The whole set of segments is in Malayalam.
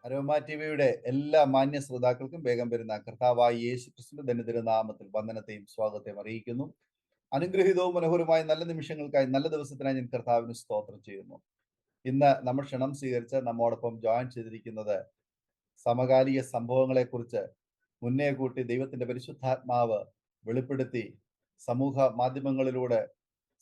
അരോമ ടിവിയുടെ എല്ലാ മാന്യ ശ്രോതാക്കൾക്കും വേഗം വരുന്ന കർത്താവായ യേശു ക്രിസ്തുവിന്റെ ധന്യതിരു നാമത്തിൽ വന്ദനത്തെയും സ്വാഗതത്തെയും അറിയിക്കുന്നു. അനുഗ്രഹീതവും മനോഹരമായ നല്ല നിമിഷങ്ങൾക്കായി നല്ല ദിവസത്തിനായി ഞാൻ കർത്താവിന് സ്തോത്രം ചെയ്യുന്നു. ഇന്ന് നമ്മൾ ക്ഷണം സ്വീകരിച്ച് നമ്മോടൊപ്പം ജോയിൻ ചെയ്തിരിക്കുന്നത് സമകാലിക സംഭവങ്ങളെ കുറിച്ച് മുന്നേ കൂട്ടി ദൈവത്തിന്റെ പരിശുദ്ധാത്മാവ് വെളിപ്പെടുത്തി സമൂഹ മാധ്യമങ്ങളിലൂടെ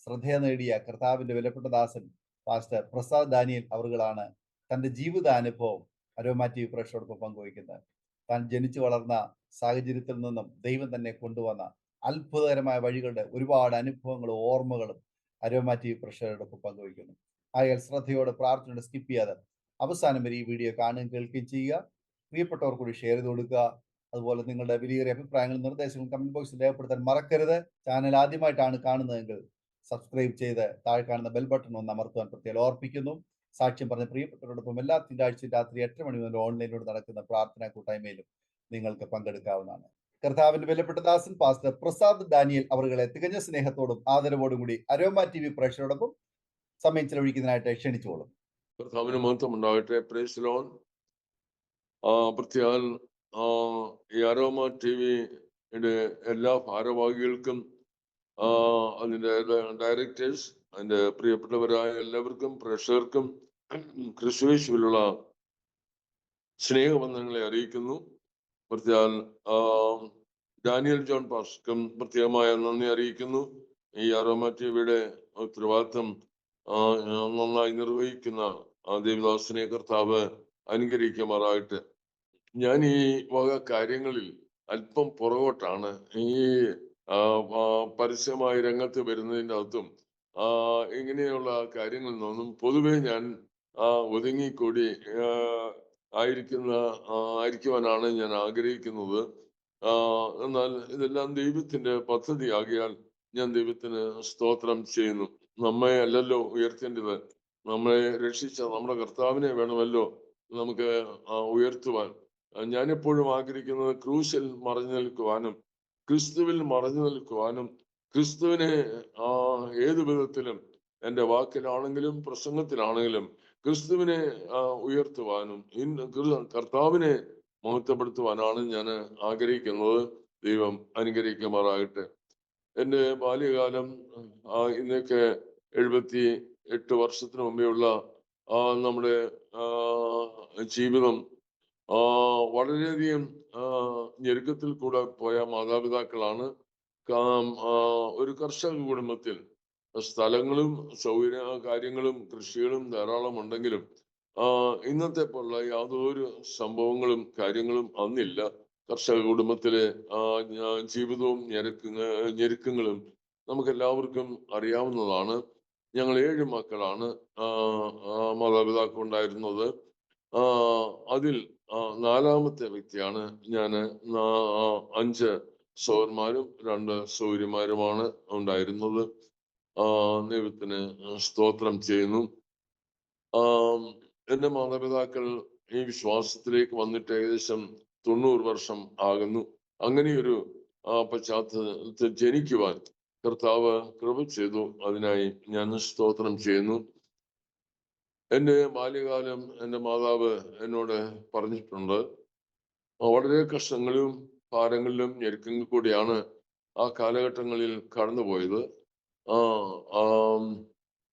ശ്രദ്ധ നേടിയ കർത്താവിന്റെ വിലപ്പെട്ട ദാസൻ പാസ്റ്റർ പ്രസാദ് ദാനിയൽ അവറുകളാണ് തന്റെ ജീവിതാനുഭവം അരോമ ടി വി പ്രേക്ഷകരോടൊപ്പം പങ്കുവയ്ക്കുന്നത്. താൻ ജനിച്ചു വളർന്ന സാഹചര്യത്തിൽ നിന്നും ദൈവം തന്നെ കൊണ്ടുവന്ന അത്ഭുതകരമായ വഴികളുടെ ഒരുപാട് അനുഭവങ്ങളും ഓർമ്മകളും അരോമ ടി വി പ്രേക്ഷകരോടൊപ്പം പങ്കുവയ്ക്കുന്നു. ആയാൽ ശ്രദ്ധയോടെ പ്രാർത്ഥനയോടെ സ്കിപ്പ് ചെയ്യാതെ അവസാനം വരെ ഈ വീഡിയോ കാണുകയും കേൾക്കുകയും ചെയ്യുക. പ്രിയപ്പെട്ടവർ കൂടി ഷെയർ ചെയ്ത് കൊടുക്കുക. അതുപോലെ നിങ്ങളുടെ വിലയേറിയ അഭിപ്രായങ്ങളും നിർദ്ദേശങ്ങളും കമന്റ് ബോക്സിൽ രേഖപ്പെടുത്താൻ മറക്കരുത്. ചാനൽ ആദ്യമായിട്ടാണ് കാണുന്നതെങ്കിൽ സബ്സ്ക്രൈബ് ചെയ്ത് താഴെ കാണുന്ന ബെൽ ബട്ടൺ ഒന്ന് അമർത്തുവാൻ പ്രത്യേകം ഓർപ്പിക്കുന്നു. സാക്ഷ്യം പറഞ്ഞ പ്രിയപ്പെട്ടവരോടൊപ്പം എല്ലാ തിങ്കളാഴ്ചയും രാത്രി 8 മണി മുതൽ ഓൺലൈനിലൂടെ നടക്കുന്ന പ്രാർത്ഥനാ കൂട്ടായ്മയിലും നിങ്ങൾക്ക് പങ്കെടുക്കാവുന്നതാണ്. കർത്താവിന്റെ വിലപ്പെട്ട ദാസൻ പാസ്റ്റർ പ്രസാദ് ദാനിയൽ അവരുടെ തികഞ്ഞ സ്നേഹത്തോടും ആദരവോടും കൂടി അരോമ ടി വി പ്രേക്ഷകരോടൊപ്പം സമയം ചെലവഴിക്കുന്നതിനായിട്ട് ക്ഷണിച്ചോളും. കർത്താവിന് മഹത്വം ഉണ്ടാകട്ടെ. Praise the Lord. പ്രത്യേകം ഈ അരോമ ടി വിയുടെ എല്ലാ ഭാരവാഹികൾക്കും അതിൻ്റെ ഡയറക്ടേഴ്സ്, അതിൻ്റെ പ്രിയപ്പെട്ടവരായ എല്ലാവർക്കും പ്രേക്ഷകർക്കും ക്രിസ്തുയേശുവിലുള്ള സ്നേഹബന്ധങ്ങളെ അറിയിക്കുന്നു. പ്രത്യേകം ഡാനിയൽ ജോൺ പാസ്റ്റർക്കും പ്രത്യേകമായ നന്ദി അറിയിക്കുന്നു. ഈ അരോമ ടി വിയുടെ ഉത്തരവാദിത്വം നന്നായി നിർവഹിക്കുന്ന ദേവദാസനെ കർത്താവ് അനുഗ്രഹിക്കുമാറാകട്ടെ. ഞാൻ ഈ വക കാര്യങ്ങളിൽ അല്പം പുറകോട്ടാണ്. ഈ പരസ്യമായ രംഗത്ത് വരുന്നതിൻ്റെ അകത്തും ഇങ്ങനെയുള്ള കാര്യങ്ങളിൽ നിന്നും പൊതുവെ ഞാൻ ഒതുങ്ങിക്കൂടി ആയിരിക്കുവാനാണ് ഞാൻ ആഗ്രഹിക്കുന്നത്. എന്നാൽ ഇതെല്ലാം ദൈവത്തിന്റെ പദ്ധതിയാകിയാൽ ഞാൻ ദൈവത്തിന് സ്തോത്രം ചെയ്യുന്നു. നമ്മെ അല്ലല്ലോ ഉയർത്തേണ്ടത്, നമ്മളെ രക്ഷിച്ച നമ്മുടെ കർത്താവിനെ വേണമല്ലോ നമുക്ക് ഉയർത്തുവാൻ. ഞാനെപ്പോഴും ആഗ്രഹിക്കുന്നത് ക്രൂശിൽ മറഞ്ഞു നിൽക്കുവാനും ക്രിസ്തുവിൽ മറഞ്ഞു നിൽക്കുവാനും ക്രിസ്തുവിനെ ഏതു വിധത്തിലും എൻ്റെ വാക്കിലാണെങ്കിലും പ്രസംഗത്തിലാണെങ്കിലും ക്രിസ്തുവിനെ ഉയർത്തുവാനും കർത്താവിനെ മഹത്വപ്പെടുത്തുവാനാണ് ഞാൻ ആഗ്രഹിക്കുന്നത്. ദൈവം അനുഗ്രഹിക്കുമാറാകട്ടെ. എൻ്റെ ബാല്യകാലം ഇന്നൊക്കെ 78 വർഷത്തിന് മുമ്പെയുള്ള നമ്മുടെ ജീവിതം വളരെയധികം ഞെരുക്കത്തിൽ കൂടെ പോയ മാതാപിതാക്കളാണ്. ഒരു കർഷക കുടുംബത്തിൽ സ്ഥലങ്ങളും സൗകര്യ കാര്യങ്ങളും കൃഷികളും ധാരാളം ഉണ്ടെങ്കിലും ഇന്നത്തെ പോലുള്ള യാതൊരു സംഭവങ്ങളും കാര്യങ്ങളും അന്നില്ല. കർഷക കുടുംബത്തിലെ ജീവിതവും ഞെരുക്കങ്ങളും നമുക്ക് എല്ലാവർക്കും അറിയാവുന്നതാണ്. ഞങ്ങൾ 7 മക്കളാണ് മാതാപിതാക്കൾ ഉണ്ടായിരുന്നത്. അതിൽ 4ാമത്തെ വ്യക്തിയാണ് ഞാൻ. 5 സഹോദരന്മാരും 2 സഹോദരിമാരുമാണ് ഉണ്ടായിരുന്നത്. ദൈവത്തിന് സ്തോത്രം ചെയ്യുന്നു. എൻ്റെ മാതാപിതാക്കൾ ഈ വിശ്വാസത്തിലേക്ക് വന്നിട്ട് ഏകദേശം 90 വർഷം ആകുന്നു. അങ്ങനെയൊരു പശ്ചാത്തലത്തിൽ ജനിക്കുവാൻ കർത്താവ് കൃപ ചെയ്തു. അതിനായി ഞാൻ സ്തോത്രം ചെയ്യുന്നു. എൻ്റെ ബാല്യകാലം എൻ്റെ മാതാവ് എന്നോട് പറഞ്ഞിട്ടുണ്ട്. വളരെ കഷ്ടങ്ങളിലും ഭാരങ്ങളിലും ഞെരുക്കങ്ങളിൽ കൂടിയാണ് ആ കാലഘട്ടങ്ങളിൽ കടന്നുപോയത്.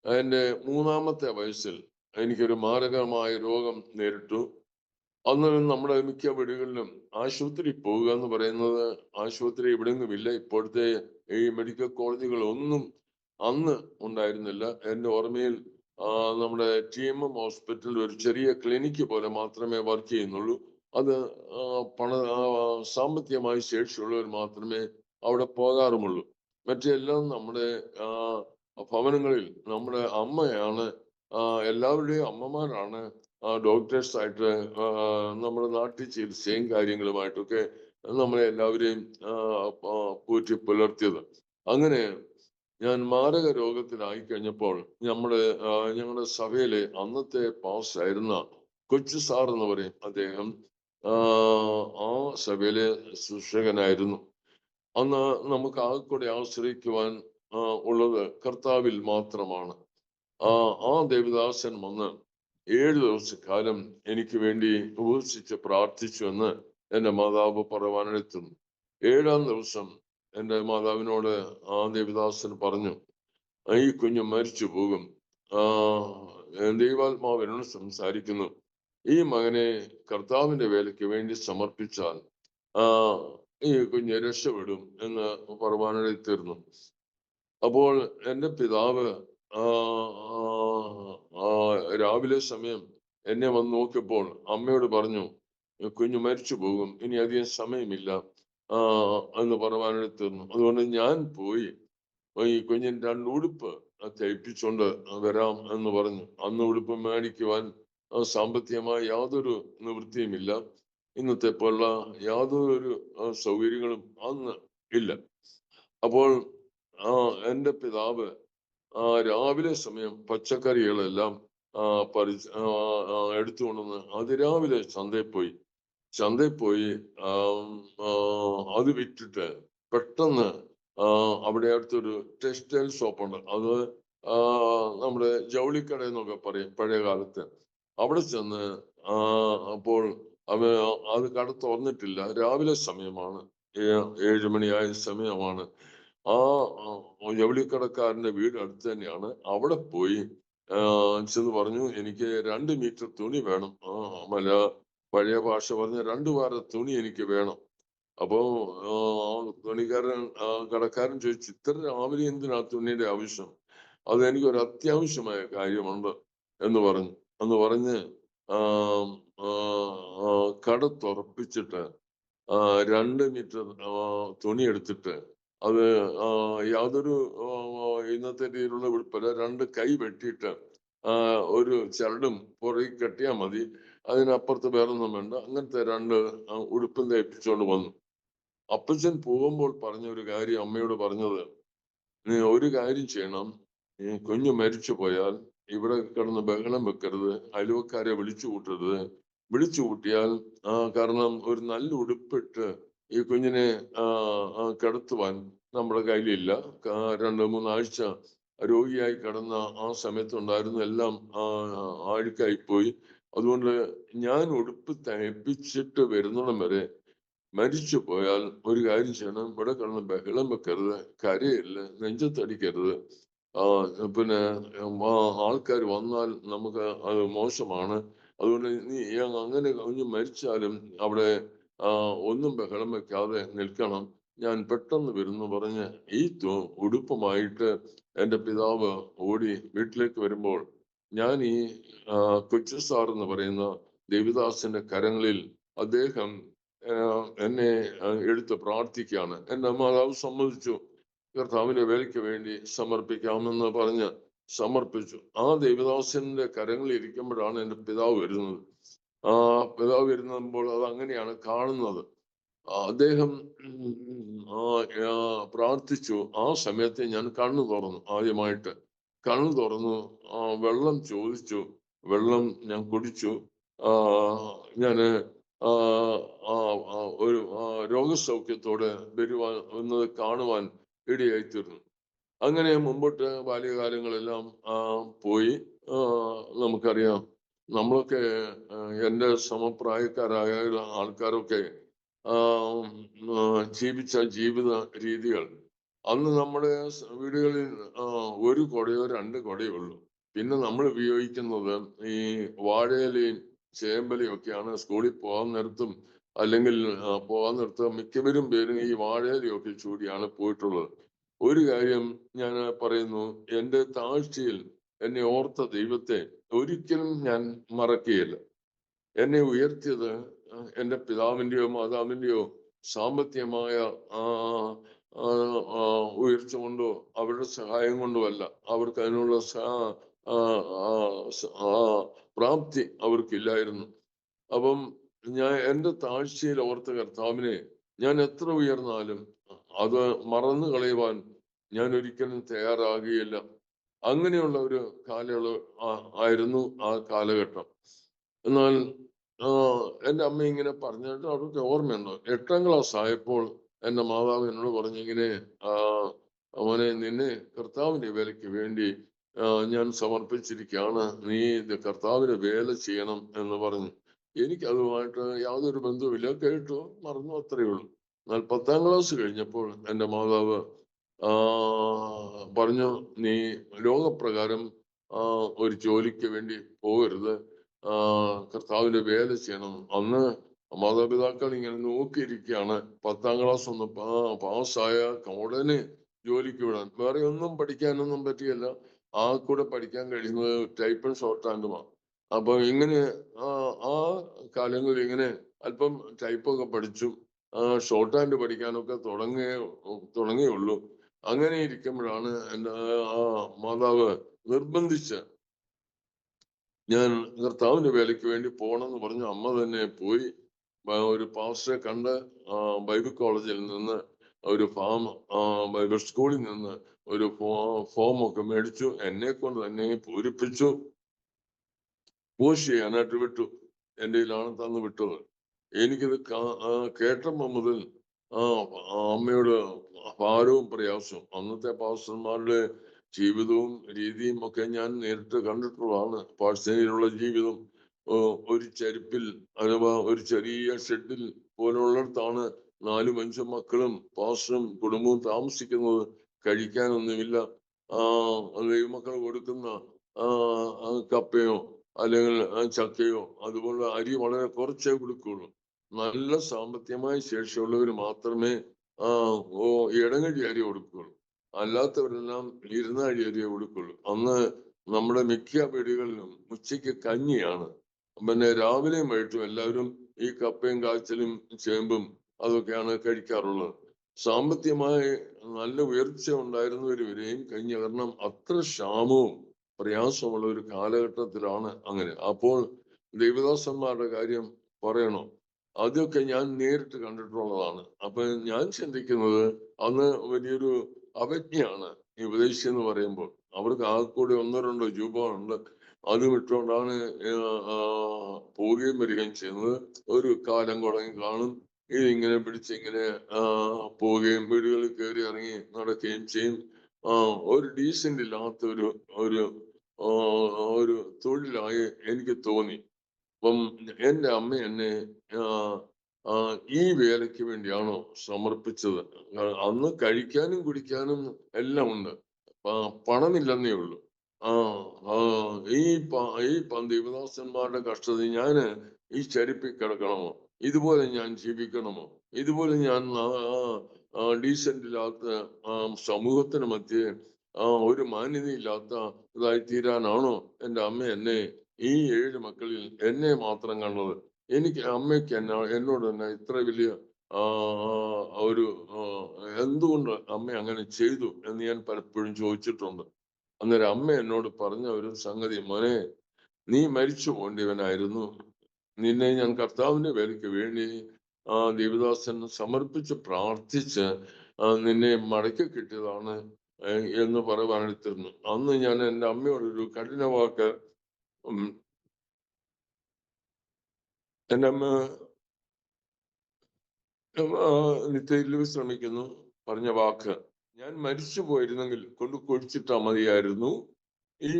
എൻ്റെ 3ാമത്തെ വയസ്സിൽ എനിക്കൊരു മാരകമായ രോഗം നേരിട്ടു. അന്ന് നമ്മുടെ മിക്ക വീടുകളിലും ആശുപത്രി പോവുക എന്ന് പറയുന്നത്, ആശുപത്രി ഇവിടെയൊന്നുമില്ല. ഇപ്പോഴത്തെ ഈ മെഡിക്കൽ കോളേജുകളൊന്നും അന്ന് ഉണ്ടായിരുന്നില്ല. എൻ്റെ ഓർമ്മയിൽ നമ്മുടെ TMM ഹോസ്പിറ്റലിൽ ഒരു ചെറിയ ക്ലിനിക്ക് പോലെ മാത്രമേ വർക്ക് ചെയ്യുന്നുള്ളൂ. അത് സാമ്പത്തികമായി ശേഷിയുള്ളവർ മാത്രമേ അവിടെ പോകാറുമുള്ളൂ. മറ്റെല്ലാം നമ്മുടെ ഭവനങ്ങളിൽ നമ്മുടെ അമ്മയാണ്, എല്ലാവരുടെയും അമ്മമാരാണ് ഡോക്ടേഴ്സ് ആയിട്ട് നമ്മുടെ നാട്ടിൽ ചികിത്സയും കാര്യങ്ങളുമായിട്ടൊക്കെ നമ്മളെ എല്ലാവരെയും പോറ്റി പുലർത്തിയത്. അങ്ങനെ ഞാൻ മാരക രോഗത്തിലായി കഴിഞ്ഞപ്പോൾ ഞങ്ങളുടെ സഭയിലെ അന്നത്തെ പാസ്റ്ററായിരുന്ന കൊച്ചു സാർ എന്ന് പറയും, അദ്ദേഹം ആ സഭയിലെ ശുശ്രൂഷകനായിരുന്നു. അന്ന് നമുക്ക് ആകെക്കൂടെ ആശ്രയിക്കുവാൻ ഉള്ളത് കർത്താവിൽ മാത്രമാണ്. ആ ദേവദാസൻ വന്ന് 7 ദിവസക്കാലം എനിക്ക് വേണ്ടി ഉപവസിച്ച് പ്രാർത്ഥിച്ചു എന്ന് എന്റെ മാതാവ് പറയുവാനെത്തുന്നു. 7-ാം ദിവസം എന്റെ മാതാവിനോട് ആ ദേവദാസൻ പറഞ്ഞു, ഈ കുഞ്ഞ് മരിച്ചു പോകും. ദൈവാത്മാവ് എന്നോട് സംസാരിക്കുന്നു, ഈ മകനെ കർത്താവിന്റെ വേലയ്ക്ക് വേണ്ടി സമർപ്പിച്ചാൽ ആ ഈ കുഞ്ഞ് രക്ഷപ്പെടും എന്ന് പറയുവാനിടയിത്തീർന്നു. അപ്പോൾ എൻ്റെ പിതാവ് ആ ആ ആ രാവിലെ സമയം എന്നെ വന്ന് നോക്കിയപ്പോൾ അമ്മയോട് പറഞ്ഞു, കുഞ്ഞ് മരിച്ചു പോകും, ഇനി അധികം സമയമില്ല ആ എന്ന് പറയുവാനിടയിത്തീർന്നു. അതുകൊണ്ട് ഞാൻ പോയി ഈ കുഞ്ഞിന് 2 ഉടുപ്പ് തയ്പ്പിച്ചുകൊണ്ട് വരാം എന്ന് പറഞ്ഞു. അന്ന് ഉടുപ്പ് മേടിക്കുവാൻ സാമ്പത്തികമായി യാതൊരു നിവൃത്തിയുമില്ല. ഇന്നത്തെ പോലുള്ള യാതൊരു സൗകര്യങ്ങളും അന്ന് ഇല്ല. അപ്പോൾ എൻ്റെ പിതാവ് രാവിലെ സമയം പച്ചക്കറികളെല്ലാം എടുത്തുകൊണ്ടുവന്ന് അതിരാവിലെ ചന്തയിൽ പോയി അത് വിറ്റിട്ട് പെട്ടെന്ന് അവിടെ അടുത്തൊരു ടെക്സ്റ്റൈൽ ഷോപ്പുണ്ട്. അത് നമ്മുടെ ജൗളിക്കട എന്നൊക്കെ പറയും പഴയ കാലത്ത്. അവിടെ ചെന്ന് അപ്പോൾ അത് കട തുറന്നിട്ടില്ല. രാവിലെ സമയമാണ്, 7 മണിയായ സമയമാണ്. ആ ജൗളിക്കടക്കാരന്റെ വീട് അടുത്ത് തന്നെയാണ്. അവിടെ പോയി ചെന്ന് പറഞ്ഞു, എനിക്ക് 2 മീറ്റർ തുണി വേണം. പഴയ ഭാഷ പറഞ്ഞ 2 വാര തുണി എനിക്ക് വേണം. അപ്പോ കടക്കാരൻ ചോദിച്ചു, ഇത്ര രാവിലെ എന്തിനാ തുണിയുടെ ആവശ്യം? അത് എനിക്കൊരു അത്യാവശ്യമായ കാര്യമുണ്ട് എന്ന് പറഞ്ഞ് കട തുറപ്പിച്ചിട്ട് 2 മീറ്റർ തുണി എടുത്തിട്ട് അത് യാതൊരു ഇന്നത്തെ രീതിയിലുള്ള ഉടുപ്പല്ല, 2 കൈ വെട്ടിയിട്ട് ഒരു ചരടും പുറകെ കെട്ടിയാൽ മതി, അതിനപ്പുറത്ത് വേറൊന്നും വേണ്ട. അങ്ങനത്തെ 2 ഉടുപ്പും തയ്പ്പിച്ചുകൊണ്ട് വന്നു. അപ്പച്ചൻ പോകുമ്പോൾ പറഞ്ഞ ഒരു കാര്യം അമ്മയോട് പറഞ്ഞത്, നീ ഒരു കാര്യം ചെയ്യണം, കുഞ്ഞ് മരിച്ചു പോയാൽ ഇവിടെ കിടന്ന് ബഹളം വെക്കരുത്, അയൽവക്കാരെ വിളിച്ചു കൂട്ടരുത്. വിളിച്ചു കൂട്ടിയാൽ കാരണം ഒരു നല്ല ഉടുപ്പിട്ട് ഈ കുഞ്ഞിനെ കിടത്തുവാൻ നമ്മുടെ കയ്യിലില്ല. 2-3 ആഴ്ച രോഗിയായി കിടന്ന ആ സമയത്തുണ്ടായിരുന്ന എല്ലാം അഴുക്കായിപ്പോയി. അതുകൊണ്ട് ഞാൻ ഉടുപ്പ് തയ്പ്പിച്ചിട്ട് വരുന്നിടം വരെ മരിച്ചു പോയാൽ ഒരു കാര്യം ചെയ്യണം, ഇവിടെ കിടന്ന് ബഹളം വെക്കരുത്, കരയില്ല, നെഞ്ചത്തടിക്കരുത്. പിന്നെ ആൾക്കാർ വന്നാൽ നമുക്ക് അത് മോശമാണ്. അതുകൊണ്ട് നീ അങ്ങനെ കുഞ്ഞ് മരിച്ചാലും അവിടെ ഒന്നും ബഹളം വെക്കാതെ നിൽക്കണം, ഞാൻ പെട്ടെന്ന് വരുന്നു പറഞ്ഞ് ഈ ഉടുപ്പുമായിട്ട് എൻ്റെ പിതാവ് ഓടി വീട്ടിലേക്ക് വരുമ്പോൾ ഞാൻ ഈ കൊച്ചു സാർ എന്ന് പറയുന്ന ദേവിദാസിന്റെ കരങ്ങളിൽ അദ്ദേഹം എന്നെ എടുത്ത് പ്രാർത്ഥിക്കുകയാണ്. എൻ്റെ മാതാവ് സമ്മതിച്ചു, കർത്താവിന്റെ വേലയ്ക്ക് വേണ്ടി സമർപ്പിക്കാമെന്ന് പറഞ്ഞ് സമർപ്പിച്ചു. ആ ദേവദാസന്റെ കരങ്ങളിൽ ഇരിക്കുമ്പോഴാണ് എൻ്റെ പിതാവ് വരുന്നത്. പിതാവ് വരുമ്പോൾ അത് അങ്ങനെയാണ് കാണുന്നത്. അദ്ദേഹം പ്രാർത്ഥിച്ചു. ആ സമയത്ത് ഞാൻ കണ്ണു തുറന്നു. ആദ്യമായിട്ട് കണ്ണു തുറന്നു, വെള്ളം ചോദിച്ചു, വെള്ളം ഞാൻ കുടിച്ചു. ഞാന് ഒരു രോഗസൗഖ്യത്തോടെ വരുവാൻ എന്നത് കാണുവാൻ ഇടയായിത്തീർന്നു. അങ്ങനെ മുമ്പോട്ട് ബാല്യകാലങ്ങളെല്ലാം പോയി. നമുക്കറിയാം, നമ്മളൊക്കെ എൻ്റെ സമപ്രായക്കാരായ ആൾക്കാരൊക്കെ ജീവിച്ച ജീവിത രീതികൾ, അന്ന് നമ്മുടെ വീടുകളിൽ 1 കുടയോ 2 കുടയോ ഉള്ളൂ. പിന്നെ നമ്മൾ ഉപയോഗിക്കുന്നത് ഈ വാഴയിലയും ചേമ്പലയും ഒക്കെയാണ്. സ്കൂളിൽ പോകാൻ നേരത്തും അല്ലെങ്കിൽ പോകാൻ നേരത്ത് മിക്കവരും പേരും ഈ വാഴയിലയൊക്കെ ചൂടിയാണ് പോയിട്ടുള്ളത്. ഒരു കാര്യം ഞാൻ പറയുന്നു, എൻ്റെ താഴ്ചയിൽ എന്നെ ഓർത്ത ദൈവത്തെ ഒരിക്കലും ഞാൻ മറക്കുകയില്ല. എന്നെ ഉയർത്തിയത് എൻ്റെ പിതാവിൻ്റെയോ മാതാവിൻ്റെയോ സാമ്പത്തികമായ ഉയർച്ച കൊണ്ടോ അവരുടെ സഹായം കൊണ്ടോ അല്ല. അവർക്ക് അതിനുള്ള പ്രാപ്തി അവർക്കില്ലായിരുന്നു. അപ്പം ഞാൻ എൻ്റെ താഴ്ചയിൽ ഓർത്ത കർത്താവിനെ ഞാൻ എത്ര ഉയർന്നാലും അത് മറന്നു കളയുവാൻ ഞാൻ ഒരിക്കലും തയ്യാറാകുകയില്ല. അങ്ങനെയുള്ള ഒരു കാലയളവ് ആയിരുന്നു ആ കാലഘട്ടം. എന്നാൽ എൻ്റെ അമ്മ ഇങ്ങനെ പറഞ്ഞിട്ട് അവർക്ക് ഓർമ്മയുണ്ടോ, 8ാം ക്ലാസ് ആയപ്പോൾ എൻ്റെ മാതാവ് എന്നോട് പറഞ്ഞു, ഇങ്ങനെ മോനെ, നിന്നെ കർത്താവിന്റെ വേലയ്ക്ക് വേണ്ടി ഞാൻ സമർപ്പിച്ചിരിക്കുകയാണ്, നീ ഇത് കർത്താവിന് വേല ചെയ്യണം എന്ന് പറഞ്ഞു. എനിക്ക് അതുമായിട്ട് യാതൊരു ബന്ധവുമില്ല, കേട്ടു മറന്നു, അത്രയേ ഉള്ളൂ. എന്നാൽ 10ാം ക്ലാസ് കഴിഞ്ഞപ്പോൾ എൻ്റെ മാതാവ് പറഞ്ഞു, നീ ലോകപ്രകാരം ഒരു ജോലിക്ക് വേണ്ടി പോകരുത്, കർത്താവിന്റെ വേല ചെയ്യണം. അന്ന് മാതാപിതാക്കൾ ഇങ്ങനെ നോക്കിയിരിക്കുകയാണ്. 10ാം ക്ലാസ് ഒന്ന് പാസ്സായ ഉടനെ ജോലിക്ക് വിടാൻ. വേറെ ഒന്നും പഠിക്കാനൊന്നും പറ്റിയല്ല. ആ കൂടെ പഠിക്കാൻ കഴിയുന്നത് ടൈപ്പും ഷോർട്ട് ഹാൻഡുമാണ്. അപ്പൊ ഇങ്ങനെ ആ കാലങ്ങളിൽ ഇങ്ങനെ അല്പം ടൈപ്പൊക്കെ പഠിച്ചു, ഷോർട്ട് ഹാൻഡ് പഠിക്കാനൊക്കെ തുടങ്ങിയുള്ളൂ. അങ്ങനെ ഇരിക്കുമ്പോഴാണ് എൻ്റെ മാതാവ് നിർബന്ധിച്ച് ഞാൻ കർത്താവിന്റെ വേലയ്ക്ക് വേണ്ടി പോകണമെന്ന് പറഞ്ഞു. അമ്മ തന്നെ പോയി ഒരു പാസ്റ്ററെ കണ്ട് ബൈബിൾ കോളേജിൽ നിന്ന് ഒരു ബൈബിൾ സ്കൂളിൽ നിന്ന് ഒരു ഫോം ഒക്കെ മേടിച്ചു. എന്നെ കൊണ്ട് തന്നെ പൂരിപ്പിച്ചു, പോസ്റ്റ് ചെയ്യാനായിട്ട് വിട്ടു. എൻ്റെ കയ്യിലാണ് തന്നു വിട്ടത്. എനിക്കിത് കേട്ടപ്പോൾ മുതൽ അമ്മയോട് ഭാരവും പ്രയാസവും. അന്നത്തെ പാസ്റ്റർമാരുടെ ജീവിതവും രീതിയും ഒക്കെ ഞാൻ നേരിട്ട് കണ്ടിട്ടുള്ളതാണ്. പാഴ്സേനയിലുള്ള ജീവിതം ഒരു ചെരുപ്പിൽ അഥവാ ഒരു ചെറിയ ഷെഡിൽ പോലുള്ളിടത്താണ് 4-5 മക്കളും പാസ്റ്ററും കുടുംബവും താമസിക്കുന്നത്. കഴിക്കാനൊന്നുമില്ല. ദൈവമക്കൾ കൊടുക്കുന്ന കപ്പയോ അല്ലെങ്കിൽ ചക്കയോ അതുപോലെ അരി വളരെ കുറച്ചേ കൊടുക്കുള്ളൂ. നല്ല സാമ്പത്തികമായ ശേഷിയുള്ളവർ മാത്രമേ ഇടങ്ങഴി അരി കൊടുക്കുള്ളൂ. അല്ലാത്തവരെല്ലാം ഇരുന്നാഴി അരിയെ കൊടുക്കുള്ളൂ. അന്ന് നമ്മുടെ മിക്ക വീടുകളിലും ഉച്ചയ്ക്ക് കഞ്ഞിയാണ്. പിന്നെ രാവിലെയും വൈകിട്ടും എല്ലാവരും ഈ കപ്പയും കാച്ചിലും ചേമ്പും അതൊക്കെയാണ് കഴിക്കാറുള്ളത്. സാമ്പത്തികമായി നല്ല ഉയർച്ച ഉണ്ടായിരുന്നവര് വരെയും കഴിഞ്ഞ, കാരണം അത്ര ക്ഷാമവും പ്രയാസമുള്ള ഒരു കാലഘട്ടത്തിലാണ് അങ്ങനെ. അപ്പോൾ ദൈവദാസന്മാരുടെ കാര്യം പറയണോ, അതൊക്കെ ഞാൻ നേരിട്ട് കണ്ടിട്ടുള്ളതാണ്. അപ്പൊ ഞാൻ ചിന്തിക്കുന്നത് അന്ന് വലിയൊരു അവജ്ഞയാണ് ഈ ഉപദേശി എന്ന് പറയുമ്പോൾ. അവർക്ക് ആകെക്കൂടി 1-2 രൂപ ഉണ്ട്, അത് വിട്ടുകൊണ്ടാണ് പോവുകയും വരികയും ചെയ്യുന്നത്. ഒരു കാലം കുടങ്ങി കാണും, ഇതിങ്ങനെ പിടിച്ചിങ്ങനെ പോവുകയും വീടുകളിൽ കയറി ഇറങ്ങി നടക്കുകയും ചെയ്യും. ഒരു ഡീസന്റ് ഇല്ലാത്ത ഒരു തൊഴിലായി എനിക്ക് തോന്നി. അപ്പം എൻ്റെ അമ്മ എന്നെ ഈ വേലയ്ക്ക് വേണ്ടിയാണോ സമർപ്പിച്ചത്? അന്ന് കഴിക്കാനും കുടിക്കാനും എല്ലാം ഉണ്ട്, പണമില്ലെന്നേ ഉള്ളൂ. ഈ ദൈവദാസന്മാരുടെ കഷ്ടത ഞാന് ഈ ചെരുപ്പിൽ കിടക്കണമോ? ഇതുപോലെ ഞാൻ ജീവിക്കണമോ? ഇതുപോലെ ഞാൻ ഡീസന്റ് ഇല്ലാത്ത സമൂഹത്തിന് മധ്യേ ഒരു മാന്യതയില്ലാത്ത ഇതായി തീരാനാണോ എൻ്റെ അമ്മ എന്നെ ഈ 7 മക്കളിൽ എന്നെ മാത്രം കണ്ടത്? എനിക്ക് അമ്മയ്ക്ക് എന്നോട് തന്നെ ഇത്ര വലിയ ഒരു എന്തുകൊണ്ട് അമ്മ അങ്ങനെ ചെയ്തു എന്ന് ഞാൻ പലപ്പോഴും ചോദിച്ചിട്ടുണ്ട്. അന്നേരം അമ്മ എന്നോട് പറഞ്ഞ ഒരു സംഗതി, മോനെ, നീ മരിച്ചു പോകേണ്ടവനായിരുന്നു. നിന്നെ ഞാൻ കർത്താവിന്റെ വേലയ്ക്ക് വേണ്ടി ദേവദാസൻ സമർപ്പിച്ച് പ്രാർത്ഥിച്ച് നിന്നെ മടക്കി കിട്ടിയതാണ് എന്ന് പറയുവാനെടുത്തിരുന്നു. അന്ന് ഞാൻ എൻ്റെ അമ്മയോടൊരു കഠിന വാക്ക്, എൻ്റെ അമ്മ നിത്യയിൽ ശ്രമിക്കുന്നു പറഞ്ഞ വാക്ക്, ഞാൻ മരിച്ചു പോയിരുന്നെങ്കിൽ കൊണ്ട് കുഴിച്ചിട്ടാ മതിയായിരുന്നു, ഈ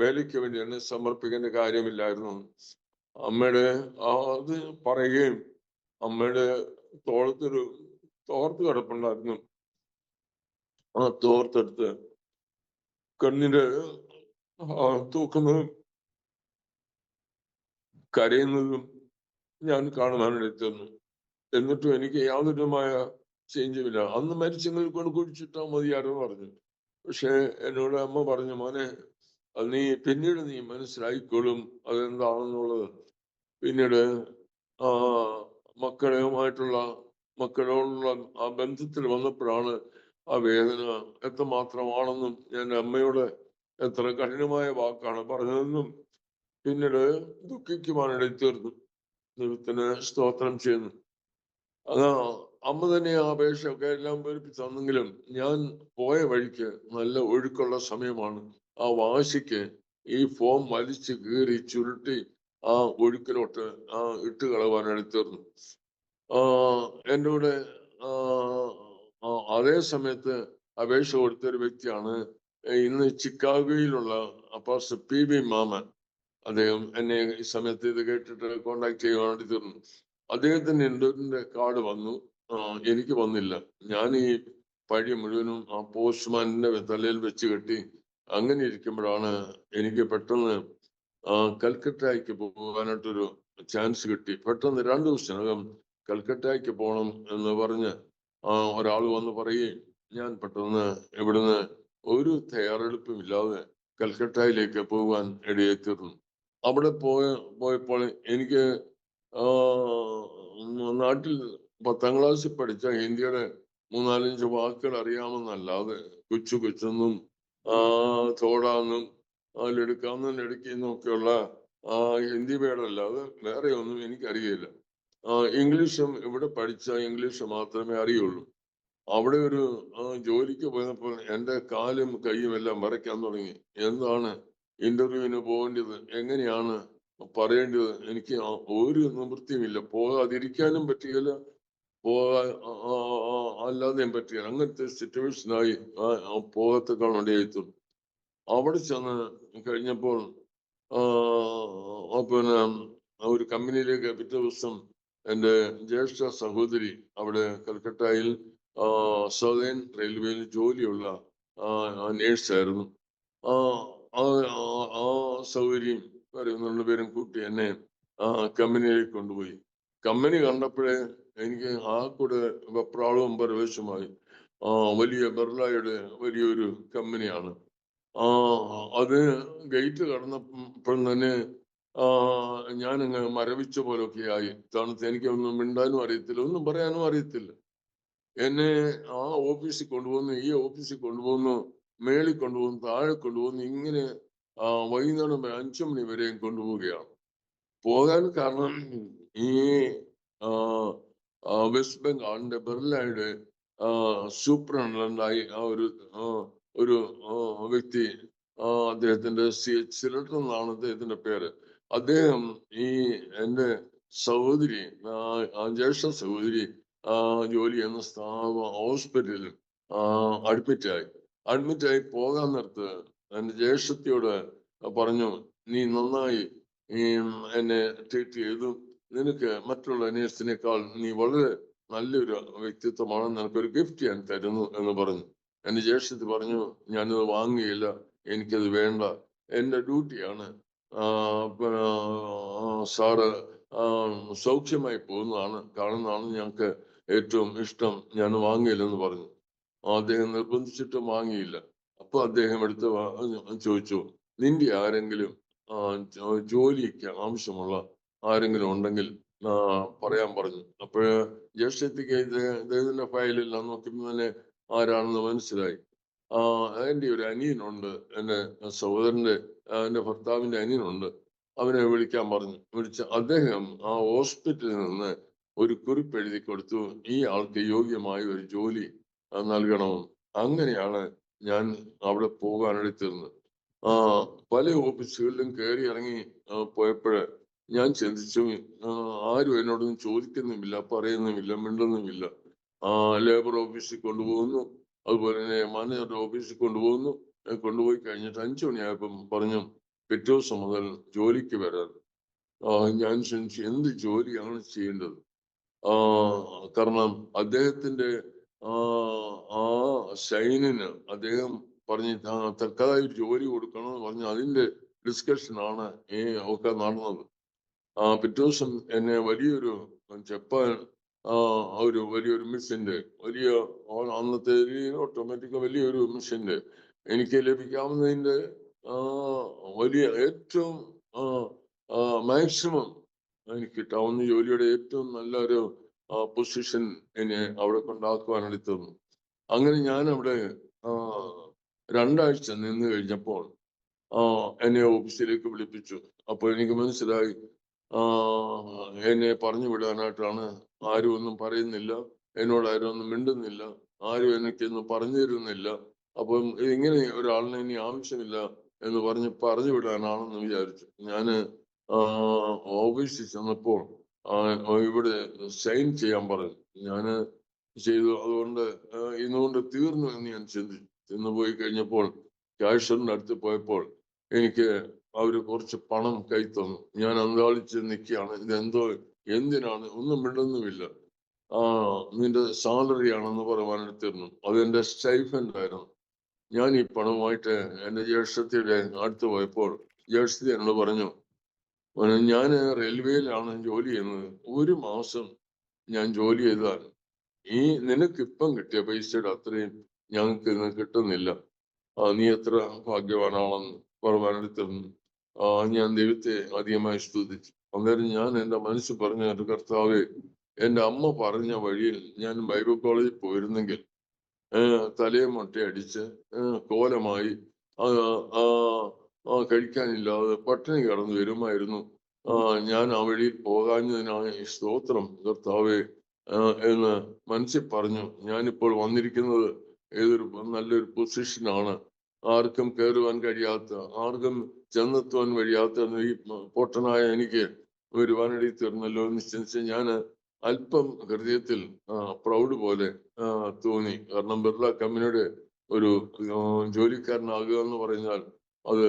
വേലയ്ക്ക് വേണ്ടി എന്നെ സമർപ്പിക്കേണ്ട കാര്യമില്ലായിരുന്നു. അമ്മയുടെ അത് പറയുകയും അമ്മയുടെ തോളത്തൊരു തോർത്ത് കിടപ്പുണ്ടായിരുന്നു. ആ തോർത്തെടുത്ത് കണ്ണിന്റെ തൂക്കുന്നതും കരയുന്നതും ഞാൻ കാണുവാനെടുത്തിരുന്നു. എന്നിട്ടും എനിക്ക് യാതൊരുമായ ചേഞ്ചുമില്ല. അന്ന് മരിച്ചെങ്കിൽ കൊണ്ട് കുഴിച്ചിട്ടാ മതിയായിരുന്നു പറഞ്ഞു. പക്ഷെ എന്നോട് അമ്മ പറഞ്ഞു, മോനെ, അത് പിന്നീട് നീ മനസ്സിലായിക്കോളും അതെന്താണെന്നുള്ളത്. പിന്നീട് മക്കളോടുള്ള ആ ബന്ധത്തിൽ വന്നപ്പോഴാണ് ആ വേദന എത്രമാത്രമാണെന്നും ഞാൻ അമ്മയോട് എത്ര കഠിനമായ വാക്കാണ് പറഞ്ഞതെന്നും പിന്നീട് ദുഃഖിക്കുവാനിടയിൽ തീർന്നു. ദൈവത്തിന് സ്തോത്രം ചെയ്യുന്നു. അമ്മ തന്നെ ആ അപേക്ഷയൊക്കെ എല്ലാം പേരിപ്പിച്ച് തന്നെങ്കിലും ഞാൻ പോയ വഴിക്ക് നല്ല ഒഴുക്കുള്ള സമയമാണ്. ആ വാശിക്ക് ഈ ഫോം വലിച്ചു കീറി ചുരുട്ടി ആ ഒഴുക്കിലോട്ട് ഇട്ട് കളവാനായിട്ട് തീർന്നു. എൻ്റെ കൂടെ അതേ സമയത്ത് അപേക്ഷ കൊടുത്തൊരു വ്യക്തിയാണ് ഇന്ന് ചിക്കാഗോയിലുള്ള പാസ്റ്റർ PB മാമൻ, അദ്ദേഹം എന്നെ ഈ സമയത്ത് ഇത് കേട്ടിട്ട് കോണ്ടാക്ട് ചെയ്യാൻ വേണ്ടി തീർന്നു. അദ്ദേഹത്തിന് എൻ്റെ കാർഡ് വന്നു, എനിക്ക് വന്നില്ല. ഞാൻ ഈ പഴയ മുഴുവനും ആ പോസ്റ്റ്മാന്റെ തലയിൽ വെച്ച് കെട്ടി അങ്ങനെ ഇരിക്കുമ്പോഴാണ് എനിക്ക് പെട്ടെന്ന് കൽക്കട്ടയ്ക്ക് പോകാനായിട്ടൊരു ചാൻസ് കിട്ടി. പെട്ടെന്ന് 2 ദിവസത്തിനകം കൽക്കട്ടയ്ക്ക് പോകണം എന്ന് പറഞ്ഞ് ഒരാൾ വന്ന് പറയുകയും ഞാൻ പെട്ടെന്ന് ഇവിടുന്ന് ഒരു തയ്യാറെടുപ്പും ഇല്ലാതെ കൽക്കട്ടയിലേക്ക് പോകാൻ ഇടയെത്തിയിരുന്നു. അവിടെ പോയപ്പോൾ എനിക്ക് നാട്ടിൽ 10ാം ക്ലാസ്സിൽ പഠിച്ച ഹിന്ദിയുടെ 3-4 വാക്കുകൾ അറിയാമെന്നല്ലാതെ കൊച്ചു കൊച്ചെന്നും തോടാന്നും ലടുക്കാന്നും ലടുക്കിന്നും ഒക്കെയുള്ള ഹിന്ദി വേർഡല്ലാതെ വേറെ ഒന്നും എനിക്കറിയില്ല. ഇംഗ്ലീഷും ഇവിടെ പഠിച്ച ഇംഗ്ലീഷ് മാത്രമേ അറിയുള്ളൂ. അവിടെ ഒരു ജോലിക്ക് പോയപ്പോൾ എൻ്റെ കാലും കൈയും എല്ലാം വിറയ്ക്കാൻ തുടങ്ങി. എന്താണ് ഇന്റർവ്യൂവിന് പോകേണ്ടത്, എങ്ങനെയാണ് പറയേണ്ടത്, എനിക്ക് ഒരു നിവൃത്തിയുമില്ല. പോകാതിരിക്കാനും പറ്റുകയില്ല, അല്ലാതെയും പറ്റുകയില്ല. അങ്ങനത്തെ സിറ്റുവേഷനായി പോകത്തക്ക വേണ്ടിയായിത്തും. അവിടെ ചെന്ന് കഴിഞ്ഞപ്പോൾ പിന്നെ ഒരു കമ്പനിയിലേക്ക് പിറ്റേ ദിവസം എൻ്റെ ജ്യേഷ്ഠ സഹോദരി അവിടെ കൽക്കട്ടയിൽ സദേൺ റെയിൽവേയിൽ ജോലിയുള്ള നേഴ്സായിരുന്നു. ആ സൗകര്യം പറയുന്ന പേരും കൂട്ടി എന്നെ കമ്പനിയിലേക്ക് കൊണ്ടുപോയി. കമ്പനി കണ്ടപ്പോഴേ എനിക്ക് ആ കൂടെ വെപ്രാളവും പരവേശമായി. വലിയ ബെർലായുടെ വലിയൊരു കമ്പനിയാണ്. അത് ഗേറ്റ് കടന്നപ്പോൾ തന്നെ ഞാനങ്ങ് മരവിച്ച പോലൊക്കെ ആയി. തണുത്ത് എനിക്കൊന്നും മിണ്ടാനും അറിയത്തില്ല, ഒന്നും പറയാനും അറിയത്തില്ല. എന്നെ ആ ഓഫീസിൽ കൊണ്ടുപോകുന്നു, ഈ ഓഫീസിൽ കൊണ്ടുപോകുന്നു, മേളിൽ കൊണ്ടുപോകുന്നു, താഴെ കൊണ്ടുപോകുന്നു, ഇങ്ങനെ വൈകുന്നേരം 5 മണി വരെയും കൊണ്ടുപോവുകയാണ്. പോകാൻ കാരണം ഈ വെസ്റ്റ് ബംഗാളിന്റെ ബെർലയുടെ സൂപ്രണ്ടായി ഒരു വ്യക്തി, അദ്ദേഹത്തിന്റെ സിലട്ടർ എന്നാണ് അദ്ദേഹത്തിന്റെ പേര്. അദ്ദേഹം ഈ എൻ്റെ സഹോദരി, ജ്യേഷ്ഠ സഹോദരി ജോലി ചെയ്യുന്ന ഹോസ്പിറ്റലിൽ അഡ്മിറ്റായി പോകാൻ നേരത്ത് എൻ്റെ ജ്യേഷ്ഠത്തിയോട് പറഞ്ഞു, നീ നന്നായി എന്നെ ട്രീറ്റ് ചെയ്തു, നിനക്ക് മറ്റുള്ള നേഴ്സിനേക്കാൾ നീ വളരെ നല്ലൊരു വ്യക്തിത്വമാണ്, നിനക്കൊരു ഗിഫ്റ്റ് ഞാൻ തരുന്നു എന്ന് പറഞ്ഞു. എൻ്റെ ജ്യേഷ്ഠത്തി പറഞ്ഞു, ഞാനത് വാങ്ങുകയില്ല, എനിക്കത് വേണ്ട, എൻ്റെ ഡ്യൂട്ടിയാണ്, സാറ് സൗഖ്യമായി പോകുന്നതാണ്, കാണുന്നതാണ് ഞങ്ങൾക്ക് ഏറ്റവും ഇഷ്ടം, ഞാൻ വാങ്ങിയില്ലെന്ന് പറഞ്ഞു. അദ്ദേഹം നിർബന്ധിച്ചിട്ടും വാങ്ങിയില്ല. അപ്പൊ അദ്ദേഹം എടുത്ത് ചോദിച്ചു, നിന്റെ ആരെങ്കിലും ജോലിക്ക് ആവശ്യമുള്ള ആരെങ്കിലും ഉണ്ടെങ്കിൽ പറയാൻ പറഞ്ഞു. അപ്പോഴ് ജ്യേഷ്ഠത്തിക്ക് ഇദ്ദേഹത്തിന്റെ ഫയലെല്ലാം നോക്കിയപ്പോൾ തന്നെ ആരാണെന്ന് മനസ്സിലായി. എൻ്റെ ഒരു അനിയനുണ്ട്, എൻ്റെ സഹോദരന്റെ എൻ്റെ ഭർത്താവിന്റെ അനിയനുണ്ട്, അവനെ വിളിക്കാൻ പറഞ്ഞു. അദ്ദേഹം ആ ഹോസ്പിറ്റലിൽ നിന്ന് ഒരു കുറിപ്പ് എഴുതി കൊടുത്തു, ഈ ആൾക്ക് യോഗ്യമായ ഒരു ജോലി നൽകണമെന്ന്. അങ്ങനെയാണ് ഞാൻ അവിടെ പോകാനെടുത്തിരുന്നത്. പല ഓഫീസുകളിലും കയറി ഇറങ്ങി പോയപ്പോഴ് ഞാൻ ചിന്തിച്ചു, ആരും എന്നോടൊന്നും ചോദിക്കുന്നുമില്ല, പറയുന്നുമില്ല, മിണ്ടുന്നുമില്ല. ലേബർ ഓഫീസിൽ കൊണ്ടുപോകുന്നു, അതുപോലെ തന്നെ മാനേജറുടെ ഓഫീസിൽ കൊണ്ടുപോകുന്നു. കൊണ്ടുപോയി കഴിഞ്ഞിട്ട് 5 മണിയായപ്പം പറഞ്ഞു, പിറ്റേ ദിവസം മുതൽ ജോലിക്ക് വരാൻ. ഞാൻ ചിന്തിച്ചു, എന്ത് ജോലിയാണ് ചെയ്യേണ്ടത്? കാരണം അദ്ദേഹത്തിന്റെ ആ ഷൈനിന് അദ്ദേഹം പറഞ്ഞ് തക്കതായ ജോലി കൊടുക്കണമെന്ന് പറഞ്ഞ് അതിന്റെ ഡിസ്കഷനാണ് ഒക്കെ നടന്നത്. പിറ്റേ ദിവസം എന്നെ വലിയൊരു ജപ്പാൻ വലിയൊരു മിഷന്റെ അന്നത്തെ ഓട്ടോമാറ്റിക് വലിയൊരു മിഷന്റെ എനിക്ക് ലഭിക്കാവുന്നതിന്റെ വലിയ ഏറ്റവും മാക്സിമം എനിക്ക് കിട്ടാവുന്ന ജോലിയുടെ ഏറ്റവും നല്ലൊരു പൊസിഷൻ എന്നെ അവിടെ കൊണ്ടാക്കുവാനായിട്ട് തന്നു. അങ്ങനെ ഞാൻ അവിടെ 2 ആഴ്ച നിന്ന് കഴിഞ്ഞപ്പോൾ എന്നെ ഓഫീസിലേക്ക് വിളിപ്പിച്ചു. അപ്പോൾ എനിക്ക് മനസ്സിലായി, എന്നെ പറഞ്ഞു വിടാനായിട്ടാണ്. ആരും ഒന്നും പറയുന്നില്ല, എന്നോട് ആരും ഒന്നും മിണ്ടുന്നില്ല, ആരും എനിക്കൊന്നും പറഞ്ഞു തരുന്നില്ല. അപ്പം ഇങ്ങനെ ഒരാളിനെ ഇനി ആവശ്യമില്ല എന്ന് പറഞ്ഞു വിടാനാണെന്ന് വിചാരിച്ചു. ഞാന് ഓഫീസിൽ ചെന്നപ്പോൾ ഇവിടെ സൈൻ ചെയ്യാൻ പറഞ്ഞു. ഞാന് ചെയ്തു. അതുകൊണ്ട് ഇന്നുകൊണ്ട് തീർന്നു എന്ന് ഞാൻ ചിന്തിച്ചു. ചെന്ന് പോയി കഴിഞ്ഞപ്പോൾ ക്യാഷ്യറിന്റെ അടുത്ത് പോയപ്പോൾ എനിക്ക് അവര് കുറച്ച് പണം കൈ തന്നു. ഞാൻ അന്താളിച്ച് നിൽക്കുകയാണ്. ഇതെന്തോ, എന്തിനാണ്, ഒന്നും മിണ്ടുന്നുമില്ല. ആ, നിന്റെ സാലറി ആണെന്ന് പറയാനെടുത്തിരുന്നു. അതെന്റെ സ്റ്റൈഫൻഡ് ആയിരുന്നു. ഞാൻ ഈ പണവുമായിട്ട് എന്റെ ജ്യേഷ്ഠത്തിയുടെ അടുത്ത് പോയപ്പോൾ ജ്യേഷ്ഠത്തി എന്നോട് പറഞ്ഞു, ഞാൻ റെയിൽവേയിലാണ് ജോലി ചെയ്യുന്നത്. 1 മാസം ഞാൻ ജോലി ചെയ്താൽ ഈ നിനക്ക് ഇപ്പം കിട്ടിയ പൈസയുടെ അത്രയും ഞങ്ങൾക്ക് ഇന്ന് കിട്ടുന്നില്ല. നീ എത്ര ഭാഗ്യവാനാണെന്ന് പറയാനെടുത്തിരുന്നു. ഞാൻ ദൈവത്തെ അധികമായി സ്തുതിച്ചു. അന്നേരം ഞാൻ എന്റെ മനസ്സിൽ പറഞ്ഞ കർത്താവേ, എന്റെ അമ്മ പറഞ്ഞ വഴിയിൽ ഞാൻ ബൈബിൾ കോളേജിൽ പോയിരുന്നെങ്കിൽ തലയെ മൊട്ടയടിച്ച് കോലമായി കഴിക്കാനില്ലാതെ പട്ടിണി കിടന്നു വരുമായിരുന്നു. ഞാൻ ആ വഴിയിൽ പോകാഞ്ഞതിനായി സ്തോത്രം കർത്താവേ എന്ന് മനസ്സിൽ പറഞ്ഞു. ഞാനിപ്പോൾ വന്നിരിക്കുന്നത് ഏതൊരു നല്ലൊരു പൊസിഷനാണ്. ആർക്കും കയറുവാൻ കഴിയാത്ത, ആർക്കും ചെന്നെത്തുവാൻ കഴിയാത്ത ഈ പൊട്ടനായ എനിക്ക് വരുവാനിടയിൽ തീർന്നല്ലോ എന്ന് ചിന്തിച്ച് ഞാൻ അല്പം ഹൃദയത്തിൽ പ്രൗഡ് പോലെ തോന്നി. കാരണം ബിർള കമ്പനിയുടെ ഒരു ജോലിക്കാരനാകുക എന്ന് പറഞ്ഞാൽ അത്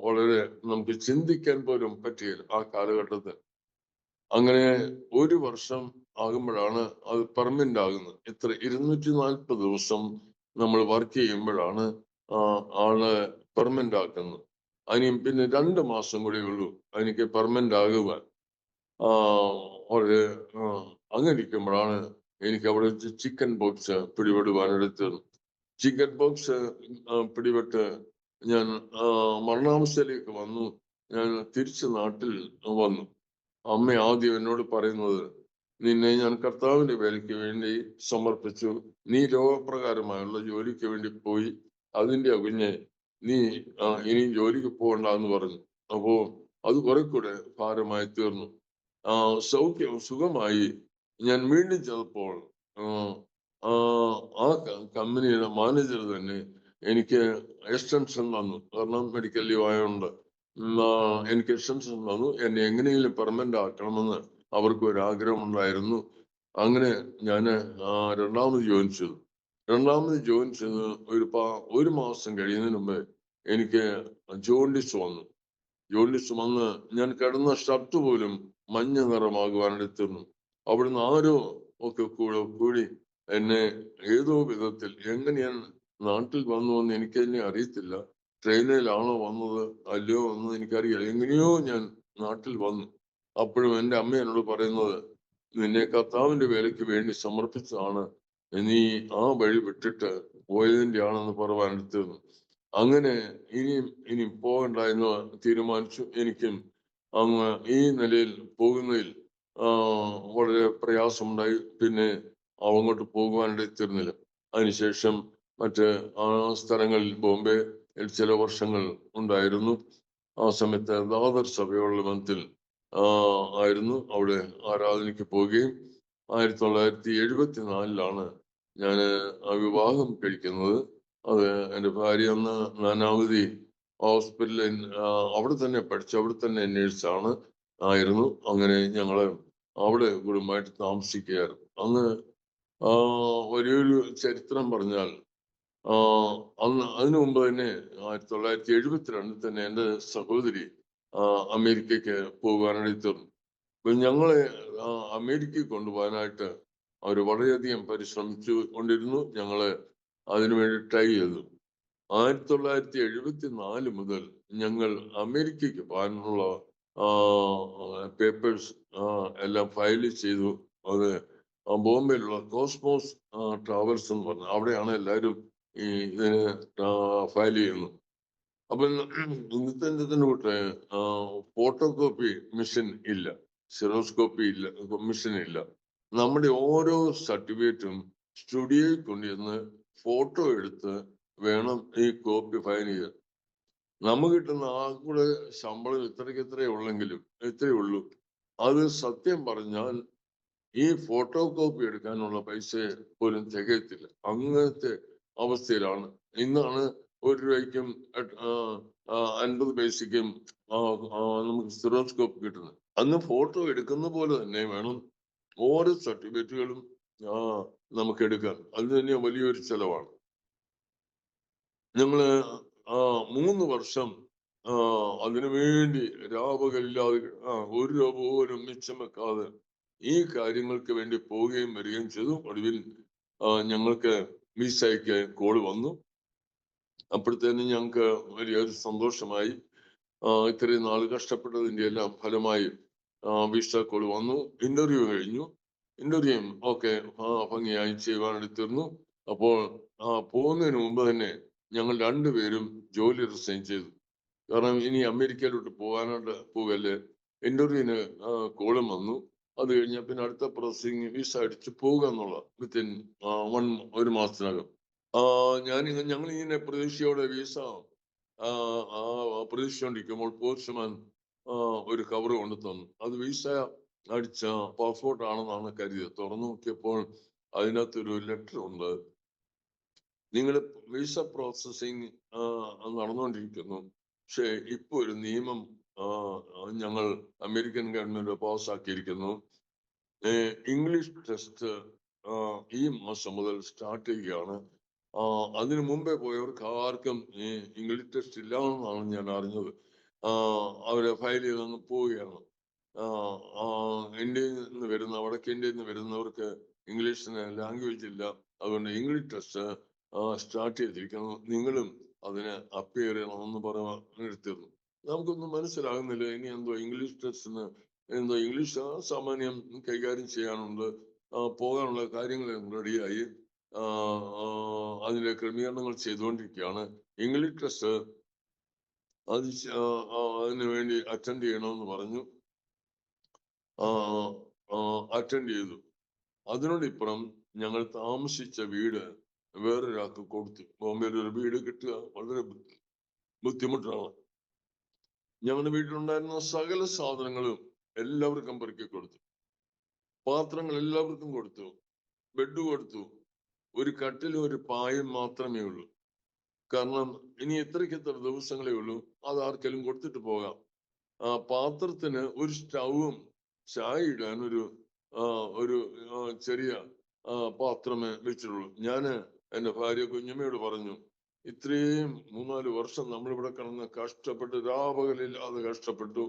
വളരെ നമുക്ക് ചിന്തിക്കാൻ പോലും പറ്റിയില്ല ആ കാലഘട്ടത്തിൽ. അങ്ങനെ 1 വർഷം ആകുമ്പോഴാണ് അത് പെർമനന്റ് ആകുന്നത്. 240 ദിവസം നമ്മൾ വർക്ക് ചെയ്യുമ്പോഴാണ് ആള് പെർമനന്റ് ആക്കുന്നത്. അതിന് പിന്നെ 2 മാസം കൂടെ ഉള്ളൂ എനിക്ക് പെർമനന്റ് ആകുവാൻ. വളരെ അങ്ങനെ ഇരിക്കുമ്പോഴാണ് എനിക്ക് അവിടെ ചിക്കൻ ബോക്സ് പിടിപെടുവാനെടുത്തത്. ചിക്കൻ ബോക്സ് പിടിപെട്ട് ഞാൻ മരണാവസ്ഥയിലേക്ക് വന്നു. ഞാൻ തിരിച്ച് നാട്ടിൽ വന്നു. അമ്മ ആദ്യം എന്നോട് പറയുന്നത്, നിന്നെ ഞാൻ കർത്താവിന്റെ വേലയ്ക്ക് വേണ്ടി സമർപ്പിച്ചു. നീ ലോകപ്രകാരമായുള്ള ജോലിക്ക് വേണ്ടി പോയി. അതിന്റെ കുഞ്ഞെ നീ ഇനി ജോലിക്ക് പോകണ്ടെന്ന് പറഞ്ഞു. അപ്പോ അത് കുറെ കൂടെ ഭാരമായി തീർന്നു. സുഖമായി ഞാൻ വീണ്ടും ചെന്നപ്പോൾ ആ കമ്പനിയുടെ മാനേജർ തന്നെ എനിക്ക് എക്സ്റ്റൻഷൻ തന്നു. കാരണം മെഡിക്കൽ ലീവ് ആയതുകൊണ്ട് എനിക്ക് എക്സ്റ്റൻഷൻ തന്നു. എന്നെ എങ്ങനെയെങ്കിലും പെർമനന്റ് ആക്കണമെന്ന് അവർക്ക് ഒരു ആഗ്രഹം ഉണ്ടായിരുന്നു. അങ്ങനെ ഞാൻ രണ്ടാമത് ജോയിൻ ചെയ്തു. ഒരു മാസം കഴിയുന്നതിന് മുമ്പ് എനിക്ക് ജോണ്ടിസ് വന്നു. ജോലിസ് വന്ന് ഞാൻ കിടന്ന ഷർട്ട് പോലും മഞ്ഞ നിറമാകുവാനെടുത്തിരുന്നു. അവിടുന്ന് ആരോ ഒക്കെ കൂടി എന്നെ ഏതോ വിധത്തിൽ, എങ്ങനെ ഞാൻ നാട്ടിൽ വന്നു എന്ന് എനിക്ക് തന്നെ അറിയത്തില്ല. ട്രെയിനിലാണോ വന്നത് അല്ലയോ എന്ന് എനിക്കറിയില്ല. എങ്ങനെയോ ഞാൻ നാട്ടിൽ വന്നു. അപ്പോഴും എൻ്റെ അമ്മ എന്നോട് പറയുന്നത്, നിന്നെ കർത്താവിന്റെ വേലയ്ക്ക് വേണ്ടി സമർപ്പിച്ചതാണ്, നീ ആ വഴി വിട്ടിട്ട് പോയതിന്റെ ആണെന്ന് പറയാനെടുത്തിരുന്നു. അങ്ങനെ ഇനി പോകണ്ട എന്ന് തീരുമാനിച്ചു. എനിക്കും അങ്ങ് ഈ നിലയിൽ പോകുന്നതിൽ വളരെ പ്രയാസമുണ്ടായി. പിന്നെ അങ്ങോട്ട് പോകുവാനിടത്തിരുന്നില്ല. അതിനുശേഷം മറ്റ് സ്ഥലങ്ങളിൽ ബോംബെ ചില വർഷങ്ങൾ ഉണ്ടായിരുന്നു. ആ സമയത്ത് ദാദർ സഭയുള്ള ബന്ധത്തിൽ ആയിരുന്നു. അവിടെ ആരാധനയ്ക്ക് പോവുകയും 1974 ഞാൻ വിവാഹം കഴിക്കുന്നത്. അത് എൻ്റെ ഭാര്യ അന്ന് നാനാവതി ഹോസ്പിറ്റലിൽ അവിടെ തന്നെ പഠിച്ചു, അവിടെ തന്നെ നേഴ്സാണ് ആയിരുന്നു. അങ്ങനെ ഞങ്ങള് അവിടെ കുടുംബമായിട്ട് താമസിക്കുകയായിരുന്നു. അന്ന് വലിയൊരു ചരിത്രം പറഞ്ഞാൽ അന്ന് അതിനു മുമ്പ് തന്നെ 1972 തന്നെ എൻ്റെ സഹോദരി അമേരിക്കയ്ക്ക് പോകാനായിട്ട് തീർന്നു. അപ്പൊ ഞങ്ങളെ അമേരിക്കയിൽ കൊണ്ടുപോകാനായിട്ട് അവർ വളരെയധികം പരിശ്രമിച്ചു കൊണ്ടിരുന്നു. ഞങ്ങള് അതിനുവേണ്ടി ട്രൈ ചെയ്തു. 1974 മുതൽ ഞങ്ങൾ അമേരിക്കയ്ക്ക് പോകാനുള്ള പേപ്പേഴ്സ് എല്ലാം ഫയൽ ചെയ്തു. അത് ബോംബെയിലുള്ള കോസ്മോസ് ട്രാവൽസ് എന്ന് പറഞ്ഞു, അവിടെയാണ് എല്ലാവരും ഈ ഇതിന് ഫയൽ ചെയ്യുന്നത്. അപ്പൊ ഇന്നത്തെ കൂട്ട് ഫോട്ടോ കോപ്പി മെഷീൻ ഇല്ല, സിറോസ്കോപ്പി ഇല്ല, മെഷീൻ ഇല്ല. നമ്മുടെ ഓരോ സർട്ടിഫിക്കറ്റും സ്റ്റുഡിയോയിൽ കൊണ്ടുവന്ന് ഫോട്ടോ എടുത്ത് വേണം ഈ കോപ്പി ഫയൽ ചെയ്യാൻ. നമുക്ക് കിട്ടുന്ന കൂടെ ശമ്പളം ഇത്രയേ ഉള്ളൂ. അത് സത്യം പറഞ്ഞാൽ ഈ ഫോട്ടോ കോപ്പി എടുക്കാനുള്ള പൈസ പോലും തികയത്തില്ല. അങ്ങനത്തെ അവസ്ഥയിലാണ്. ഇന്നാണ് 1 രൂപയ്ക്കും 50 പൈസയ്ക്കും നമുക്ക് സിറോസ്കോപ്പ് കിട്ടുന്നത്. അന്ന് ഫോട്ടോ എടുക്കുന്ന പോലെ തന്നെ വേണം ഓരോ സർട്ടിഫിക്കറ്റുകളും നമുക്ക് എടുക്കാൻ. അത് തന്നെ വലിയൊരു ചെലവാണ്. ഞങ്ങള് 3 വർഷം അതിനുവേണ്ടി രാപകലില്ലാതെ ഒരു രൂപ പോലും മിച്ചം വെക്കാതെ ഈ കാര്യങ്ങൾക്ക് വേണ്ടി പോവുകയും വരികയും ചെയ്തു. ഒടുവിൽ ഞങ്ങൾക്ക് വിസയ്ക്ക് കോള് വന്നു. അപ്പോഴത്തേനും ഞങ്ങൾക്ക് വലിയൊരു സന്തോഷമായി. ഇത്രയും നാൾ കഷ്ടപ്പെട്ടതിന്റെ എല്ലാം ഫലമായി വിസ കോള് വന്നു. ഇന്റർവ്യൂ കഴിഞ്ഞു. ഇന്റർവ്യൂയും ഒക്കെ ഭംഗിയായി ചെയ്യുവാനായിട്ട് തീർന്നു. അപ്പോൾ പോകുന്നതിന് മുമ്പ് തന്നെ ഞങ്ങൾ രണ്ടുപേരും ജോലി റിസൈൻ ചെയ്തു. കാരണം ഇനി അമേരിക്കയിലോട്ട് പോകല്ലേ. ഇന്റർവ്യൂവിന് കോളും വന്നു. അത് കഴിഞ്ഞ പിന്നെ അടുത്ത പ്രോസസ്സിങ് വിസ അടിച്ച് പോവുക എന്നുള്ള വിത്തിൻ 1 മാസത്തിനകം. ഞങ്ങളിങ്ങനെ പ്രതീക്ഷയോടെ വിസ പ്രതീക്ഷിച്ചുകൊണ്ടിരിക്കുമ്പോൾ പോസ്റ്റ്മാൻ ഒരു കവർ കൊണ്ടു തന്നു. അത് വിസ അടിച്ച പാസ്പോർട്ട് ആണെന്നാണ് കരുതിയത്. തുറന്നു നോക്കിയപ്പോൾ അതിനകത്തൊരു ലെറ്റർ ഉണ്ട്. നിങ്ങളുടെ വിസ പ്രോസസ്സിങ് നടന്നുകൊണ്ടിരിക്കുന്നു. പക്ഷെ ഇപ്പൊ ഒരു നിയമം ഞങ്ങൾ അമേരിക്കൻ ഗവൺമെന്റ് പാസ്സാക്കിയിരിക്കുന്നു. ഇംഗ്ലീഷ് ടെസ്റ്റ് ഈ മാസം മുതൽ സ്റ്റാർട്ട് ചെയ്യുകയാണ്. അതിനു മുമ്പേ പോയവർക്ക് ആർക്കും ഇംഗ്ലീഷ് ടെസ്റ്റ് ഇല്ല എന്നാണ് ഞാൻ അറിഞ്ഞത്. അവരെ ഫയൽ ചെയ്തങ്ങ് പോവുകയാണ്. ഇന്ത്യയിൽ നിന്ന് വരുന്ന വടക്കേ ഇന്ത്യയിൽ നിന്ന് വരുന്നവർക്ക് ഇംഗ്ലീഷിന് ലാംഗ്വേജ് ഇല്ല. അതുകൊണ്ട് ഇംഗ്ലീഷ് ടെസ്റ്റ് സ്റ്റാർട്ട് ചെയ്തിരിക്കുന്നു. നിങ്ങളും അതിന് അപ്പിയർ ചെയ്യണമെന്ന് പറഞ്ഞിരുന്നു. നമുക്കൊന്നും മനസ്സിലാകുന്നില്ല. ഇനി എന്തോ ഇംഗ്ലീഷ് ടെസ്റ്റിന് എന്തോ ഇംഗ്ലീഷ് സാമാന്യം കൈകാര്യം ചെയ്യാനുണ്ട്. പോകാനുള്ള കാര്യങ്ങൾ റെഡിയായി അതിന്റെ ക്രമീകരണങ്ങൾ ചെയ്തുകൊണ്ടിരിക്കുകയാണ്. ഇംഗ്ലീഷ് ടെസ്റ്റ് അതിനു വേണ്ടി അറ്റൻഡ് ചെയ്യണമെന്ന് പറഞ്ഞു. അറ്റൻഡ് ചെയ്തു. അതിനോടിപ്പുറം ഞങ്ങൾ താമസിച്ച വീട് വേറൊരാൾക്ക് കൊടുത്തു. ബോംബെയിൽ ഒരു വീട് കിട്ടുക വളരെ ബുദ്ധിമുട്ടാണ്. ഞങ്ങളുടെ വീട്ടിലുണ്ടായിരുന്ന സകല സാധനങ്ങളും എല്ലാവർക്കും പെറുക്കി കൊടുത്തു. പാത്രങ്ങൾ എല്ലാവർക്കും കൊടുത്തു. ബെഡ് കൊടുത്തു. ഒരു കട്ടിലും ഒരു പായും മാത്രമേ ഉള്ളൂ. കാരണം ഇനി എത്ര ദിവസങ്ങളേ ഉള്ളൂ. അത് ആർക്കെങ്കിലും കൊടുത്തിട്ട് പോകാം. പാത്രത്തിന് ഒരു സ്റ്റൗവും ചായ ഇടാൻ ഒരു ചെറിയ പാത്രമേ വെച്ചിട്ടുള്ളൂ. ഞാന് എന്റെ ഭാര്യ കുഞ്ഞമ്മയോട് പറഞ്ഞു, ഇത്രയും 3-4 വർഷം നമ്മളിവിടെ കിടന്ന് കഷ്ടപ്പെട്ട് രാപകലില്ലാതെ കഷ്ടപ്പെട്ടു,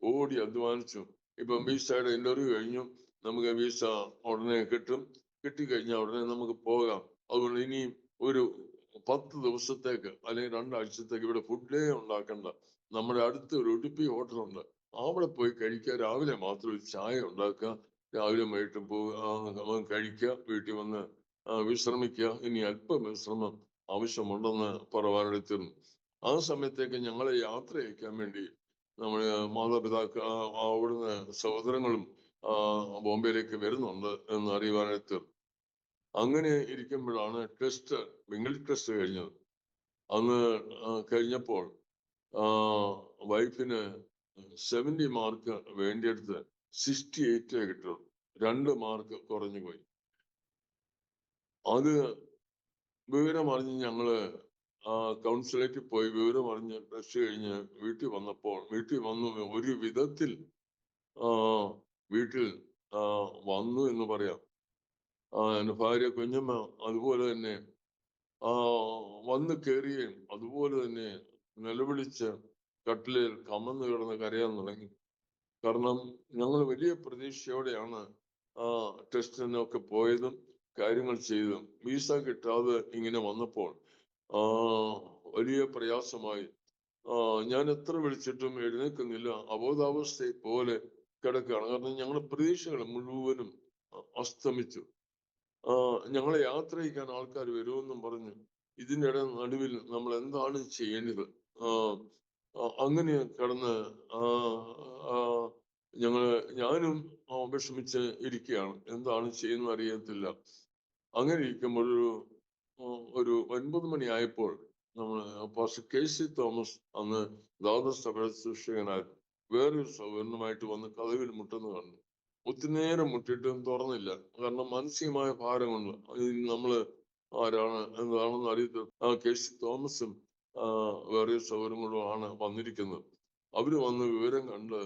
ഓടി അധ്വാനിച്ചു. ഇപ്പം വിസയുടെ ഇന്റർവ്യൂ കഴിഞ്ഞു. നമുക്ക് വിസ ഉടനെ കിട്ടും. കിട്ടിക്കഴിഞ്ഞാൽ ഉടനെ നമുക്ക് പോകാം. അതുകൊണ്ട് ഇനി ഒരു 10 ദിവസത്തേക്ക് അല്ലെങ്കിൽ 2 ആഴ്ചത്തേക്ക് ഇവിടെ ഫുഡേ ഉണ്ടാക്കണ്ട. നമ്മുടെ അടുത്ത് ഒരു ഉടുപ്പി ഹോട്ടലുണ്ട്. അവിടെ പോയി കഴിക്കുക. രാവിലെ മാത്രം ഒരു ചായ ഉണ്ടാക്കുക. രാവിലെ വൈകിട്ടും കഴിക്കുക. വീട്ടിൽ വന്ന് വിശ്രമിക്കുക. ഇനി അല്പം വിശ്രമം ആവശ്യമുണ്ടെന്ന് പറവാനെടുത്തിരുന്നു. ആ സമയത്തേക്ക് ഞങ്ങളെ യാത്ര അയക്കാൻ വേണ്ടി നമ്മുടെ മാതാപിതാക്കൾ അവിടുന്ന് സഹോദരങ്ങളും ബോംബെയിലേക്ക് വരുന്നുണ്ട് എന്ന് അറിയുവാനെടുത്തിരുന്നു. അങ്ങനെ ഇരിക്കുമ്പോഴാണ് ഇംഗ്ലീഷ് ടെസ്റ്റ് കഴിഞ്ഞത്. അന്ന് കഴിഞ്ഞപ്പോൾ വൈഫിന് 70 മാർക്ക് വേണ്ടിയെടുത്ത് 68 കിട്ടും. 2 മാർക്ക് കുറഞ്ഞു പോയി. അത് വിവരം അറിഞ്ഞ് ഞങ്ങള് കൗൺസിലേറ്റിൽ പോയി വിവരം അറിഞ്ഞ് ടെസ്റ്റ് കഴിഞ്ഞ് വീട്ടിൽ വന്നു. ഒരു വിധത്തിൽ വീട്ടിൽ വന്നു എന്ന് പറയാം. എന്റെ ഭാര്യ കുഞ്ഞമ്മ അതുപോലെ തന്നെ വന്ന് കയറുകയും അതുപോലെ തന്നെ നിലവിളിച്ച് കട്ടിലിൽ കമന്ന് കിടന്ന് കരയാൻ തുടങ്ങി. കാരണം ഞങ്ങൾ വലിയ പ്രതീക്ഷയോടെയാണ് ടെസ്റ്റിനൊക്കെ പോയതും കാര്യങ്ങൾ ചെയ്തതും. വിസ കിട്ടാതെ ഇങ്ങനെ വന്നപ്പോൾ വലിയ പ്രയാസമായി. ഞാൻ എത്ര വിളിച്ചിട്ടും എഴുന്നേൽക്കുന്നില്ല. അബോധാവസ്ഥയെ പോലെ കിടക്കുകയാണ്. കാരണം ഞങ്ങളുടെ പ്രതീക്ഷകൾ മുഴുവനും അസ്തമിച്ചു. ഞങ്ങളെ യാത്ര ചെയ്യിക്കാൻ ആൾക്കാർ വരുമെന്നും പറഞ്ഞു. ഇതിൻ്റെ നടുവിൽ നമ്മൾ എന്താണ് ചെയ്യേണ്ടത്? അങ്ങനെ കിടന്ന് ഞാനും വിഷമിച്ച് ഇരിക്കുകയാണ്. എന്താണ് ചെയ്യുന്നത് അറിയത്തില്ല. അങ്ങനെ ഇരിക്കുമ്പോൾ ഒരു 9 മണിയായപ്പോൾ പാസ്റ്റർ കെ.സി. തോമസ് അന്ന് ദ്വാദശ ശിക്ഷകനായി വേറൊരു സൗകര്യമായിട്ട് വന്ന് കതവിൽ മുട്ടെന്ന് കണ്ടു. ഒത്തിരി നേരം മുട്ടിയിട്ടും തുറന്നില്ല. കാരണം മാനസികമായ ഭാരം കൊണ്ട് നമ്മള് ആരാണ് എന്താണെന്ന് അറിയത്തില്ല. കെ.സി. തോമസും വേറെ സൗകര്യങ്ങളും ആണ് വന്നിരിക്കുന്നത്. അവര് വന്ന് വിവരം കണ്ട്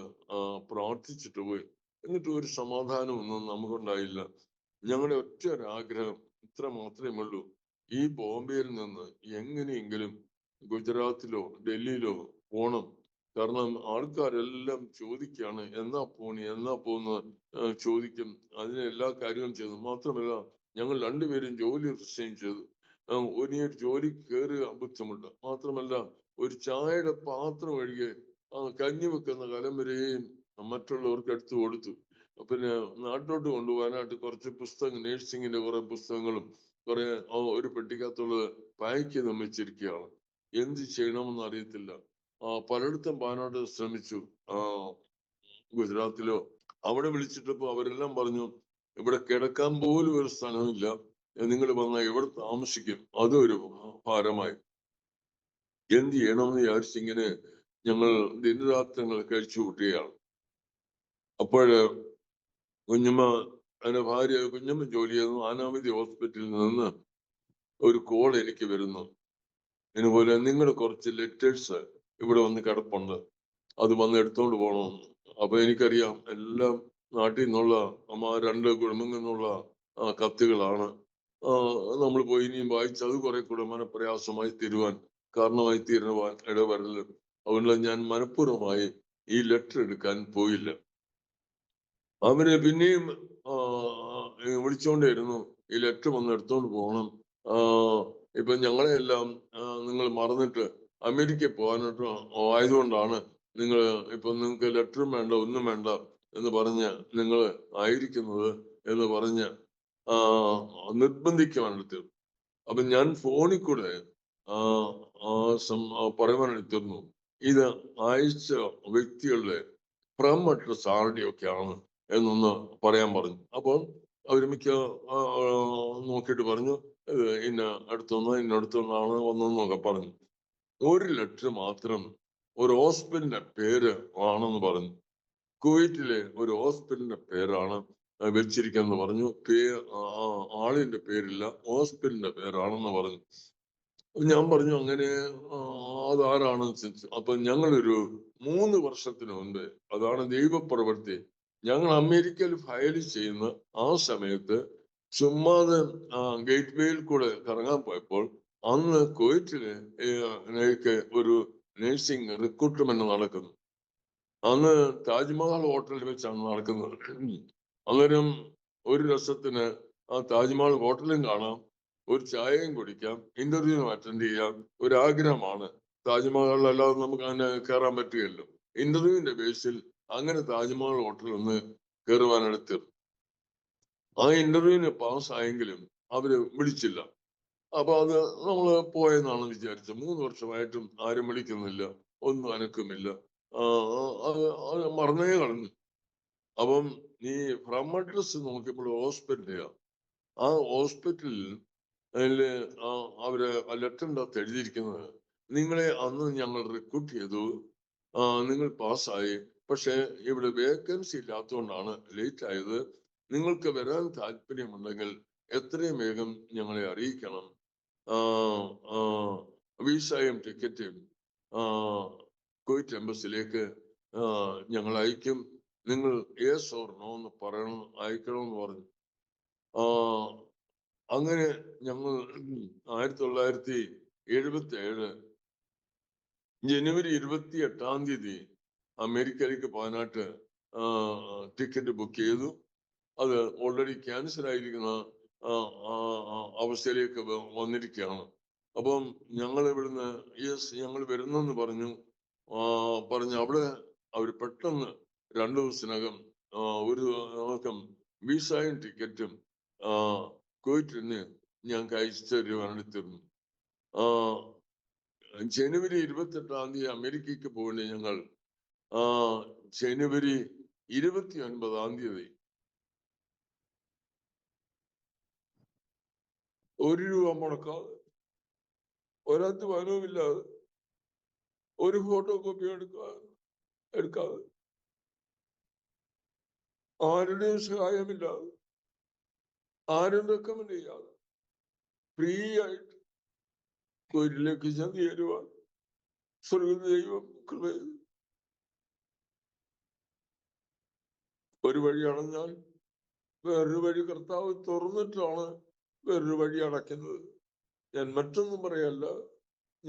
പ്രാർത്ഥിച്ചിട്ട് പോയി. എന്നിട്ട് ഒരു സമാധാനമൊന്നും നമുക്കുണ്ടായില്ല. ഞങ്ങളുടെ ഒറ്റ ഒരാഗ്രഹം ഇത്ര മാത്രമേ ഉള്ളൂ. ഈ ബോംബെയിൽ നിന്ന് എങ്ങനെയെങ്കിലും ഗുജറാത്തിലോ ഡൽഹിയിലോ പോണം. കാരണം ആൾക്കാരെല്ലാം ചോദിക്കാണ് എന്നാ പോകുന്ന ചോദിക്കും. അതിന് എല്ലാ കാര്യവും ചെയ്തു. മാത്രമല്ല ഞങ്ങൾ രണ്ടുപേരും ജോലി റിസൈൻ ചെയ്തു. ഒരു ജോലി കയറുക ബുദ്ധിമുട്ട്. മാത്രമല്ല ഒരു ചായയുടെ പാത്രം ഒഴികെ കഞ്ഞി വെക്കുന്ന കലം വരെയും മറ്റുള്ളവർക്ക് എടുത്തു കൊടുത്തു. പിന്നെ നാട്ടിലോട്ട് കൊണ്ടുപോകാനായിട്ട് കുറച്ച് പുസ്തകം, നേഴ്സിങ്ങിന്റെ കുറെ പുസ്തകങ്ങളും കുറെ ഒരു പെട്ടിക്കകത്തുള്ളത് പാക്ക് ചെയ്ത് വെച്ചിരിക്കുകയാണ്. എന്ത് ചെയ്യണമെന്ന് അറിയത്തില്ല. പലയിടത്തും പോകാനായിട്ട് ശ്രമിച്ചു. ഗുജറാത്തിലോ അവിടെ വിളിച്ചിട്ടപ്പോ അവരെല്ലാം പറഞ്ഞു ഇവിടെ കിടക്കാൻ പോലും ഒരു സ്ഥലമില്ല, നിങ്ങൾ വന്നാൽ എവിടെ താമസിക്കും, അതൊരു ഭാരമായി. എന്ത് ചെയ്യണമെന്ന് വിചാരിച്ചിങ്ങനെ ഞങ്ങൾ ദിനരാത്രങ്ങൾ കഴിച്ചു കൂട്ടുകയാണ്. അപ്പോഴ് കുഞ്ഞമ്മ, എന്റെ ഭാര്യ കുഞ്ഞമ്മ ജോലി ചെയ്യുന്നു ആനാമതി ഹോസ്പിറ്റലിൽ നിന്ന് ഒരു കോൾ എനിക്ക് വരുന്നു. ഇതുപോലെ നിങ്ങളുടെ കുറച്ച് ലെറ്റേഴ്സ് ഇവിടെ വന്ന് കിടപ്പുണ്ട്, അത് വന്ന് എടുത്തോണ്ട് പോകണമെന്ന്. അപ്പൊ എനിക്കറിയാം എല്ലാം നാട്ടിൽ നിന്നുള്ള 2 കുടുംബങ്ങളിൽ നിന്നുള്ള കത്തുകളാണ്. നമ്മൾ പോയി ഇനിയും വായിച്ച് അത് കുറെ കൂടെ മനപ്രയാസമായി കാരണമായി തീരുവാൻ ഇടവരല്. അതുകൊണ്ട് ഞാൻ മനഃപൂർവ്വമായി ഈ ലെറ്റർ എടുക്കാൻ പോയില്ല. അവര് പിന്നെയും വിളിച്ചോണ്ടായിരുന്നു ഈ ലെറ്റർ വന്ന് എടുത്തോണ്ട് പോകണം. ഇപ്പൊ ഞങ്ങളെ എല്ലാം നിങ്ങൾ മറന്നിട്ട് അമേരിക്കയിൽ പോകാനായിട്ട് ആയതുകൊണ്ടാണ് നിങ്ങൾ ഇപ്പൊ നിങ്ങൾക്ക് ലെറ്ററും വേണ്ട ഒന്നും വേണ്ട എന്ന് പറഞ്ഞ് നിങ്ങൾ ആയിരിക്കുന്നത് എന്ന് പറഞ്ഞ് നിർബന്ധിക്കുവാനെടുത്തു. അപ്പൊ ഞാൻ ഫോണിൽ കൂടെ പറയുവാനെടുത്തിരുന്നു ഇത് അയച്ച വ്യക്തികളുടെ ഫ്രം അഡ്രസ് ആരുടെയൊക്കെയാണ് എന്നൊന്ന് പറയാൻ പറഞ്ഞു. അപ്പോൾ അവര് മിക്ക നോക്കിയിട്ട് പറഞ്ഞു ഇന്ന അടുത്തൊന്നാണ് വന്നെന്നൊക്കെ പറഞ്ഞു. ഒരു ലെറ്റർ മാത്രം ഒരു ഹോസ്പിറ്റലിന്റെ പേര് ആണെന്ന് പറഞ്ഞു. കുവൈറ്റിലെ ഒരു ഹോസ്പിറ്റലിന്റെ പേരാണ് വെച്ചിരിക്കുന്നത് പറഞ്ഞു. ആളിന്റെ പേരില്ല, ഹോസ്പിറ്റലിന്റെ പേരാണെന്ന് പറഞ്ഞു. ഞാൻ പറഞ്ഞു അങ്ങനെ അതാരാണെന്ന് ചോദിച്ചു. അപ്പൊ ഞങ്ങളൊരു 3 വർഷത്തിന് മുൻപ്, അതാണ് ദൈവപ്രവൃത്തി, ഞങ്ങൾ അമേരിക്കയിൽ ഫയൽ ചെയ്യുന്ന ആ സമയത്ത് ചുമ്മാതെ ഗേറ്റ് വേയിൽ കൂടെ കറങ്ങാൻ പോയപ്പോൾ അന്ന് കുവൈറ്റില് ഒരു നേഴ്സിംഗ് റിക്രൂട്ട്മെന്റ് നടക്കുന്നു. അന്ന് താജ്മഹൽ ഹോട്ടലിൽ വെച്ചാണ് നടക്കുന്നത്. അന്നേരം ഒരു രസത്തിന് ആ താജ്മഹൽ ഹോട്ടലും കാണാം, ഒരു ചായയും കുടിക്കാം, ഇന്റർവ്യൂവിനും അറ്റൻഡ് ചെയ്യാം. ഒരു ആഗ്രഹമാണ്. താജ്മഹൽ അല്ലാതെ നമുക്ക് അങ്ങനെ കയറാൻ പറ്റുകയല്ലോ. ഇന്റർവ്യൂവിന്റെ ബേസിൽ അങ്ങനെ താജ്മഹൽ ഹോട്ടലിൽ ഒന്ന് കയറുവാനെടുത്ത് ആ ഇന്റർവ്യൂവിന് പാസ്സായെങ്കിലും അവര് വിളിച്ചില്ല. അപ്പൊ അത് നമ്മള് പോയെന്നാണ് വിചാരിച്ചത്. 3 വർഷമായിട്ടും ആരും വിളിക്കുന്നില്ല, ഒന്നും അനക്കുമില്ല. അത് മറന്നേ കളഞ്ഞു. അപ്പം ഈ ഫ്രം അഡ്രസ് നോക്കിയപ്പോൾ ഹോസ്പിറ്റലിലാ. ആ ഹോസ്പിറ്റലിൽ അവര് ലെറ്ററിന്റെ അകത്ത് എഴുതിയിരിക്കുന്നത് നിങ്ങളെ അന്ന് ഞങ്ങൾ റിക്രൂട്ട് ചെയ്തു, നിങ്ങൾ പാസ്സായി, പക്ഷെ ഇവിടെ വേക്കൻസി ഇല്ലാത്തതുകൊണ്ടാണ് ലേറ്റ് ആയത്. നിങ്ങൾക്ക് വരാൻ താല്പര്യമുണ്ടെങ്കിൽ എത്രയും വേഗം ഞങ്ങളെ അറിയിക്കണം. വിസയും ടിക്കറ്റും കുവൈറ്റ് എംബസിലേക്ക് ഞങ്ങൾ അയക്കും. നിങ്ങൾ യെസ് ഓർ നോ എന്ന് അയക്കണമെന്ന് പറഞ്ഞു. അങ്ങനെ ഞങ്ങൾ 1977 ജനുവരി 28-ാം തീയതി അമേരിക്കയിലേക്ക് പോകാനായിട്ട് ടിക്കറ്റ് ബുക്ക് ചെയ്തു. അത് ഓൾറെഡി ക്യാൻസൽ ആയിരിക്കുന്ന അവസ്ഥയിലേക്ക് വന്നിരിക്കുകയാണ്. അപ്പം ഞങ്ങൾ ഇവിടുന്ന് ഞങ്ങൾ വരുന്നെന്ന് പറഞ്ഞു. അവിടെ അവർ പെട്ടെന്ന് 2 ദിവസത്തിനകം ഒരു വിസയും ടിക്കറ്റും കുവൈറ്റിന് ഞങ്ങൾക്ക് അയച്ചു തരുവാനെടുത്തിരുന്നു. ജനുവരി 28-ാം തീയതി അമേരിക്കയ്ക്ക് പോകേണ്ടി ഞങ്ങൾ ജനുവരി 29-ാം തീയതി 1 രൂപ മുടക്കാതെ, ഒരധ്വാനവുമില്ലാതെ, ഒരു ഫോട്ടോ കോപ്പി എടുക്കാതെ, ആരുടെയും സഹായമില്ലാതെ, ആരും റെക്കമെൻഡ് ചെയ്യാതെ ഫ്രീ ആയിട്ട് കുവൈറ്റിലേക്ക് ചെന്ന് ചേരുവാൻ ദൈവം കൃപ ചെയ്തു. ഒരു വഴി അടഞ്ഞാൽ വേറൊരു വഴി കർത്താവ് തുറന്നിട്ടാണ് വേറൊരു വഴി അടയ്ക്കുന്നത്. ഞാൻ മറ്റൊന്നും പറയല്ല,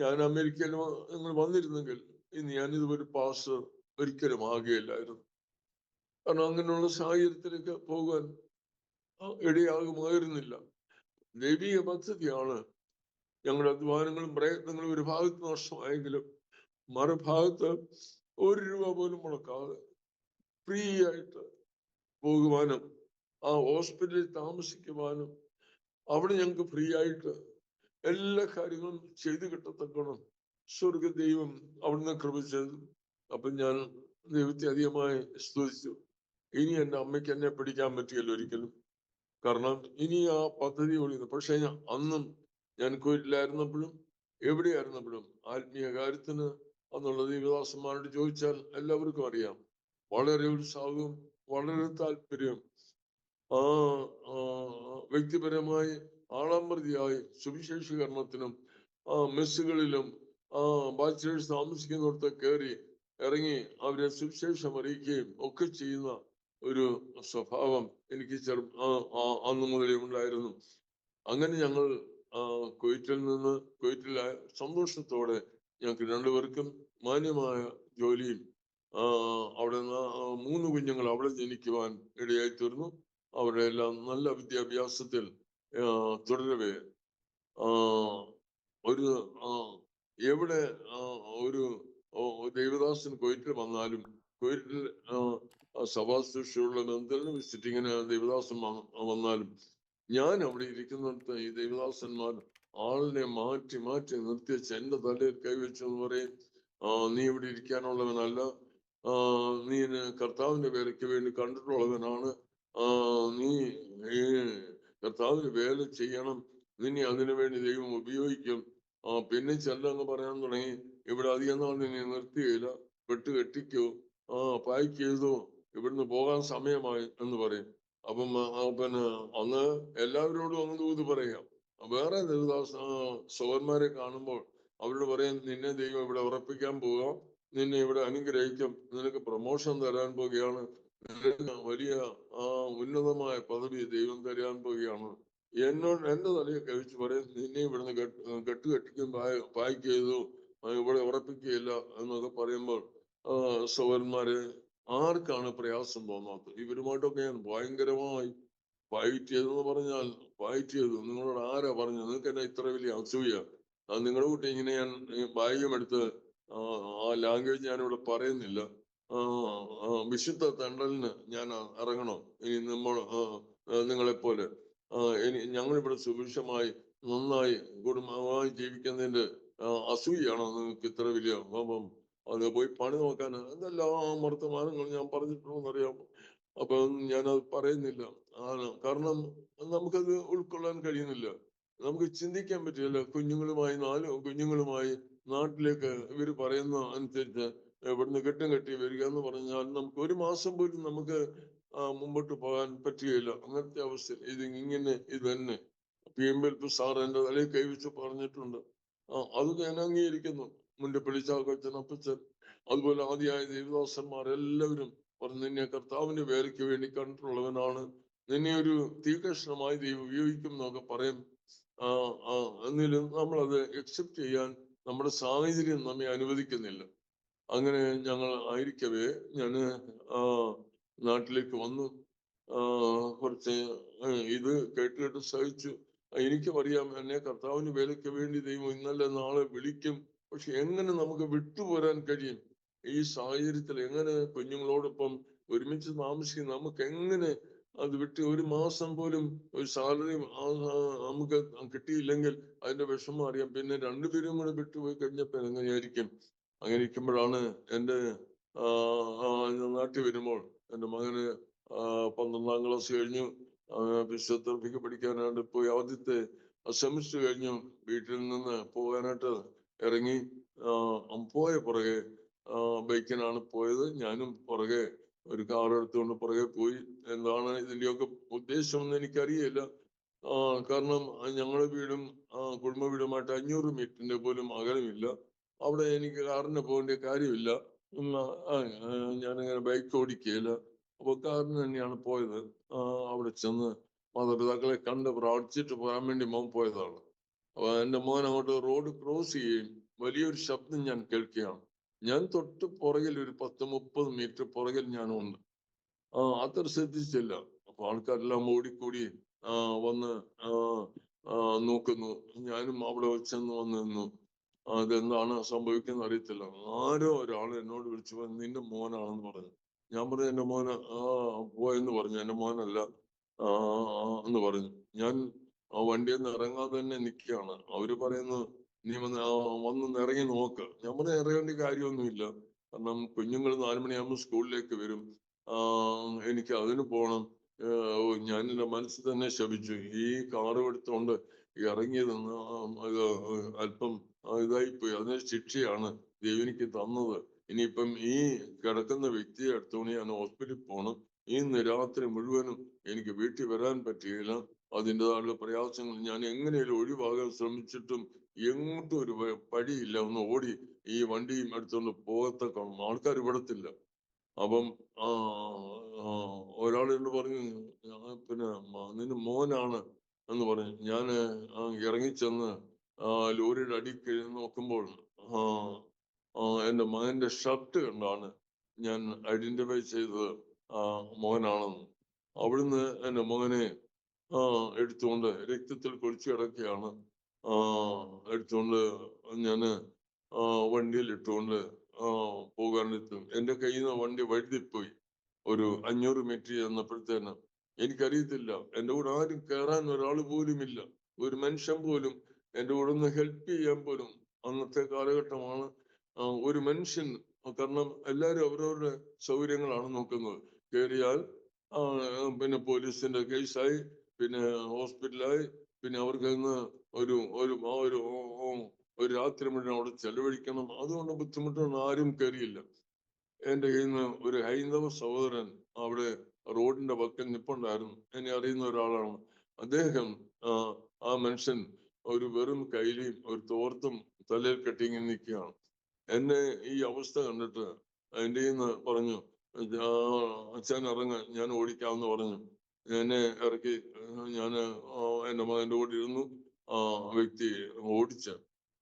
ഞാൻ അമേരിക്കയിൽ നിങ്ങൾ വന്നിരുന്നെങ്കിൽ ഇന്ന് ഞാനിത് ഒരു പാസ്റ്റർ ഒരിക്കലും ആകുകയില്ലായിരുന്നു. കാരണം അങ്ങനെയുള്ള സാഹചര്യത്തിലേക്ക് പോകാൻ ഇടയാകുമായിരുന്നില്ല. ദൈവിക പദ്ധതിയാണ്. ഞങ്ങളുടെ അധ്വാനങ്ങളും പ്രയത്നങ്ങളും ഒരു ഭാഗത്ത് നഷ്ടമായെങ്കിലും മറുഭാഗത്ത് 1 രൂപ പോലും മുടക്കാതെ ഫ്രീ ആയിട്ട് പോകുവാനും ആ ഹോസ്പിറ്റലിൽ താമസിക്കുവാനും അവിടെ ഞങ്ങൾക്ക് ഫ്രീ ആയിട്ട് എല്ലാ കാര്യങ്ങളും ചെയ്തു കിട്ടത്തക്കണം സ്വർഗ ദൈവം അവിടുന്ന് കൃപ ചെയ്തു. അപ്പൊ ഞാൻ ദൈവത്തെ അധികമായി സ്തുതിച്ചു. ഇനി എൻ്റെ അമ്മയ്ക്ക് എന്നെ പിടിക്കാൻ പറ്റിയല്ലോ ഒരിക്കലും. കാരണം ഇനി ആ പദ്ധതി ഒളിയുന്നു. പക്ഷെ അന്നും ഞാൻ കുവൈറ്റിലായിരുന്നപ്പോഴും എവിടെയായിരുന്നപ്പോഴും ആത്മീയ കാര്യത്തിന് എന്നുള്ള ദൈവദാസന്മാരോട് ചോദിച്ചാൽ എല്ലാവർക്കും അറിയാം. വളരെ ഉത്സാഹവും വളരെ താല്പര്യവും ആ വ്യക്തിപരമായി ആളാമ്പ്രതിയായി സുവിശേഷീകരണത്തിനും മെസ്സുകളിലും ബാച്ചിലേഴ്സ് താമസിക്കുന്നിടത്ത് കയറി ഇറങ്ങി അവരെ സുവിശേഷം അറിയിക്കുകയും ഒക്കെ ചെയ്യുന്ന ഒരു സ്വഭാവം എനിക്ക് അന്ന് മുതലേ ഉണ്ടായിരുന്നു. അങ്ങനെ ഞങ്ങൾ കുവൈറ്റിൽ സന്തോഷത്തോടെ ഞങ്ങൾക്ക് രണ്ടുപേർക്കും മാന്യമായ ജോലിയും അവിടെ 3 കുഞ്ഞുങ്ങൾ അവിടെ ജനിക്കുവാൻ ഇടയായി തീർന്നു. അവരുടെ എല്ലാം നല്ല വിദ്യാഭ്യാസത്തിൽ തുടരവേ ഒരു എവിടെ ഒരു ദേവദാസൻ കുവൈറ്റിൽ വന്നാലും കുവൈറ്റിൽ സഭാശുശ്രൂഷയുള്ള ബന്ധത്തിന് വിസിറ്റിങ്ങിന് ദേവദാസൻ വന്നാലും ഞാൻ അവിടെ ഇരിക്കുന്നിടത്ത് ഈ ദേവദാസന്മാർ ആളിനെ മാറ്റി മാറ്റി നിർത്തിവെച്ച് എന്റെ തലയിൽ കൈവച്ചു എന്ന് പറയും, നീ ഇവിടെ ഇരിക്കാനുള്ളവനല്ല, നീ കർത്താവിന്റെ വേലയ്ക്ക് വേണ്ടി കണ്ടിട്ടുള്ളവനാണ്, നീ കർത്താവിന് വേല ചെയ്യണം, നിന്നെ അതിനു വേണ്ടി ദൈവം ഉപയോഗിക്കും. പിന്നെ ചെല്ലങ്ങ് പറയാൻ തുടങ്ങി, ഇവിടെ അധികം നാൾ നിന്നെ നിർത്തിയില്ല, വെട്ട് കെട്ടിക്കോ, പായ്ക്ക് ചെയ്തോ, ഇവിടുന്ന് പോകാൻ സമയമായി എന്ന് പറയും. അപ്പം പിന്നെ അന്ന് എല്ലാവരോടും അങ്ങ് ദൂത് പറയാം. വേറെ സഹോദരന്മാരെ കാണുമ്പോൾ അവരോട് പറയും, നിന്നെ ദൈവം ഇവിടെ ഉറപ്പിക്കാൻ പോകാം, നിന്നെ ഇവിടെ അനുഗ്രഹിക്കും, നിനക്ക് പ്രൊമോഷൻ തരാൻ പോവുകയാണ്, നിനക്ക് വലിയ ഉന്നതമായ പദവി ദൈവം തരാൻ പോവുകയാണ്. എന്റെ തലയെ കഴിച്ച് പറയും, നിന്നെ ഇവിടുന്ന് കെട്ടിക്കും പായ്ക്ക് ചെയ്തു, ഇവിടെ ഉറപ്പിക്കുകയില്ല എന്നൊക്കെ പറയുമ്പോൾ സഹോദരന്മാരെ ആർക്കാണ് പ്രയാസം തോന്നാത്തത്? ഇവരുമായിട്ടൊക്കെ ഞാൻ ഭയങ്കരമായി ഫൈറ്റ് ചെയ്തെന്ന് പറഞ്ഞാൽ ഫൈറ്റ് ചെയ്തു. നിങ്ങളോട് ആരാ പറഞ്ഞു? നിങ്ങൾക്ക് എന്നെ ഇത്ര വലിയ അസൂയ? നിങ്ങളുടെ കൂട്ടി ഇങ്ങനെ ഞാൻ ബാഗ്യം എടുത്ത് ആ ലാംഗ്വേജ് ഞാനിവിടെ പറയുന്നില്ല. വിശുദ്ധ തണ്ടലിന് ഞാൻ ഇറങ്ങണോ ഇനി നിങ്ങളെപ്പോലെ? ഞങ്ങളിവിടെ സുഭിക്ഷമായി നന്നായി കുടുംബമായി ജീവിക്കുന്നതിന്റെ അസൂയാണോ നിങ്ങൾക്ക് ഇത്ര വലിയ കോപം? അത് പോയി പണി നോക്കാൻ എന്തെല്ലാം വർത്തമാനങ്ങൾ ഞാൻ പറഞ്ഞിട്ടുണ്ടെന്ന് അറിയാമോ? അപ്പൊ ഞാനത് പറയുന്നില്ല. കാരണം നമുക്കത് ഉൾക്കൊള്ളാൻ കഴിയുന്നില്ല, നമുക്ക് ചിന്തിക്കാൻ പറ്റില്ല. കുഞ്ഞുങ്ങളുമായി 4 കുഞ്ഞുങ്ങളുമായി നാട്ടിലേക്ക് ഇവർ പറയുന്ന അനുസരിച്ച് ഇവിടുന്ന് കെട്ടി വരിക എന്ന് പറഞ്ഞാൽ നമുക്ക് 1 മാസം പോലും നമുക്ക് മുമ്പോട്ട് പോകാൻ പറ്റുകയില്ല. അങ്ങനത്തെ അവസ്ഥ ഇത് തന്നെ PML സാർ എന്റെ തലയിൽ കൈവച്ച് പറഞ്ഞിട്ടുണ്ട്. അത് ഞാൻ അംഗീകരിക്കുന്നു. മുണ്ടപ്പള്ളി ചാക്കോച്ചൻ, അപ്പച്ചൻ, അതുപോലെ ആദിയായ ദേവദാസന്മാർ എല്ലാവരും പറഞ്ഞു, നിന്നെ കർത്താവിന്റെ വേലയ്ക്ക് വേണ്ടി കണ്ടിട്ടുള്ളവനാണ്, നിന്നെ ഒരു തീകഷ്ണമായി ദൈവം ഉപയോഗിക്കും എന്നൊക്കെ പറയും. എന്നിലും നമ്മളത് അക്സെപ്റ്റ് ചെയ്യാൻ നമ്മുടെ സാഹചര്യം നമ്മെ അനുവദിക്കുന്നില്ല. അങ്ങനെ ഞങ്ങൾ ആയിരിക്കവേ ഞാന് നാട്ടിലേക്ക് വന്നു. കുറച്ച് ഇത് കേട്ട് സഹിച്ചു. എനിക്കും അറിയാം എന്നെ കർത്താവിന് വേലയ്ക്ക് വേണ്ടി ദൈവം ഇന്നലെ നാളെ വിളിക്കും. പക്ഷെ എങ്ങനെ നമുക്ക് വിട്ടുപോരാൻ കഴിയും? ഈ സാഹചര്യത്തിൽ എങ്ങനെ കുഞ്ഞുങ്ങളോടൊപ്പം ഒരുമിച്ച് താമസിക്കും? നമുക്ക് എങ്ങനെ അത് വിട്ട് 1 മാസം പോലും ഒരു സാലറി നമുക്ക് കിട്ടിയില്ലെങ്കിൽ അതിന്റെ വിഷമം അറിയാം. പിന്നെ 2 പേരും കൂടെ വിട്ടുപോയി കഴിഞ്ഞപ്പോൾ എങ്ങനെയായിരിക്കും? അങ്ങനെ ഇരിക്കുമ്പോഴാണ് എൻ്റെ നാട്ടിൽ വരുമ്പോൾ എൻ്റെ മകന് 12ാം ക്ലാസ് കഴിഞ്ഞു, ഫിസിയോതെറാപ്പിക്ക് പഠിക്കാനായിട്ട് പോയി. ആദ്യത്തെ സെമിസ്റ്റർ കഴിഞ്ഞു. വീട്ടിൽ നിന്ന് പോകാനായിട്ട് ഇറങ്ങി. പോയ പുറകെ ബൈക്കിനാണ് പോയത്. ഞാനും പുറകെ ഒരു കാർ എടുത്തുകൊണ്ട് പുറകെ പോയി. എന്താണ് ഇതിന്റെയൊക്കെ ഉദ്ദേശം എന്ന് എനിക്കറിയില്ല. കാരണം ഞങ്ങളുടെ വീടും കുടുംബ വീടുമായിട്ട് 500 മീറ്ററിന്റെ പോലും അകലമില്ല. അവിടെ എനിക്ക് കാറിന് പോകേണ്ട കാര്യമില്ല. ഞാനിങ്ങനെ ബൈക്ക് ഓടിക്കുകയില്ല. അപ്പൊ കാറിന് തന്നെയാണ് പോയത്. അവിടെ ചെന്ന് മാതാപിതാക്കളെ കണ്ട് പ്രാർത്ഥിച്ചിട്ട് പോകാൻ വേണ്ടി മോൻ പോയതാണ്. അപ്പൊ എന്റെ മോൻ അങ്ങോട്ട് റോഡ് ക്രോസ് ചെയ്യുകയും വലിയൊരു ശബ്ദം ഞാൻ കേൾക്കുകയാണ്. ഞാൻ തൊട്ട് പുറകിൽ ഒരു 10-30 മീറ്റർ പുറകിൽ ഞാനുണ്ട്. അത്ര ശ്രദ്ധിച്ചില്ല. അപ്പൊ ആൾക്കാരെല്ലാം ഓടിക്കൂടി വന്ന് ആ നോക്കുന്നു. ഞാനും അവിടെ ചെന്ന് വന്ന് നിന്നു. അതെന്താണ് സംഭവിക്കുന്നത് അറിയത്തില്ല. ആരോ ഒരാൾ എന്നോട് വിളിച്ചു പറഞ്ഞു, നിന്റെ മോനാണെന്ന് പറഞ്ഞു. ഞാൻ പറഞ്ഞു എന്റെ മോന് പോയെന്ന് പറഞ്ഞു. എന്റെ മോനല്ല എന്ന് പറഞ്ഞു. ഞാൻ ആ വണ്ടിയിൽ നിന്ന് ഇറങ്ങാതെ തന്നെ നിൽക്കുകയാണ്. അവര് പറയുന്നു, നീ വന്ന് ഇറങ്ങി നോക്ക്. ഞാൻ പറഞ്ഞു ഇറങ്ങേണ്ട കാര്യമൊന്നുമില്ല. കാരണം കുഞ്ഞുങ്ങൾ 4 മണിയാകുമ്പോൾ സ്കൂളിലേക്ക് വരും. എനിക്ക് അതിന് പോണം. ഞാൻ എന്റെ മനസ്സിൽ തന്നെ ശപിച്ചു. ഈ കാറ് എടുത്തുകൊണ്ട് ഇറങ്ങിയതെന്ന് അല്പം ഇതായിപ്പോയി. അതിന് ശിക്ഷയാണ് ദൈവം എനിക്ക് തന്നത്. ഇനിയിപ്പം ഈ കിടക്കുന്ന വ്യക്തിയെ എടുത്തോണ്ട് ഞാൻ ഹോസ്പിറ്റലിൽ പോണം. ഇന്ന് രാത്രി മുഴുവനും എനിക്ക് വീട്ടിൽ വരാൻ പറ്റുകയില്ല. അതിൻ്റെതായുള്ള പ്രയാസങ്ങൾ ഞാൻ എങ്ങനെയും ഒഴിവാകാൻ ശ്രമിച്ചിട്ടും എങ്ങോട്ടും ഒരു പടിയില്ല. ഒന്ന് ഓടി ഈ വണ്ടിയും എടുത്തുകൊണ്ട് പോകത്തക്കണം. ആൾക്കാർ വിടത്തില്ല. അപ്പം ഒരാൾ എന്ന് പറഞ്ഞു, പിന്നെ നിന്റെ മോനാണ് എന്ന് പറഞ്ഞു. ഞാൻ ഇറങ്ങിച്ചെന്ന് ലോറിയുടെ അടിയിൽ നോക്കുമ്പോൾ എന്റെ മകന്റെ ഷർട്ട് കണ്ടാണ് ഞാൻ ഐഡന്റിഫൈ ചെയ്തത് മോനാണെന്ന്. അവിടുന്ന് എന്റെ മകനെ എടുത്തുകൊണ്ട് രക്തത്തിൽ കുളിച്ചു കിടക്കുകയാണ്. എടുത്തുകൊണ്ട് ഞാന് വണ്ടിയിൽ ഇട്ടുകൊണ്ട് പോകാനെത്തും. എന്റെ കയ്യിൽ നിന്ന് വണ്ടി വഴുതിപ്പോയി. ഒരു 500 മീറ്റർ ചെന്നപ്പോഴത്തേന് എനിക്കറിയത്തില്ല. എന്റെ കൂടെ ആരും കയറാൻ ഒരാൾ പോലും ഇല്ല. ഒരു മനുഷ്യൻ പോലും എന്റെ കൂടെ ഒന്ന് ഹെൽപ്പ് ചെയ്യാൻ പോലും അന്നത്തെ കാലഘട്ടമാണ്. ഒരു മനുഷ്യൻ, കാരണം എല്ലാവരും അവരവരുടെ സൗകര്യങ്ങളാണ് നോക്കുന്നത്. കയറിയാൽ പിന്നെ പോലീസിന്റെ കേസായി, പിന്നെ ഹോസ്പിറ്റലായി, പിന്നെ അവർക്ക് ഇന്ന് ഒരു രാത്രി മുഴുവൻ അവിടെ ചെലവഴിക്കണം. അതുകൊണ്ട് ബുദ്ധിമുട്ടൊന്നും ആരും കയറിയില്ല. എന്റെ കയ്യിൽ നിന്ന് ഒരു ഹൈന്ദവ സഹോദരൻ അവിടെ റോഡിന്റെ പക്കൽ നിപ്പുണ്ടായിരുന്നു. എന്നെ അറിയുന്ന ഒരാളാണ്. അദ്ദേഹം ആ മനുഷ്യൻ ഒരു വെറും കൈലിയും ഒരു തോർത്തും തലയിൽ കെട്ടി ഇങ്ങനെ നിൽക്കുകയാണ്. എന്നെ ഈ അവസ്ഥ കണ്ടിട്ട് എന്റെ കയ്യിന്ന് പറഞ്ഞു, അച്ഛൻ ഇറങ്ങ്, ഞാൻ ഓടിക്കാമെന്ന് പറഞ്ഞു. എന്നെ ഇറക്കി. ഞാൻ എന്റെ മകന്റെ കൂടെ ഇരുന്നു. വ്യക്തി ഓടിച്ച്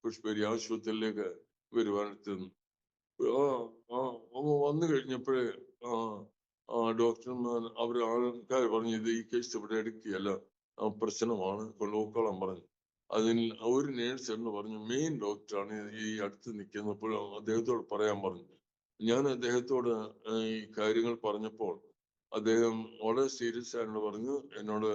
പുഷ്പഗിരി ആശുപത്രിയിലേക്ക് വരുവാനെത്തുന്നു. വന്നു കഴിഞ്ഞപ്പോഴേ ഡോക്ടർമാർ ആൾക്കാർ പറഞ്ഞു, ഇത് ഈ കേസ് ഇവിടെ എടുക്കുകയല്ല, പ്രശ്നമാണ്, കൊണ്ടുപോക്കോളാൻ പറഞ്ഞു. അതിൽ ഒരു നേഴ്സ് എന്ന് പറഞ്ഞു, മെയിൻ ഡോക്ടറാണ് ഈ അടുത്ത് നിൽക്കുന്നപ്പോൾ അദ്ദേഹത്തോട് പറയാൻ പറഞ്ഞു. ഞാൻ അദ്ദേഹത്തോട് ഈ കാര്യങ്ങൾ പറഞ്ഞപ്പോൾ അദ്ദേഹം വളരെ സീരിയസ് ആയിട്ട് പറഞ്ഞു, എന്നോട്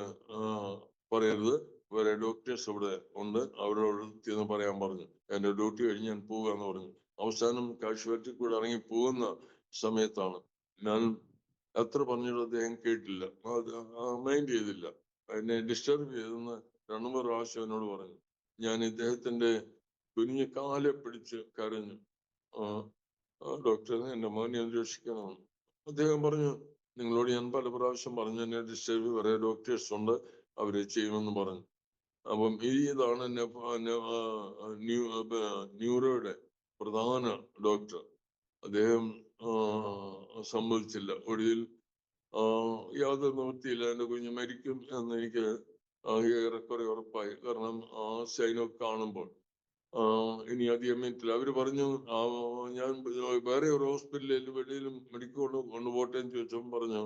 പറയരുത്, വേറെ ഡോക്ടേഴ്സ് ഇവിടെ ഉണ്ട്, അവരോട് ചെന്ന് പറയാൻ പറഞ്ഞു. എന്റെ ഡ്യൂട്ടി കഴിഞ്ഞ് ഞാൻ പോവുകയെന്ന് പറഞ്ഞു. അവസാനം കാശുവാറ്റിൽ കൂടെ ഇറങ്ങി പോകുന്ന സമയത്താണ് ഞാൻ എത്ര പറഞ്ഞിട്ട് അദ്ദേഹം കേട്ടില്ല, മൈൻഡ് ചെയ്തില്ല. എന്നെ ഡിസ്റ്റർബ് ചെയ്തെന്ന് 2-3 പ്രാവശ്യം എന്നോട് പറഞ്ഞു. ഞാൻ ഇദ്ദേഹത്തിന്റെ കുഞ്ഞു കാലെ പിടിച്ച് കരഞ്ഞു. ഡോക്ടറെ, എന്റെ മോനെ അന്വേഷിക്കണം. അദ്ദേഹം പറഞ്ഞു, നിങ്ങളോട് ഞാൻ പല പ്രാവശ്യം പറഞ്ഞു, എന്നെ ഡിസ്റ്റർബ് വേറെ ഡോക്ടേഴ്സ് ഉണ്ട്, അവര് ചെയ്യുമെന്ന് പറഞ്ഞു. അപ്പം ഇതാണ് എന്നെ ന്യൂറോയുടെ പ്രധാന ഡോക്ടർ. അദ്ദേഹം സമ്മതിച്ചില്ല. ഒടുവിൽ യാതൊരു നിവൃത്തിയില്ല, എന്റെ കുഞ്ഞ് മരിക്കും എന്ന് എനിക്ക് ഏറെക്കുറെ ഉറപ്പായി. കാരണം ആ സൈനൊക്കെ കാണുമ്പോൾ ഇനി അധികം മിനിറ്റില്ല. അവര് പറഞ്ഞു, ഞാൻ വേറെ ഒരു ഹോസ്പിറ്റലിൽ വെളിയിലും മെഡിക്കൽ കൊണ്ടുപോട്ടെ എന്ന് ചോദിച്ചപ്പോൾ പറഞ്ഞു,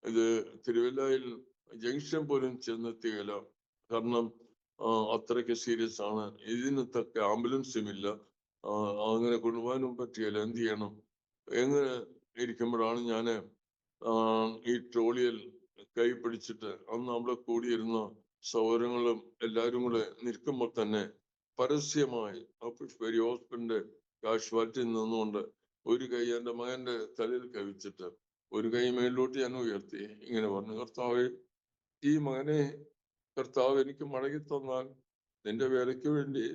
ഇത് തിരുവല്ലയിൽ ജംഗ്ഷൻ പോലും ചെന്നെത്തിയില്ല. കാരണം അത്രയ്ക്ക് സീരിയസ് ആണ്. ഇതിന് തക്ക ആംബുലൻസും ഇല്ല. അങ്ങനെ കൊണ്ടുപോകാനും പറ്റിയല്ല. എന്ത് ചെയ്യണം? എങ്ങനെ ഇരിക്കുമ്പോഴാണ് ഞാന് ഈ ട്രോളിയിൽ കൈ പിടിച്ചിട്ട് അന്ന് അവിടെ കൂടിയിരുന്ന സൗകര്യങ്ങളും എല്ലാവരും കൂടെ നിൽക്കുമ്പോൾ തന്നെ പരസ്യമായി പുഷ്പഗിരി ഹോസ്പിറ്റലിന്റെ കാഷ്വാലിറ്റിയിൽ നിന്നുകൊണ്ട് ഒരു കൈ എന്റെ മകന്റെ തലയിൽ കവിച്ചിട്ട് ഒരു കൈ മേലിലോട്ട് ഞാൻ ഉയർത്തി ഇങ്ങനെ പറഞ്ഞു, കർത്താവേ, ഈ മകനെ കർത്താവ് എനിക്ക് മടങ്ങി തന്നാൽ നിന്റെ വേലയ്ക്ക് വേണ്ടി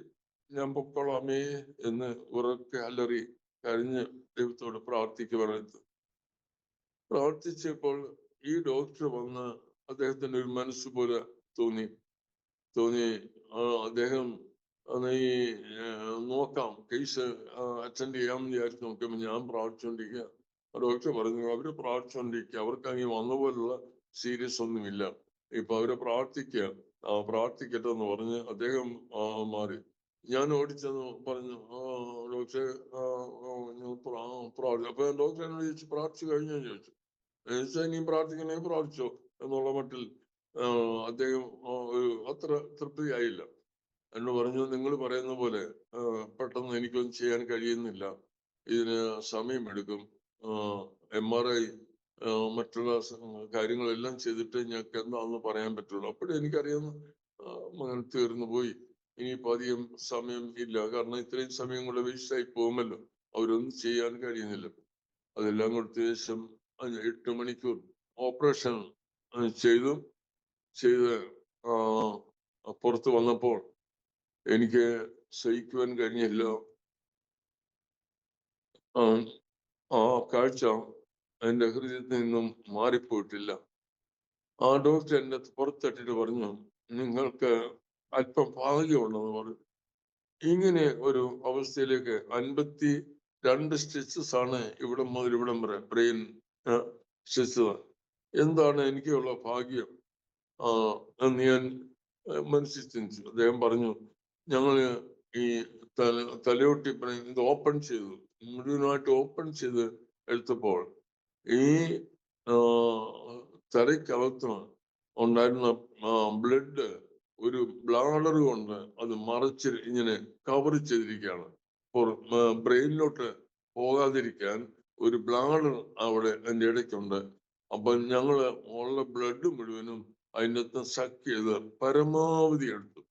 ഞാൻ പൊക്കോളാമേ എന്ന് ഉറക്കെ അലറി കരഞ്ഞ് ദൈവത്തോട് പ്രാർത്ഥിക്കുവാനെടുത്തു. പ്രാർത്ഥിച്ചപ്പോൾ ഈ ഡോക്ടർ വന്ന് അദ്ദേഹത്തിന്റെ ഒരു മനസ്സ് പോലെ തോന്നി. അദ്ദേഹം ഈ നോക്കാം, കേസ് അറ്റൻഡ് ചെയ്യാമെന്ന് വിചാരിച്ച് നോക്കുമ്പോൾ ഞാൻ പ്രാർത്ഥിച്ചുകൊണ്ടിരിക്കുക. ഡോക്ടർ പറഞ്ഞു, അവര് പ്രാർത്ഥിച്ചുകൊണ്ടിരിക്കുക, അവർക്ക് അങ്ങനെ വന്ന പോലുള്ള സീരിയസ് ഒന്നുമില്ല, ഇപ്പൊ അവരെ പ്രാർത്ഥിക്കട്ടെ എന്ന് പറഞ്ഞ് അദ്ദേഹം മാറി. ഞാൻ ഓടിച്ചെന്ന് പറഞ്ഞു, ഡോക്ടറെ ഞാൻ അപ്പൊ ഡോക്ടർ എന്നോട് ചോദിച്ചു, പ്രാർത്ഥിച്ചു കഴിഞ്ഞോ ചോദിച്ചു. ഇനിയും പ്രാർത്ഥിക്കണേ പ്രാർത്ഥിച്ചോ എന്നുള്ള മട്ടിൽ അദ്ദേഹം ഒരു അത്ര തൃപ്തിയായില്ല. എന്നോട് പറഞ്ഞു, നിങ്ങൾ പറയുന്ന പോലെ പെട്ടെന്ന് എനിക്കൊന്നും ചെയ്യാൻ കഴിയുന്നില്ല, ഇതിന് സമയമെടുക്കും, MRI മറ്റുള്ള കാര്യങ്ങളെല്ലാം ചെയ്തിട്ട് ഞങ്ങൾക്ക് എന്താണെന്ന് പറയാൻ പറ്റുള്ളൂ. അപ്പോഴും എനിക്കറിയാവുന്ന മകൻ തീർന്നു പോയി, ഇനിയിപ്പോ അധികം സമയം ഇല്ല, കാരണം ഇത്രയും സമയം കൂടെ വേസ്റ്റായി പോകുമല്ലോ, അവരൊന്നും ചെയ്യാൻ കഴിയുന്നില്ല. അതെല്ലാം കൊടുത്ത ശേഷം 8 മണിക്കൂർ ഓപ്പറേഷൻ ചെയ്ത് പുറത്ത് വന്നപ്പോൾ എനിക്ക് സഹിക്കുവാൻ കഴിഞ്ഞില്ല. ആ കാഴ്ച എന്റെ ഹൃദയത്തിൽ നിന്നും മാറിപ്പോയിട്ടില്ല. ആ ഡോക്ടർ എന്നെ പുറത്തട്ടിട്ട് പറഞ്ഞു, നിങ്ങൾക്ക് അല്പം ഭാഗ്യമുണ്ടെന്ന് പറഞ്ഞു. ഇങ്ങനെ ഒരു അവസ്ഥയിലേക്ക് 52 സ്റ്റിച്ചസ് ആണ് ഇവിടം മുതൽ ഇവിടം വരെ ബ്രെയിൻ സ്റ്റിച്ചസ്. എന്താണ് എനിക്കുള്ള ഭാഗ്യം എന്ന് ഞാൻ മനസ്സിൽ ചിന്തിച്ചു. അദ്ദേഹം പറഞ്ഞു, ഞങ്ങള് ഈ തലയോട്ടി ഇത് ഓപ്പൺ ചെയ്തു, മുഴുവനായിട്ട് ഓപ്പൺ ചെയ്ത് എടുത്തപ്പോൾ ഈ തലയ്ക്കകത്ത് ഉണ്ടായിരുന്ന ബ്ലഡ് ഒരു ബ്ലാഡർ കൊണ്ട് അത് മറച്ച് ഇങ്ങനെ കവർ ചെയ്തിരിക്കുകയാണ്. ബ്രെയിനിലോട്ട് പോകാതിരിക്കാൻ ഒരു ബ്ലാഡർ അവിടെ അതിൻ്റെ ഇടയ്ക്കുണ്ട്. അപ്പൊ ഞങ്ങള് ഉള്ള ബ്ലഡ് മുഴുവനും അതിൻ്റെ അകത്ത് സക്ക് ചെയ്ത് പരമാവധി എടുത്തു.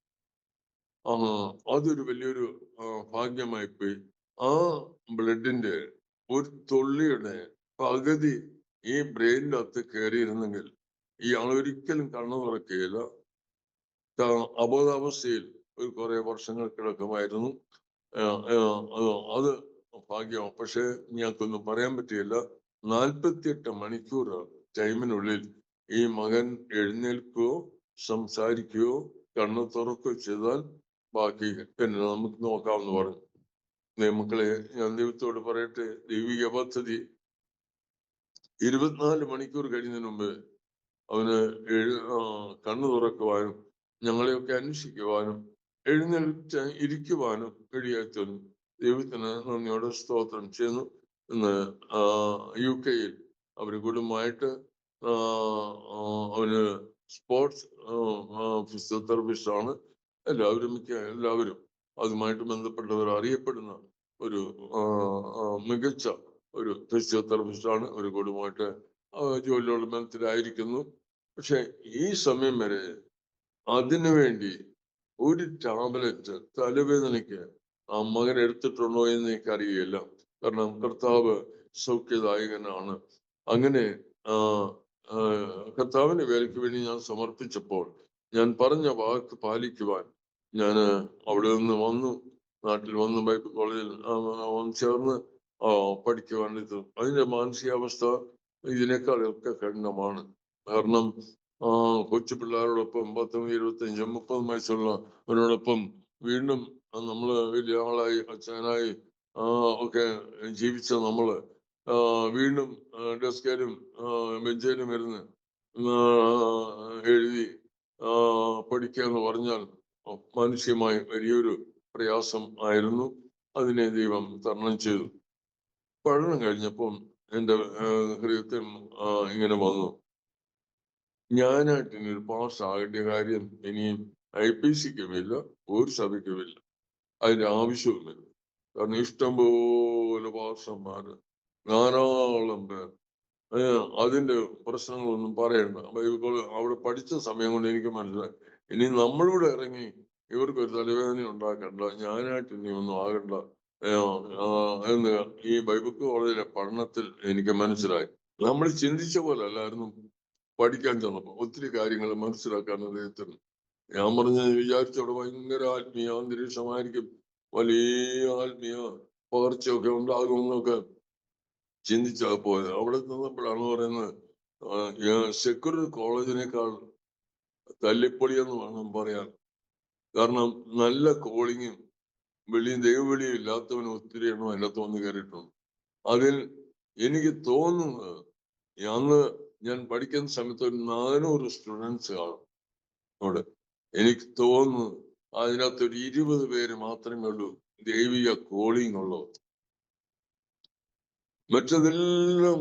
അതൊരു വലിയൊരു ഭാഗ്യമായി പോയി. ആ ബ്ലഡിന്റെ ഒരു തുള്ളിയുടെ പകുതി ഈ ബ്രെയിനിന്റെ അകത്ത് കയറിയിരുന്നെങ്കിൽ ഇയാൾ ഒരിക്കലും കണ്ണു തുറക്കുകയില്ല, അബോധാവസ്ഥയിൽ ഒരു കുറെ വർഷങ്ങൾ കിടക്കുമായിരുന്നു. അത് ഭാഗ്യമാണ്. പക്ഷെ ഞങ്ങൾക്കൊന്നും പറയാൻ പറ്റിയില്ല. 48 മണിക്കൂർ ടൈമിനുള്ളിൽ ഈ മകൻ എഴുന്നേൽക്കുകയോ സംസാരിക്കുകയോ കണ്ണു തുറക്കുകയോ ചെയ്താൽ ബാക്കി പിന്നെ നമുക്ക് നോക്കാമെന്ന് പറഞ്ഞു. മക്കളെ, ഞാൻ ദൈവത്തോട് പറയട്ടെ, ദൈവിക പദ്ധതി 24 മണിക്കൂർ കഴിയുന്നതിന് മുമ്പ് അവന് കണ്ണു തുറക്കുവാനും ഞങ്ങളെയൊക്കെ അന്വേഷിക്കുവാനും എഴുന്നേൽച്ച് ഇരിക്കുവാനും ഇടയായിത്തീർന്നു. ദൈവത്തിന് നന്ദിയോടെ സ്തോത്രം ചെയ്യുന്നു. ഇന്ന് UK അവര് കുടുംബമായിട്ട് അവന് സ്പോർട്സ് ഫിസിയോതെറാപ്പിസ്റ്റ് ആണ്. എല്ലാവരും അതുമായിട്ട് ബന്ധപ്പെട്ടവർ അറിയപ്പെടുന്ന ഒരു മികച്ച ഒരു ഫിസിയോതെറാപ്പിസ്റ്റ് ആണ്. ഒരു കുടുംബമായിട്ട് ജോലിയോട് ബന്ധത്തിലായിരിക്കുന്നു. പക്ഷെ ഈ സമയം വരെ അതിനു വേണ്ടി ഒരു ടാബ്ലറ്റ് തലവേദനയ്ക്ക് ആ മകൻ എടുത്തിട്ടുണ്ടോ എന്ന് എനിക്കറിയില്ല. കാരണം കർത്താവ് സൗഖ്യദായകനാണ്. അങ്ങനെ കർത്താവിന്റെ വേലയ്ക്ക് വേണ്ടി ഞാൻ സമർപ്പിച്ചപ്പോൾ ഞാൻ പറഞ്ഞ വാക്ക് പാലിക്കുവാൻ ഞാൻ അവിടെ നിന്ന് വന്നു, നാട്ടിൽ വന്ന് ബൈബിൾ കോളേജിൽ ചേർന്ന് പഠിക്കുവാൻ ഇത്. അതിന്റെ മാനസികാവസ്ഥ ഇതിനേക്കാളൊക്കെ കഠിനമാണ്. കാരണം കൊച്ചു പിള്ളേരോടൊപ്പം 10, 25, 30 വയസ്സുള്ളവരോടൊപ്പം വീണ്ടും നമ്മള് വലിയ ആളായി അച്ഛനായി ഒക്കെ ജീവിച്ച നമ്മള് വീണ്ടും ഡെസ്കിലും ബെഞ്ചിലും ഇരുന്ന് എഴുതി പഠിക്കുക എന്ന് പറഞ്ഞാൽ മാനുഷികമായി വലിയൊരു പ്രയാസം ആയിരുന്നു. അതിനെ ദൈവം തരണം ചെയ്തു. പഠനം കഴിഞ്ഞപ്പം എൻ്റെ ഹൃദയത്തിൽ ഇങ്ങനെ വന്നു, ഞാനായിട്ട് ഇനി ഒരു പാസ് ആകേണ്ട കാര്യം ഇനിയും IPCക്കുമില്ല, ഒരു സഭയ്ക്കുമില്ല, അതിന്റെ ആവശ്യവുമില്ല. കാരണം ഇഷ്ടംപോലെ പാസ്റ്റർമാര്, ധാരാളം പേർ, അതിന്റെ പ്രശ്നങ്ങളൊന്നും പറയണ്ട. അവിടെ പഠിച്ച സമയം കൊണ്ട് എനിക്ക് മനസ്സിലായി, ഇനി നമ്മളിവിടെ ഇറങ്ങി ഇവർക്ക് ഒരു തലവേദന ഉണ്ടാക്കണ്ട, ഞാനായിട്ട് ഇനി ഒന്നും ആകണ്ട എന്ന് ഈ ബൈബിൾ കോളേജിലെ പഠനത്തിൽ എനിക്ക് മനസ്സിലായി. നമ്മൾ ചിന്തിച്ച പോലെ അല്ലായിരുന്നു പഠിക്കാൻ ചെന്നപ്പോ ഒത്തിരി കാര്യങ്ങൾ മനസ്സിലാക്കാൻ അദ്ദേഹത്തിന്. ഞാൻ വിചാരിച്ചവിടെ ഭയങ്കര ആത്മീയ അന്തരീക്ഷമായിരിക്കും, വലിയ ആത്മീയ പകർച്ചയൊക്കെ ഉണ്ടാകുമെന്നൊക്കെ ചിന്തിച്ചാ പോയത്. അവിടെ നിന്നപ്പോഴാണ് പറയുന്നത് സെക്യുലർ കോളേജിനേക്കാൾ തല്ലിപ്പൊളി എന്ന് വേണം പറയാൻ. കാരണം നല്ല കോളിങ്ങും ദൈവവിളിയും ഇല്ലാത്തവനും ഒത്തിരി എണ്ണം അതിനകത്ത് വന്ന് കയറിയിട്ടുണ്ട്. അതിൽ എനിക്ക് തോന്നുന്നത് അന്ന് ഞാൻ പഠിക്കുന്ന സമയത്ത് ഒരു 400 സ്റ്റുഡൻസ് കാണും അവിടെ. എനിക്ക് തോന്നുന്നു അതിനകത്ത് ഒരു 20 പേര് മാത്രമേ ഉള്ളൂ ദൈവിക കോളിംഗ് ഉള്ളൂ. മറ്റതെല്ലാം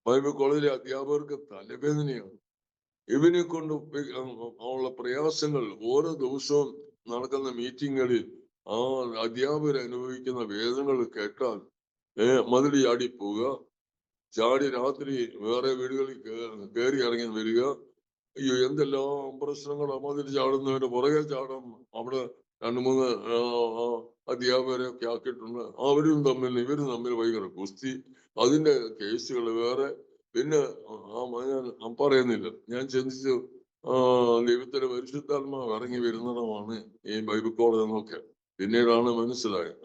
ബൈബിൾ കോളേജിലെ അധ്യാപകർക്ക് തലവേദനയാണ്. ഇവനെ കൊണ്ട് ഉള്ള പ്രയാസങ്ങൾ ഓരോ ദിവസവും നടക്കുന്ന മീറ്റിങ്ങുകളിൽ ആ അധ്യാപകർ അനുഭവിക്കുന്ന വേദനകൾ കേട്ടാൽ മതിൽ ചാടി പോവുക, ചാടി രാത്രി വേറെ വീടുകളിൽ കയറി ഇറങ്ങി വരിക. അയ്യോ, എന്തെല്ലാം പ്രശ്നങ്ങളാ! മതിൽ ചാടുന്നവരുടെ പുറകെ ചാടാൻ അവിടെ 2-3 അധ്യാപകരെ ഒക്കെ ആക്കിയിട്ടുണ്ട്. അവരും തമ്മിൽ ഇവരും തമ്മിൽ ഭയങ്കര കുസ്തി, അതിന്റെ കേസുകൾ വേറെ. പിന്നെ ഞാൻ പറയുന്നില്ല, ഞാൻ ചിന്തിച്ചു ദൈവത്തിന്റെ പരിശുദ്ധാത്മാവ് ഇറങ്ങി വരുന്നതാണ് ഈ ബൈബിൾ കോളേജ് എന്നൊക്കെ പിന്നീടാണ് മനസ്സിലായത്.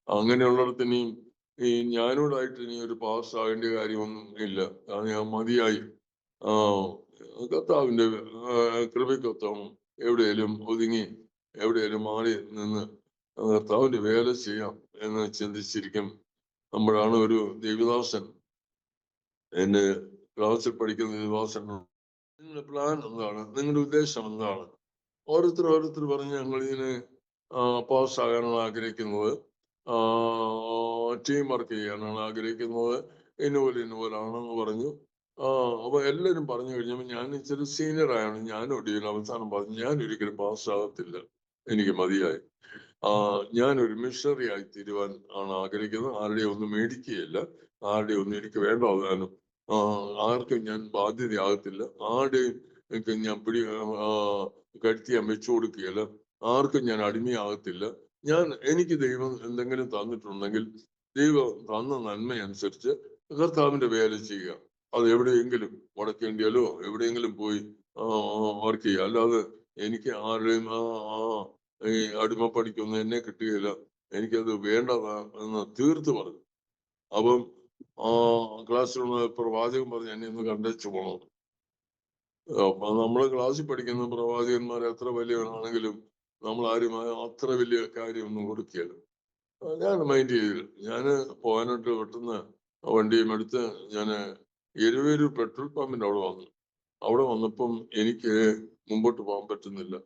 അങ്ങനെയുള്ളിടത്ത് ഈ ഞാനോടായിട്ട് ഇനി ഒരു പാസ് ആകേണ്ട കാര്യമൊന്നും ഇല്ല. കാരണം ഞാൻ മതിയായി. കർത്താവിന്റെ കൃപയ്ക്കൊത്തം എവിടെയെങ്കിലും ഒതുങ്ങി എവിടെയെങ്കിലും മാറി നിന്ന് കർത്താവിന്റെ വേല ചെയ്യാം എന്ന് ചിന്തിച്ചിരിക്കും. നമ്മളാണ് ഒരു ദേവദാസൻ, എന്നെ ക്ലാസ്സിൽ പഠിക്കുന്ന ദേവദാസൻ, നിങ്ങളുടെ പ്ലാൻ എന്താണ്, നിങ്ങളുടെ ഉദ്ദേശം എന്താണ്? ഓരോരുത്തർ പറഞ്ഞ് ഞങ്ങൾ ഇതിന് പാസ്സാകാനാണ് ആഗ്രഹിക്കുന്നത്, ടീം വർക്ക് ചെയ്യാനാണ് ആഗ്രഹിക്കുന്നത്, ഇന്നുപോലാണെന്ന് പറഞ്ഞു. അപ്പൊ എല്ലാരും പറഞ്ഞു കഴിഞ്ഞപ്പോൾ ഞാൻ ഇച്ചിരി സീനിയർ ആയാണ് ഞാൻ ഒടുവിൽ അവസാനം പറഞ്ഞു, ഞാൻ ഒരിക്കലും പാസ്സാകത്തില്ല, എനിക്ക് മതിയായി. ഞാനൊരു മിഷണറി ആയി തീരുവാൻ ആണ് ആഗ്രഹിക്കുന്നത്. ആരുടെ ഒന്നും മേടിക്കുകയില്ല, ആരുടെ ഒന്നും എനിക്ക് വേണ്ടാതാനും, ആർക്കും ഞാൻ ബാധ്യതയാകത്തില്ല, ആരുടെയും ഞാൻ കരുത്തി ഞാൻ വെച്ചു കൊടുക്കുകയില്ല, ആർക്കും ഞാൻ അടിമയാകത്തില്ല. എനിക്ക് ദൈവം എന്തെങ്കിലും തന്നിട്ടുണ്ടെങ്കിൽ ദൈവം തന്ന നന്മയനുസരിച്ച് കർത്താവിന്റെ വേല ചെയ്യുക. അത് എവിടെയെങ്കിലും വടക്കേ ഇന്ത്യയിലോ എവിടെയെങ്കിലും പോയി വർക്ക് ചെയ്യുക. അല്ലാതെ എനിക്ക് ആരുടെയും ഈ അടിമപ്പണിക്കൊന്നും എന്നെ കിട്ടുകയില്ല, എനിക്കത് വേണ്ടതാ എന്ന് തീർത്ത് പറഞ്ഞു. അപ്പം ക്ലാസ്സിലുള്ള പ്രവാചകൻ പറഞ്ഞു എന്നെ ഒന്ന് കണ്ടേച്ചു പോകണം. അപ്പൊ നമ്മള് ക്ലാസ്സിൽ പഠിക്കുന്ന പ്രവാചകന്മാർ എത്ര വലിയവനാണെങ്കിലും നമ്മൾ ആരും അത്ര വലിയ കാര്യമൊന്നും കൊടുക്കുകയില്ല. ഞാൻ മൈൻഡ് ചെയ്തില്ല. ഞാന് പോകാനായിട്ട് പെട്ടെന്ന് വണ്ടിയും എടുത്ത് ഞാന് എരുവേരൂർ പെട്രോൾ പമ്പിന്റെ അവിടെ വന്നപ്പം എനിക്ക് മുമ്പോട്ട് പോകാൻ പറ്റുന്നില്ല.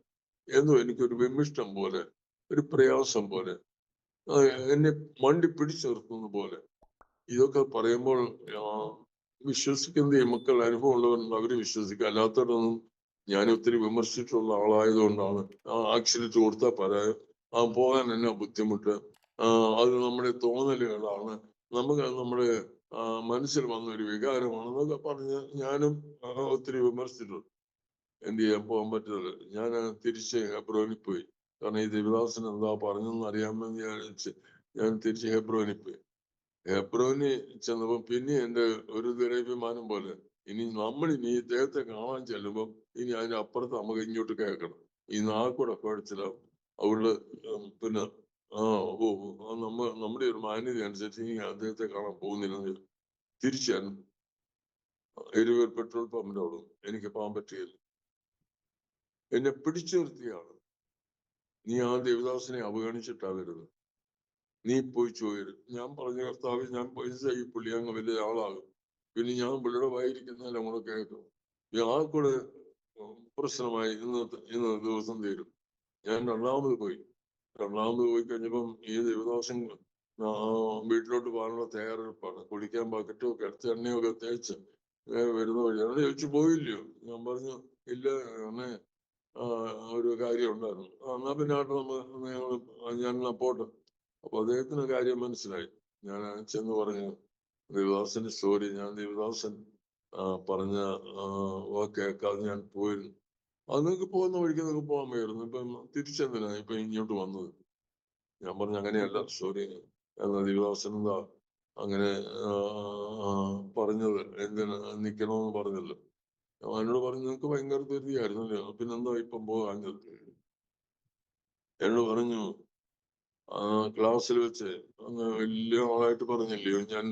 എന്തോ എനിക്കൊരു വിമിഷ്ടം പോലെ, ഒരു പ്രയാസം പോലെ, എന്നെ വണ്ടി പിടിച്ചു നിർത്തുന്ന പോലെ. ഇതൊക്കെ പറയുമ്പോൾ വിശ്വസിക്കുന്ന ഈ മക്കൾ അനുഭവം ഉള്ളവരുണ്ട്, അവര് വിശ്വസിക്കുക. അല്ലാത്തവരൊന്നും ഞാൻ ഒത്തിരി വിമർശിച്ചിട്ടുള്ള ആളായതുകൊണ്ടാണ് ആക്സിഡന്റ് കൊടുത്താൽ പറയാം പോകാൻ എന്നാ ബുദ്ധിമുട്ട്, അത് നമ്മുടെ തോന്നലുകളാണ്, നമുക്ക് നമ്മുടെ മനസ്സിൽ വന്ന ഒരു വികാരമാണെന്നൊക്കെ പറഞ്ഞ് ഞാനും ഒത്തിരി വിമർശിച്ചിട്ടുണ്ട്. എന്ത് ചെയ്യാൻ പോകാൻ പറ്റില്ല. ഞാൻ തിരിച്ച് ഹെബ്രോനിൽ പോയി. കാരണം ഈ ദേവദാസൻ എന്താ പറഞ്ഞെന്ന് അറിയാമെന്ന് വിചാരിച്ച് ഞാൻ തിരിച്ച് ഹെബ്രോനിൽ പോയി. ഹെബ്രോനിൽ ചെന്നപ്പോ പിന്നെ എന്റെ ഒരു ദൈവവിമാനം പോലെ ഇനി ഇദ്ദേഹത്തെ കാണാൻ ചെല്ലുമ്പോൾ ഇനി അതിന്റെ അപ്പുറത്ത് നമുക്ക് ഇങ്ങോട്ട് കേൾക്കണം. ഈ നാക്കൂടെ കുഴച്ചിലാവും. അവള് പിന്നെ നമ്മുടെ ഒരു മാന്യത അനുസരിച്ച് ഇനി അദ്ദേഹത്തെ കാണാൻ പോകുന്നില്ല. തിരിച്ചാണ് എരുവേർ പെട്രോൾ പമ്പിന്റെ അവിടെ എനിക്ക് പോകാൻ പറ്റുകയില്ല. എന്നെ പിടിച്ചു നിർത്തിയാണ്. നീ ആ ദേവദാസനെ അവഗണിച്ചിട്ടാ വരുന്നത്, നീ പോയി ചോദിക്കരുത്. ഞാൻ പറഞ്ഞ കർത്താവ്, ഞാൻ പൈസ ഈ പുള്ളി അങ്ങ് വലിയ ആളാകും, പിന്നെ ഞാൻ പുള്ളിയുടെ വായിരിക്കുന്നതിൽ അങ്ങോട്ട് കേൾക്കും. ആ കൂടെ പ്രശ്നമായി ഇന്ന് ദിവസം തീരും. ഞാൻ രണ്ടാമത് പോയി കഴിഞ്ഞപ്പം ഈ ദേവദാസൻ വീട്ടിലോട്ട് പോകാനുള്ള തയ്യാറെടുപ്പാണ്. കുളിക്കാൻ ബക്കറ്റും ഒക്കെ അടുത്ത എണ്ണയൊക്കെ തേച്ച് വരുന്ന വഴി അവിടെ ചോദിച്ചു പോയില്ലയോ? ഞാൻ പറഞ്ഞു ഇല്ല, അങ്ങനെ ഒരു കാര്യം ഉണ്ടായിരുന്നു. എന്നാ പിന്നെ ഞാൻ പോട്ടെ. അപ്പൊ അദ്ദേഹത്തിന് കാര്യം മനസ്സിലായി. ഞാൻ ചെന്ന് പറഞ്ഞു ദേവദാസന്റെ സ്റ്റോറി, ഞാൻ ദേവദാസൻ പറഞ്ഞ കേൾക്കാതെ ഞാൻ പോയിരുന്നു. അത് നിങ്ങൾക്ക് പോകുന്ന വഴിക്ക് നിങ്ങൾക്ക് പോകാൻ വയ്യായിരുന്നു, ഇപ്പം തിരിച്ചെന്തിനാ ഇപ്പൊ ഇങ്ങോട്ട് വന്നത്? ഞാൻ പറഞ്ഞു അങ്ങനെയല്ല സ്റ്റോറി, എന്നാ ദേവദാസൻ എന്താ അങ്ങനെ പറഞ്ഞത്, എന്തിനാ നിക്കണമെന്ന് പറഞ്ഞല്ലോ. എന്നോട് പറഞ്ഞു നിനക്ക് ഭയങ്കര ധൃതിയായിരുന്നല്ലോ, പിന്നെന്താ ഇപ്പം പോകാഞ്ഞത്? എന്നോട് പറഞ്ഞു ക്ലാസ്സിൽ വെച്ച് അങ്ങ് വലിയ ആളായിട്ട് പറഞ്ഞില്ലയോ ഞാൻ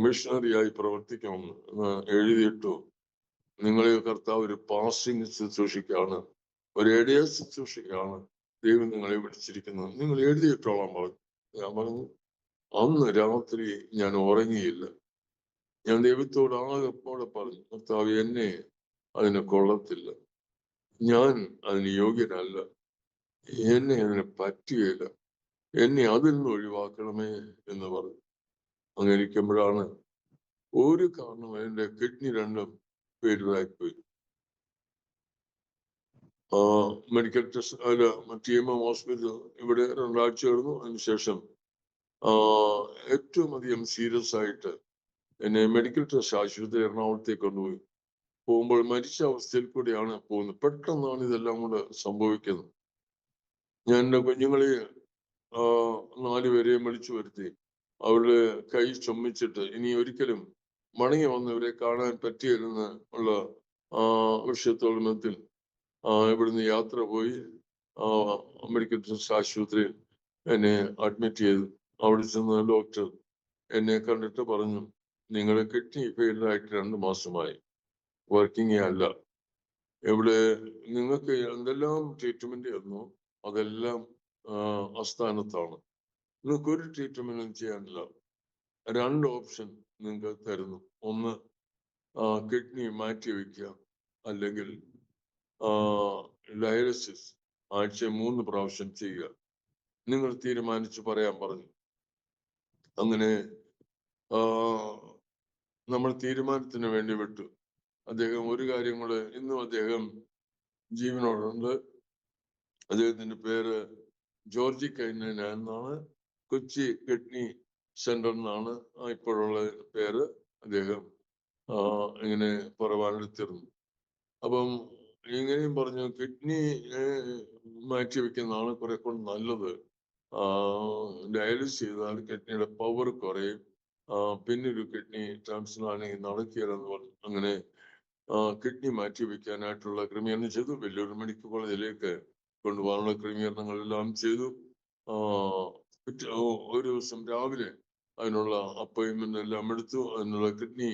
മിഷണറിയായി പ്രവർത്തിക്കണമെന്ന് എഴുതിയിട്ടു. നിങ്ങളെ കർത്താവ് ഒരു പാസിംഗ് ശുശ്രൂഷയ്ക്കാണ്, ഒരു എഡിയ ശുശ്രൂഷയ്ക്കാണ് ദൈവം നിങ്ങളെ വിളിച്ചിരിക്കുന്നത്, നിങ്ങൾ എഴുതിയിട്ടോളാൻ പറഞ്ഞു. ഞാൻ പറഞ്ഞു അന്ന് രാത്രി ഞാൻ ഉറങ്ങിയില്ല. ഞാൻ ദൈവത്തോട് ആകെപ്പോടെ പറഞ്ഞു കർത്താവ് എന്നെ അതിന് കൊള്ളത്തില്ല, ഞാൻ അതിന് യോഗ്യനല്ല, എന്നെ അതിന് പറ്റുകയില്ല, എന്നെ അതിൽ നിന്ന് ഒഴിവാക്കണമേ എന്ന് പറഞ്ഞു. അങ്ങനെ ഇരിക്കുമ്പോഴാണ് ഒരു കാരണം എന്റെ കിഡ്നി രണ്ടും ഫെയിലായിപ്പോയി. മെഡിക്കൽ ടെസ്റ്റ് അല്ല, TMM ഹോസ്പിറ്റൽ ഇവിടെ 2 ആഴ്ച കിടന്നു. അതിനുശേഷം ഏറ്റവും അധികം സീരിയസ് ആയിട്ട് എന്നെ മെഡിക്കൽ ടെസ്റ്റ് ആശുപത്രി എറണാകുളത്തേക്ക് കൊണ്ടുപോയി. പോകുമ്പോൾ മരിച്ച അവസ്ഥയിൽ കൂടിയാണ് പോകുന്നത്. പെട്ടെന്നാണ് ഇതെല്ലാം കൂടെ സംഭവിക്കുന്നത്. ഞാൻ എൻ്റെ കുഞ്ഞുങ്ങളെ 4 പേരെയും വിളിച്ചു വരുത്തി. അവരുടെ കൈ ചുംബിച്ചിട്ട് ഇനി ഒരിക്കലും മടങ്ങി വന്ന് ഇവരെ കാണാൻ പറ്റിയില്ലെന്ന് ഉള്ള വിഷയത്തോളത്തിൽ ഇവിടുന്ന് യാത്ര പോയി മെഡിക്കൽ ടെസ്റ്റ് ആശുപത്രിയിൽ എന്നെ അഡ്മിറ്റ് ചെയ്തു. അവിടെ ചെന്ന ഡോക്ടർ എന്നെ കണ്ടിട്ട് പറഞ്ഞു, നിങ്ങളുടെ കിഡ്നി ഫെയിലായിട്ട് 2 മാസമായി, വർക്കിംഗ് അല്ല. ഇവിടെ നിങ്ങൾക്ക് എന്തെല്ലാം ട്രീറ്റ്മെന്റ് തന്നു അതെല്ലാം അസ്ഥാനത്താണ്. നിങ്ങൾക്ക് ഒരു ട്രീറ്റ്മെന്റും ചെയ്യാനില്ല. 2 ഓപ്ഷൻ നിങ്ങൾക്ക് തരുന്നു. ഒന്ന് കിഡ്നി മാറ്റി വയ്ക്കുക, അല്ലെങ്കിൽ ഡയാലിസിസ് ആഴ്ച 3 പ്രാവശ്യം ചെയ്യുക. നിങ്ങൾ തീരുമാനിച്ച് പറയാൻ പറഞ്ഞു. അങ്ങനെ നമ്മൾ തീരുമാനത്തിന് വേണ്ടി വിട്ടു. അദ്ദേഹം ഒരു കാര്യം കൂടെ, ഇന്നും അദ്ദേഹം ജീവനോടുണ്ട്. അദ്ദേഹത്തിന്റെ പേര് ജോർജി കൈനൻ എന്നാണ്. കൊച്ചി കിഡ്നി സെന്റർ എന്നാണ് ഇപ്പോഴുള്ള പേര്. അദ്ദേഹം ഇങ്ങനെ പറവാനെടുത്തിരുന്നു. അപ്പം ഇങ്ങനെയും പറഞ്ഞു, കിഡ്നി മാറ്റി വെക്കുന്നതാണ് കുറെ കൂടെ നല്ലത്. ഡയാലിസിസ് ചെയ്താൽ കിഡ്നിയുടെ പവർ കുറയും, പിന്നൊരു കിഡ്നി ട്രാൻസ്പ്ലാന്റ് നടക്കുകയെന്ന് പറഞ്ഞു. അങ്ങനെ കിഡ്നി മാറ്റി വെക്കാനായിട്ടുള്ള ക്രമീകരണം ചെയ്തു. വലിയൊരു മെഡിക്കൽ കോളേജിലേക്ക് കൊണ്ടുപോകാനുള്ള ക്രമീകരണങ്ങളെല്ലാം ചെയ്തു. ഒരു ദിവസം രാവിലെ അതിനുള്ള അപ്പോയിന്റ്മെന്റ് എല്ലാം എടുത്തു. അതിനുള്ള കിഡ്നി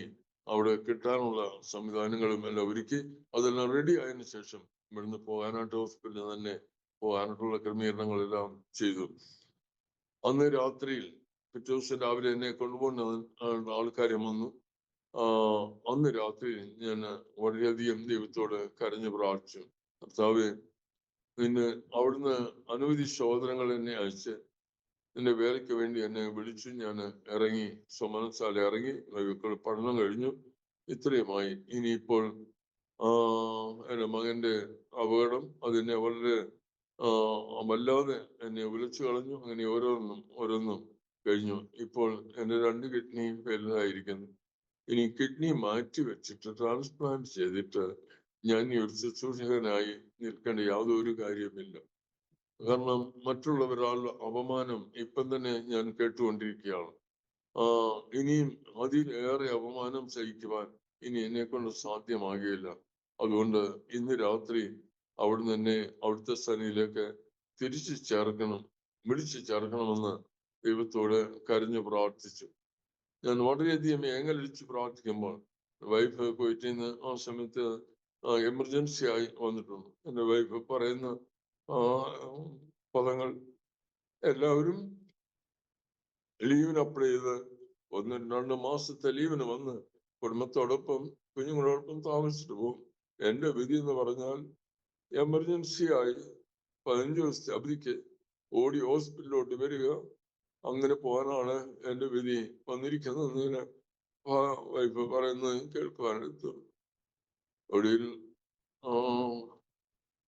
അവിടെ കിട്ടാനുള്ള സംവിധാനങ്ങളും എല്ലാം ഒരുക്കി. അതെല്ലാം റെഡി ആയതിനു ശേഷം ഇവിടുന്ന് പോകാനായിട്ട് ഹോസ്പിറ്റലിൽ തന്നെ പോകാനായിട്ടുള്ള ക്രമീകരണങ്ങളെല്ലാം ചെയ്തു. അന്ന് രാത്രിയിൽ പിറ്റേ ദിവസം രാവിലെ എന്നെ കൊണ്ടുപോകുന്ന ആൾക്കാരും വന്നു. അന്ന് രാത്രി ഞാൻ വളരെയധികം ദൈവത്തോട് കരഞ്ഞു പ്രാർത്ഥിച്ചു, കർത്താവേ, നിന്നെ അവിടുന്ന് അനവധി ശോധനകൾ എന്നെ അയച്ച് നിന്റെ വേലയ്ക്ക് വേണ്ടി എന്നെ വിളിച്ചു. ഞാൻ ഇറങ്ങി, സ്വമനസാല ഇറങ്ങി, പഠനം കഴിഞ്ഞു. ഇത്രയുമായി. ഇനിയിപ്പോൾ എൻ്റെ മകന്റെ അപകടം അതെന്നെ വളരെ വല്ലാതെ എന്നെ വിളിച്ചു കളഞ്ഞു. അങ്ങനെ ഓരോന്നും കഴിഞ്ഞു. ഇപ്പോൾ എൻ്റെ 2 കിഡ്നിയും ഫെയിലായിരിക്കുന്നു. ഇനി കിഡ്നി മാറ്റി വെച്ചിട്ട് ട്രാൻസ്പ്ലാന്റ് ചെയ്തിട്ട് ഞാൻ ഈ ഒരു ശുശ്രൂഷകനായി നിൽക്കേണ്ട യാതൊരു കാര്യമില്ല. കാരണം മറ്റുള്ളവരാളുടെ അപമാനം ഇപ്പം തന്നെ ഞാൻ കേട്ടുകൊണ്ടിരിക്കുകയാണ്. ഇനിയും അതിലേറെ അപമാനം സഹിക്കുവാൻ ഇനി എന്നെ കൊണ്ട് സാധ്യമാകുകയില്ല. അതുകൊണ്ട് ഇന്ന് രാത്രി അവിടുന്ന് എന്നെ അവിടുത്തെ സന്നിധിയിലേക്ക് തിരിച്ചു ചേർക്കണം, വിളിച്ചു ചേർക്കണമെന്ന് ദൈവത്തോട് കരഞ്ഞു പ്രാർത്ഥിച്ചു. ഞാൻ വളരെയധികം ഏങ്ങലടിച്ച് പ്രാർത്ഥിക്കുമ്പോൾ വൈഫ് കുവൈറ്റിൽ ആ സമയത്ത് എമർജൻസി ആയി വന്നിട്ടുണ്ട്. എൻ്റെ വൈഫ് പറയുന്ന പദങ്ങൾ, എല്ലാവരും ലീവിന് അപ്ലൈ ചെയ്ത് 1-2 മാസത്തെ ലീവിന് വന്ന് കുടുംബത്തോടൊപ്പം കുഞ്ഞുങ്ങളോടൊപ്പം താമസിച്ചിട്ട് പോകും. എൻ്റെ വിധി എന്ന് പറഞ്ഞാൽ എമർജൻസി ആയി 15 ദിവസത്തെ അവധിക്ക് ഓടി ഹോസ്പിറ്റലിലോട്ട് വരിക, അങ്ങനെ പോകാനാണ് എൻ്റെ വിധി വന്നിരിക്കുന്നത്. വൈഫ് പറയുന്നത് കേൾക്കുവാനെടുത്തു. ഒടുവിൽ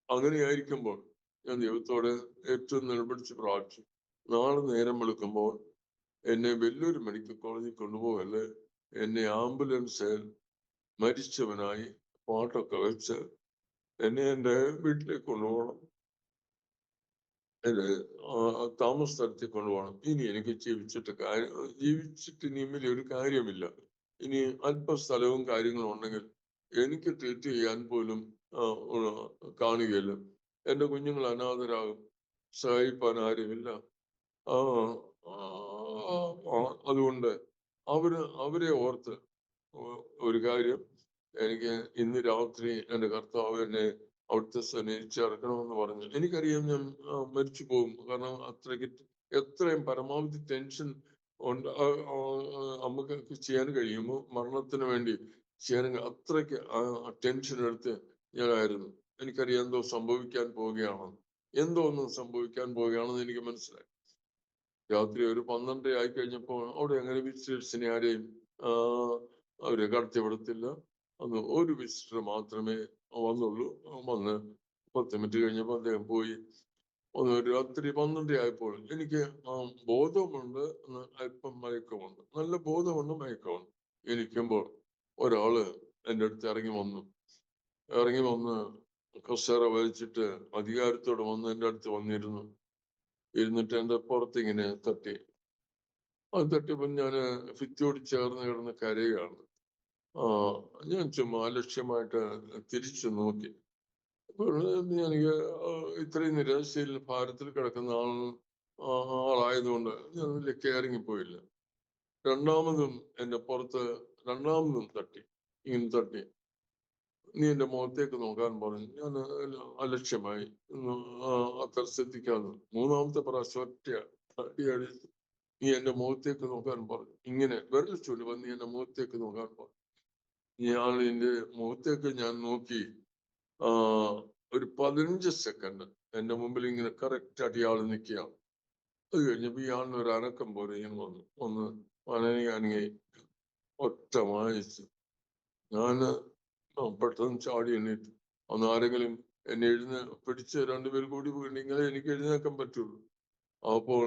അങ്ങനെയായിരിക്കുമ്പോൾ ഞാൻ ദൈവത്തോട് ഏറ്റവും നിലപിടിച്ച് പ്രാർത്ഥിച്ചു, നാളെ നേരം വെളുക്കുമ്പോൾ എന്നെ വലിയൊരു മെഡിക്കൽ കോളേജിൽ കൊണ്ടുപോകല്ലേ, എന്നെ ആംബുലൻസിൽ മരിച്ചവനായി പാട്ടൊക്കെ വെച്ച് എന്നെ എൻ്റെ വീട്ടിലേക്ക് കൊണ്ടുപോകണം, എന്റെ താമസ സ്ഥലത്തേക്ക് കൊണ്ടുപോകണം. ഇനി എനിക്ക് ജീവിച്ചിട്ട് ഇനി വലിയൊരു കാര്യമില്ല. ഇനി അല്പ സ്ഥലവും കാര്യങ്ങളും ഉണ്ടെങ്കിൽ എനിക്ക് ട്രീറ്റ് ചെയ്യാൻ പോലും കാണുകയില്ല. എൻ്റെ കുഞ്ഞുങ്ങൾ അനാഥരാകും, സഹായിപ്പാൻ ആരുമില്ല. അതുകൊണ്ട് അവരെ ഓർത്ത് ഒരു കാര്യം, എനിക്ക് ഇന്ന് രാത്രി എൻ്റെ കർത്താവ് എന്നെ അവിടുത്തെ സന്നിധിയിൽ ചേർക്കണമെന്ന് പറഞ്ഞു. എനിക്കറിയാം ഞാൻ മരിച്ചു പോകും. കാരണം അത്രയ്ക്ക് എത്രയും പരമാവധി ടെൻഷൻ ഉണ്ട് നമുക്ക് ചെയ്യാൻ കഴിയുമോ, മരണത്തിന് വേണ്ടി ചെയ്യാൻ അത്രയ്ക്ക് ടെൻഷൻ എടുത്ത് ഞാനായിരുന്നു. എനിക്കറിയാം എന്തോ സംഭവിക്കാൻ പോവുകയാണെന്ന്. എന്തോ ഒന്നും സംഭവിക്കാൻ പോവുകയാണെന്ന് എനിക്ക് മനസ്സിലായി. രാത്രി ഒരു 12 ആയി കഴിഞ്ഞപ്പോൾ അവിടെ അങ്ങനെ വിസിറ്റേഴ്സിനെ ആരെയും അവര് കടത്തിവിടത്തില്ല. അന്ന് ഒരു വിസിറ്റർ മാത്രമേ വന്നുള്ളൂ. വന്ന് 10 മിനിറ്റ് കഴിഞ്ഞപ്പോൾ അദ്ദേഹം പോയി. ഒന്ന് രാത്രി 12 ആയപ്പോൾ എനിക്ക് ബോധമുണ്ട്, അല്പം മയക്കമുണ്ട്. നല്ല ബോധമുണ്ട്, മയക്കമുണ്ട്. ഇരിക്കുമ്പോൾ ഒരാള് എൻ്റെ അടുത്ത് ഇറങ്ങി വന്ന് കസേര വലിച്ചിട്ട് അധികാരത്തോടെ വന്ന് എൻ്റെ അടുത്ത് വന്നിരുന്നു. ഇരുന്നിട്ട് എൻ്റെ പുറത്ത് ഇങ്ങനെ തട്ടി. അത് തട്ടിയപ്പോൾ ഞാൻ ഭിത്തിയോട് ചേർന്ന് കിടന്ന് കരയുകയാണ്. ഞാൻ ചുമ്മാ അലക്ഷ്യമായിട്ട് തിരിച്ചു നോക്കി. അപ്പോൾ എനിക്ക് ഇത്രയും നിരാശയിൽ ഭാരത്തിൽ കിടക്കുന്ന ആളായതുകൊണ്ട് ഞാൻ വലിയ കെയറിങ് പോയില്ല. രണ്ടാമതും എന്റെ പുറത്ത് തട്ടി. ഇങ്ങനെ തട്ടി. നീ എന്റെ മുഖത്തേക്ക് നോക്കാൻ പറഞ്ഞു. ഞാൻ അലക്ഷ്യമായി അത്ര ശ്രദ്ധിക്കാതെ. മൂന്നാമത്തെ പ്രാവശ്യം ഒറ്റ അടി. നീ എന്റെ മുഖത്തേക്ക് നോക്കാൻ പറഞ്ഞു. ഇങ്ങനെ വിരൽ ചൊല്ലുക, നീ എന്റെ മുഖത്തേക്ക് നോക്കാൻ പറഞ്ഞു. എന്റെ മുഖത്തേക്ക് ഞാൻ നോക്കി. ഒരു 15 സെക്കൻഡ് എന്റെ മുമ്പിൽ ഇങ്ങനെ കറക്റ്റ് ആയിട്ട് ഇയാൾ നിൽക്കുകയാണ്. അത് കഴിഞ്ഞപ്പോ ഇയാളിന് ഒരു അനക്കം പോലെ ഇങ്ങനെ ഒന്ന് അനങ്ങി ഒറ്റ വായിച്ചു. ഞാന് പെട്ടെന്ന് ചാടി എണ്ണീറ്റു. അന്ന് ആരെങ്കിലും എന്നെ പിടിച്ച് രണ്ടുപേർ കൂടി പോയിട്ടുണ്ടെങ്കിൽ എനിക്ക് എഴുന്നേക്കാൻ പറ്റുള്ളൂ. അപ്പോൾ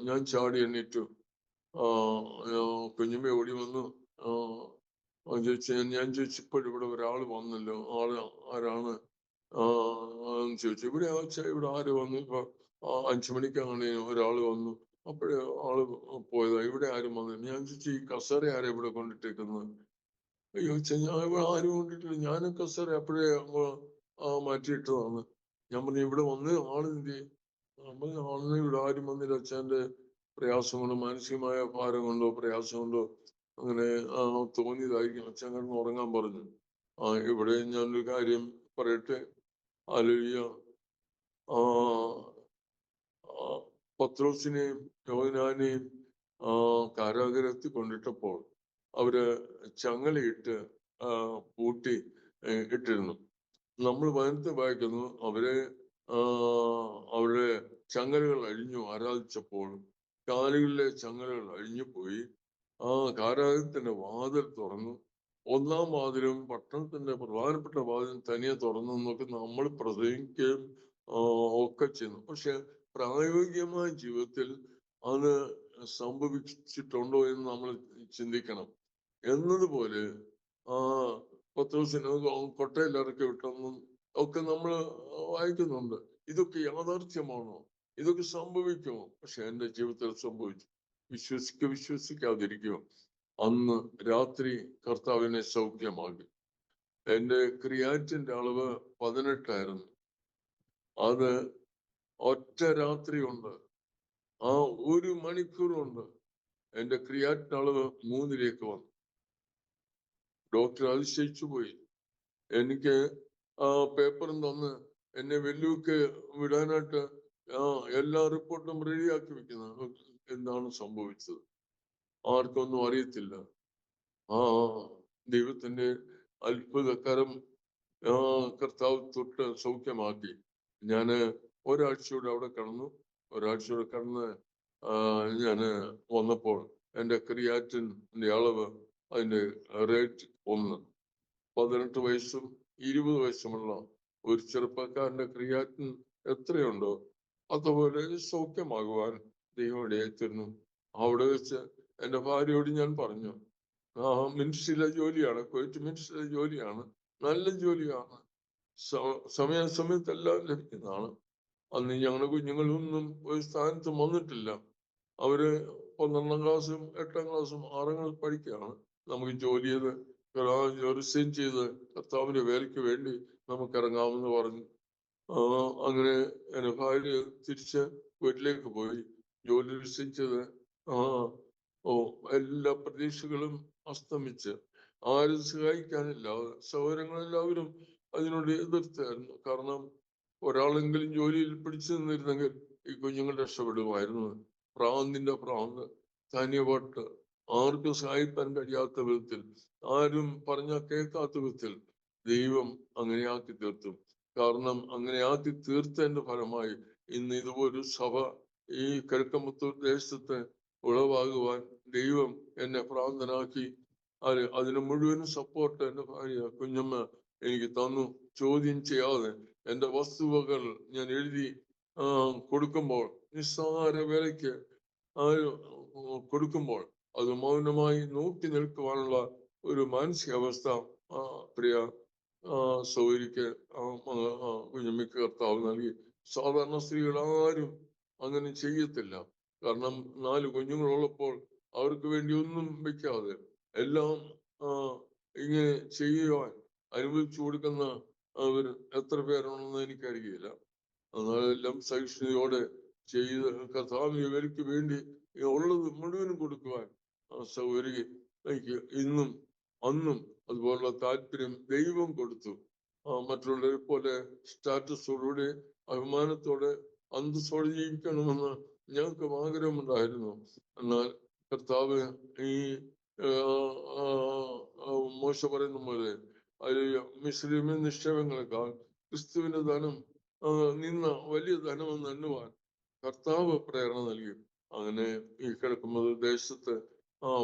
ഞാൻ ചാടി എണ്ണീറ്റു. കുഞ്ഞുമ്മ ഓടി വന്നു. ഞാൻ ചോദിച്ചു, ഇപ്പോഴും ഇവിടെ ഒരാൾ വന്നല്ലോ, ആള് ആരാണ് ചോദിച്ചു. ഇവിടെ ആര് വന്നു? ഇപ്പൊ 5 മണിക്കാണ് ഒരാൾ വന്നു. അപ്പോഴേ ആള് പോയതാ. ഇവിടെ ആരും വന്നില്ല. ഞാൻ ചോദിച്ചു, ഈ കസേര ആരാ ഇവിടെ കൊണ്ടിട്ടേക്കുന്നത്? ചോദിച്ചാൽ ഞാൻ ഇവിടെ ആരും കൊണ്ടിട്ടില്ല, ഞാനും കസേര അപ്പോഴേ മാറ്റിയിട്ടതാണ്. ഞാൻ പറഞ്ഞു, ഇവിടെ വന്ന് ആളിന്റെ ആളിനെ ഇവിടെ ആരും വന്നില്ല. അച്ഛൻ്റെ പ്രയാസം കൊണ്ടോ മാനസികമായ ഭാരം കൊണ്ടോ പ്രയാസം കൊണ്ടോ അങ്ങനെ തോന്നിയതായിരിക്കും. അച്ഛൻ കിടന്ന് ഉറങ്ങാൻ പറഞ്ഞു. ഇവിടെ ഞാനൊരു കാര്യം പറയട്ടെ. ഹല്ലേലൂയ. പത്രോസിനെയും യോഹന്നാനെയും കാരാഗൃഹത്തിൽ കൊണ്ടിട്ടപ്പോൾ അവര് ചങ്ങലയിട്ട് പൂട്ടി ഇട്ടിരുന്നു. നമ്മൾ വനത്തെ വായിക്കുന്നു, അവരുടെ ചങ്ങലകൾ അഴിഞ്ഞു. ആരാധിച്ചപ്പോൾ കാലുകളിലെ ചങ്ങലകൾ അഴിഞ്ഞു പോയി. കാരാഗൃഹത്തിന്റെ വാതിൽ തുറന്നു. 1-ാം വാതിലും പട്ടണത്തിന്റെ പ്രധാനപ്പെട്ട വാതിലും തനിയെ തുറന്നു എന്നൊക്കെ നമ്മൾ പ്രസംഗിക്കുകയും ഒക്കെ ചെയ്യുന്നു. പക്ഷെ പ്രായോഗികമായ ജീവിതത്തിൽ അത് സംഭവിച്ചിട്ടുണ്ടോ എന്ന് നമ്മൾ ചിന്തിക്കണം. എന്നതുപോലെ പത്രോസിന് കൊട്ടയിൽ ഇറക്കി വിട്ടെന്നും ഒക്കെ നമ്മൾ വായിക്കുന്നുണ്ട്. ഇതൊക്കെ യാഥാർത്ഥ്യമാണോ? ഇതൊക്കെ സംഭവിക്കുമോ? പക്ഷെ എന്റെ ജീവിതത്തിൽ സംഭവിച്ചു. വിശ്വസിക്കാതിരിക്കുമോ? അന്ന് രാത്രി കർത്താവിനെ സൗഖ്യമാക്കി. എന്റെ ക്രിയാറ്റിന്റെ അളവ് 18 ആയിരുന്നു. അത് ഒറ്റ രാത്രി കൊണ്ട്, 1 മണിക്കൂർ കൊണ്ട് എന്റെ ക്രിയാറ്റിന്റെ അളവ് 3-ലേക്ക് വന്നു. ഡോക്ടർ അതിശയിച്ചു പോയി. എനിക്ക് പേപ്പറും തന്ന് എന്നെ വെല്ലൂക്ക് വിടാനായിട്ട് എല്ലാ റിപ്പോർട്ടും റെഡിയാക്കി വെക്കുന്ന. എന്താണ് സംഭവിച്ചത്? ആർക്കൊന്നും അറിയത്തില്ല. ദൈവത്തിന്റെ അത്ഭുതകരം കർത്താവ് തൊട്ട് സൗഖ്യമാക്കി. ഞാന് ഒരാഴ്ചയോടെ അവിടെ കടന്ന് ഞാന് വന്നപ്പോൾ എന്റെ ക്രിയാറ്റിന്റെ അളവ്, അതിന്റെ റേറ്റ് 1. 18 വയസ്സും 20 വയസ്സുമുള്ള ഒരു ചെറുപ്പക്കാരന്റെ ക്രിയാറ്റിൻ എത്രയുണ്ടോ അതുപോലെ സൗഖ്യമാകുവാൻ ദൈവം ഇടയായിത്തീർന്നു. അവിടെ വെച്ച് എന്റെ ഭാര്യയോട് ഞാൻ പറഞ്ഞു, മിനിസ്ട്രിയിലെ ജോലിയാണ്, കുവൈറ്റ് മിനിസ്ട്രിയിലെ ജോലിയാണ്, നല്ല ജോലിയാണ്, സമയത്തെല്ലാം ലഭിക്കുന്നതാണ്. അന്ന് ഞങ്ങളുടെ കുഞ്ഞുങ്ങളൊന്നും ഒരു സ്ഥാനത്തും വന്നിട്ടില്ല. അവര് 12-ാം ക്ലാസ്സും 8-ാം ക്ലാസ്സും 6-ാം ക്ലാസ് പഠിക്കുകയാണ്. നമുക്ക് ജോലി ചെയ്ത് റിസൈൻ ചെയ്ത് കർത്താവിന്റെ വേലയ്ക്ക് വേണ്ടി നമുക്ക് ഇറങ്ങാമെന്ന് പറഞ്ഞു. അങ്ങനെ എന്റെ ഭാര്യ തിരിച്ച് വീട്ടിലേക്ക് പോയി. ജോലി റിസൈൻ ചെയ്ത് എല്ലാ പ്രതീക്ഷകളും അസ്തമിച്ച്, ആരും സഹായിക്കാനില്ല. സഹോദരങ്ങളെല്ലാവരും അതിനോട് എതിർത്തായിരുന്നു. കാരണം ഒരാളെങ്കിലും ജോലിയിൽ പിടിച്ചു നിന്നിരുന്നെങ്കിൽ ഈ കുഞ്ഞുങ്ങൾ രക്ഷപ്പെടുമായിരുന്നു. ഭ്രാന്ത് തനിയപാട്ട്, ആർക്കും സഹായിക്കാൻ കഴിയാത്ത വിധത്തിൽ, ആരും പറഞ്ഞാൽ കേൾക്കാത്ത വിധത്തിൽ ദൈവം അങ്ങനെയാക്കി തീർത്തും. കാരണം അങ്ങനെ ആക്കി തീർത്തതിന്റെ ഫലമായി ഇന്ന് ഇതുപോലൊരു സഭ ഈ കിഴക്കമ്പത്തൂർ ദേശത്ത് ഉളവാകുവാൻ ദൈവം എന്നെ പ്രാന്തനാക്കി. അതിന് മുഴുവൻ സപ്പോർട്ട് എന്റെ ഭാര്യ കുഞ്ഞമ്മ എനിക്ക് തന്നു. ചോദ്യം ചെയ്യാതെ എന്റെ വസ്തുവകൾ ഞാൻ എഴുതി കൊടുക്കുമ്പോൾ, നിസ്സാര വിലയ്ക്ക് കൊടുക്കുമ്പോൾ അത് മൗനമായി നോക്കി നിൽക്കുവാനുള്ള ഒരു മാനസികാവസ്ഥ പ്രിയ സൗകര്യക്ക് കുഞ്ഞമ്മയ്ക്ക് കർത്താവ് നൽകി. സാധാരണ സ്ത്രീകൾ ആരും അങ്ങനെ ചെയ്യത്തില്ല. കാരണം 4 കുഞ്ഞുങ്ങളുള്ളപ്പോൾ അവർക്ക് വേണ്ടി ഒന്നും വെക്കാതെ എല്ലാം ഇങ്ങനെ ചെയ്യുവാൻ അനുവദിച്ചു കൊടുക്കുന്ന അവർ എത്ര പേരുണ്ടെന്ന് എനിക്കറിയില്ല. അതെല്ലാം സഹിഷ്ണുതയോടെ ചെയ്ത് കർത്താവ് ഇവർക്ക് വേണ്ടി ഉള്ളത് മുഴുവനും കൊടുക്കുവാൻ സൗകര്യം എനിക്ക് ഇന്നും അന്നും അതുപോലുള്ള താല്പര്യം ദൈവം കൊടുത്തു. മറ്റുള്ളവരെ പോലെ സ്റ്റാറ്റസോടുകൂടി അഭിമാനത്തോടെ അന്തസ്സോടെ ജീവിക്കണമെന്ന് ഞങ്ങൾക്ക് ആഗ്രഹമുണ്ടായിരുന്നു. എന്നാൽ കർത്താവ് ഈ മോശ പറയുന്ന പോലെ മിശ്രീമിൻ നിക്ഷേപങ്ങളെക്കാൾ ക്രിസ്തുവിന്റെ ധനം നിന്ന വലിയ ധനമെന്ന് എണ്ണുവാൻ കർത്താവ് പ്രേരണ നൽകി. അങ്ങനെ ഈ കിഴക്കുമ്പത്തൂർ ദേശത്ത്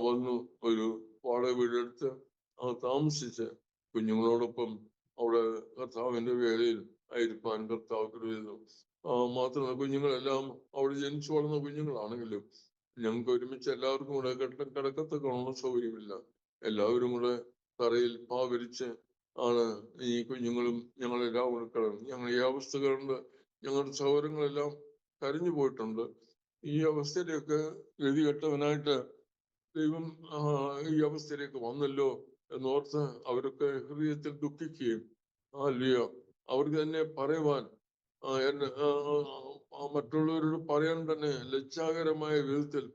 വന്നു ഒരു വാടക വീടെടുത്ത് താമസിച്ച് കുഞ്ഞുങ്ങളോടൊപ്പം അവിടെ കർത്താവിന്റെ വേലയിൽ ആയിരിക്കാൻ കർത്താവ് കൃപ ചെയ്തു. മാത്രമല്ല കുഞ്ഞുങ്ങളെല്ലാം അവിടെ ജനിച്ചു വളർന്ന കുഞ്ഞുങ്ങളാണെങ്കിലും ഞങ്ങൾക്ക് ഒരുമിച്ച് എല്ലാവർക്കും കൂടെ കിടക്കത്തൊക്കെ സൗകര്യമില്ല. എല്ലാവരും കൂടെ തറയിൽ പാവരിച്ച് ആണ് ഈ കുഞ്ഞുങ്ങളും ഞങ്ങളെല്ലാം ഉൾക്കളും. ഞങ്ങൾ ഈ അവസ്ഥ കണ്ട് ഞങ്ങളുടെ സഹോദരങ്ങളെല്ലാം കരഞ്ഞു പോയിട്ടുണ്ട്. ഈ അവസ്ഥയിലേക്ക് ഗതികെട്ടവനായിട്ട് ദൈവം ഈ അവസ്ഥയിലേക്ക് വന്നല്ലോ എന്നോർത്ത് അവരൊക്കെ ഹൃദയത്തിൽ ദുഃഖിക്കുകയും അല്ലയോ അവർക്ക് തന്നെ പറയുവാൻ മറ്റുള്ളവരോട് പറയാൻ തന്നെ ലജ്ജാകരമായ വിധത്തിൽ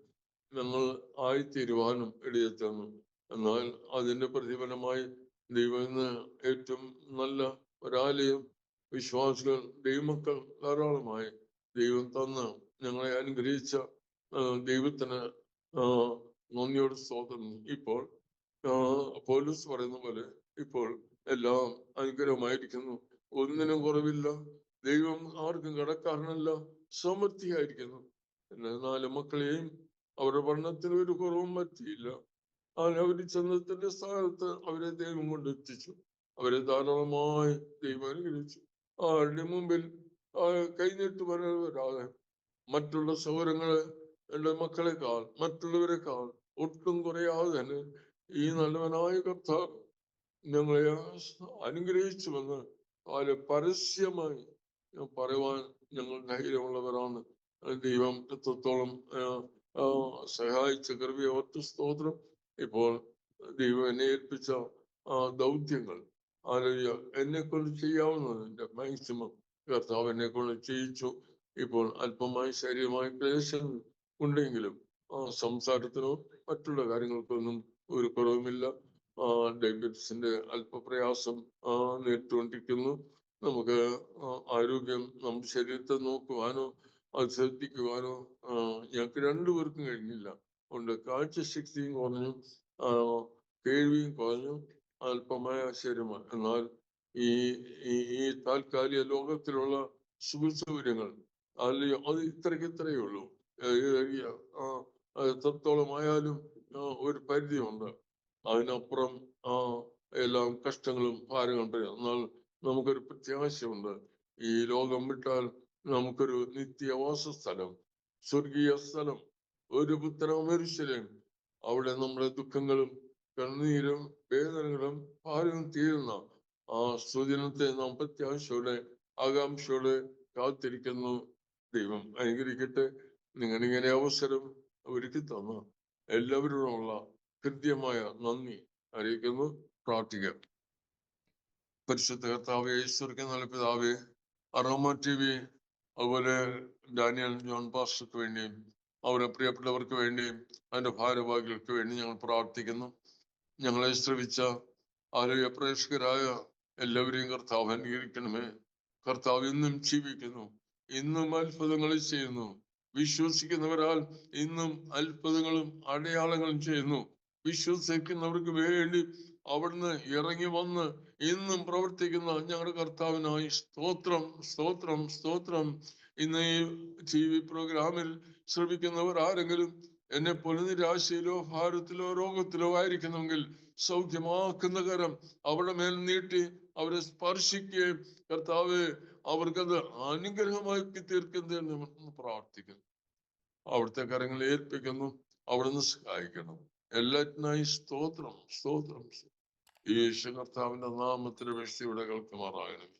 ഞങ്ങൾ ആയിത്തീരുവാനും ഇടയെത്തുന്നു. എന്നാൽ അതിന്റെ പ്രതിഫലമായി ദൈവം ഇന്ന് ഏറ്റവും നല്ല ഒരാലയം വിശ്വാസികൾ ദൈവമക്കൾ ധാരാളമായി ദൈവം തന്ന് ഞങ്ങളെ അനുഗ്രഹിച്ച ദൈവത്തിന് നന്ദിയോട് സ്തോത്രം. ഇപ്പോൾ പൗലോസ് പറയുന്ന പോലെ ഇപ്പോൾ എല്ലാം അനുഗ്രഹമായിരിക്കുന്നു, ഒന്നിനും കുറവില്ല. ദൈവം ആർക്കും കടക്കാരനല്ല, സമൃദ്ധിയായിരിക്കുന്നു. എന്റെ 4 മക്കളെയും അവരുടെ പഠനത്തിന് ഒരു കുറവും പറ്റിയില്ല. അവർ ചെന്നത്തിന്റെ സ്ഥാനത്ത് അവരെ ദൈവം കൊണ്ട് എത്തിച്ചു. അവരെ ധാരാളമായി ദൈവം അനുഗ്രഹിച്ചു. ആരുടെ മുമ്പിൽ കൈനീട്ട് വരാതെ മറ്റുള്ള സൗകര്യങ്ങള് എന്റെ മക്കളെക്കാൾ മറ്റുള്ളവരെക്കാൾ ഒട്ടും കുറയാതെ തന്നെ ഈ നല്ലവനായ കർത്താവ് ഞങ്ങളെ അനുഗ്രഹിച്ചുവെന്ന് പരസ്യമായി പറയുവാൻ ഞങ്ങൾ ധൈര്യമുള്ളവരാണ്. ദൈവം എത്രത്തോളം സഹായിച്ച കൃപയെ ഒറ്റ സ്തോത്രം. ഇപ്പോൾ ദൈവം എന്നെ ഏൽപ്പിച്ച ദൗത്യങ്ങൾ എന്നെ കൊണ്ട് ചെയ്യാവുന്നതിന്റെ മാക്സിമം കർത്താവ് എന്നെ കൊണ്ട് ചെയ്യിച്ചു. ഇപ്പോൾ അല്പമായി ശരീരമായി ക്ലേശം ഉണ്ടെങ്കിലും സംസാരത്തിനോ മറ്റുള്ള കാര്യങ്ങൾക്കൊന്നും ഒരു കുറവുമില്ല. ഡയബറ്റീസിന്റെ അല്പപ്രയാസം നേരിട്ടുകൊണ്ടിരിക്കുന്നു. നമുക്ക് ആരോഗ്യം നമ്മുടെ ശരീരത്തെ നോക്കുവാനോ അത് ശ്രദ്ധിക്കുവാനോ ഞങ്ങൾക്ക് 2 പേർക്കും കഴിഞ്ഞില്ല. അതുകൊണ്ട് കാഴ്ചശക്തിയും കുറഞ്ഞു, കേൾവിയും കുറഞ്ഞു, അല്പമായ ശരീരമാണ്. എന്നാൽ ഈ താൽക്കാലിക ലോകത്തിലുള്ള സുഖസൗകര്യങ്ങൾ അല്ലയോ അത് ഇത്രയേ ഉള്ളൂ. എത്രത്തോളമായാലും ഒരു പരിധിയുണ്ട്. അതിനപ്പുറം എല്ലാം കഷ്ടങ്ങളും ഭാരങ്ങളും. എന്നാൽ നമുക്കൊരു പ്രത്യാശയുണ്ട്. ഈ ലോകം വിട്ടാൽ നമുക്കൊരു നിത്യവാസ സ്ഥലം, സ്വർഗീയ സ്ഥലം, ഒരു പുത്തനാം യെരൂശലേം. അവിടെ നമ്മുടെ ദുഃഖങ്ങളും കണ്ണീരും വേദനകളും ഭാരവും തീരുന്ന ആ സുദിനത്തെ നാം പ്രത്യാശയോടെ ആകാംക്ഷയോടെ കാത്തിരിക്കുന്നു. ദൈവം അനുഗ്രഹിക്കട്ടെ. നിങ്ങളിങ്ങനെ അവസരം ഒരുക്കി തന്ന എല്ലാവരോടുമുള്ള ഹൃദ്യമായ നന്ദി അറിയിക്കുന്നു. പ്രാർത്ഥിക്കാം. പരിശുദ്ധ കർത്താവേ, ഈശ്വരക്ക് നല്ല പിതാവേ, അറോമ TV അതുപോലെ ഡാനിയൽ ജോൺ പാസ്റ്റർക്ക് വേണ്ടിയും അവരുടെ പ്രിയപ്പെട്ടവർക്ക് വേണ്ടിയും അതിന്റെ ഭാരവാഹികൾക്ക് വേണ്ടി ഞങ്ങൾ പ്രാർത്ഥിക്കുന്നു. ഞങ്ങളെ ശ്രവിച്ച ആരോഗ്യ പ്രേക്ഷകരായ എല്ലാവരെയും കർത്താവ് അനുഗ്രഹിക്കണമേ. കർത്താവ് ഇന്നും ജീവിക്കുന്നു, ഇന്നും അത്ഭുതങ്ങൾ ചെയ്യുന്നു. വിശ്വസിക്കുന്നവരാൽ ഇന്നും അത്ഭുതങ്ങളും അടയാളങ്ങളും ചെയ്യുന്നു. വിശ്വസിക്കുന്നവർക്ക് വേണ്ടി അവിടുന്ന് ഇറങ്ങി വന്ന് ഇന്നും പ്രവർത്തിക്കുന്ന ഞങ്ങളുടെ കർത്താവിനായി സ്തോത്രം, സ്തോത്രം, സ്തോത്രം. ഇന്ന് ഈ TV പ്രോഗ്രാമിൽ ശ്രമിക്കുന്നവർ ആരെങ്കിലും എന്നെ പോലെ നിരാശയിലോ ഭാരത്തിലോ രോഗത്തിലോ ആയിരിക്കുന്നെങ്കിൽ സൗഖ്യമാക്കുന്ന കരം അവിടെ മേൽ നീട്ടി അവരെ സ്പർശിക്കുകയും കർത്താവ് അവർക്കത് അനുഗ്രഹമാക്കി തീർക്കുന്നതിന് നമ്മൾ പ്രാർത്ഥിക്കുന്നു. അവിടുത്തെ കരങ്ങൾ ഏൽപ്പിക്കുന്നു. അവിടുന്ന് സഹായിക്കണം. എല്ലാറ്റിനായി സ്തോത്രം, സ്തോത്രം. യേശു കർത്താവിന്റെ നാമത്തിൽ ഇവിടെ കേൾക്കുമാറാകണം.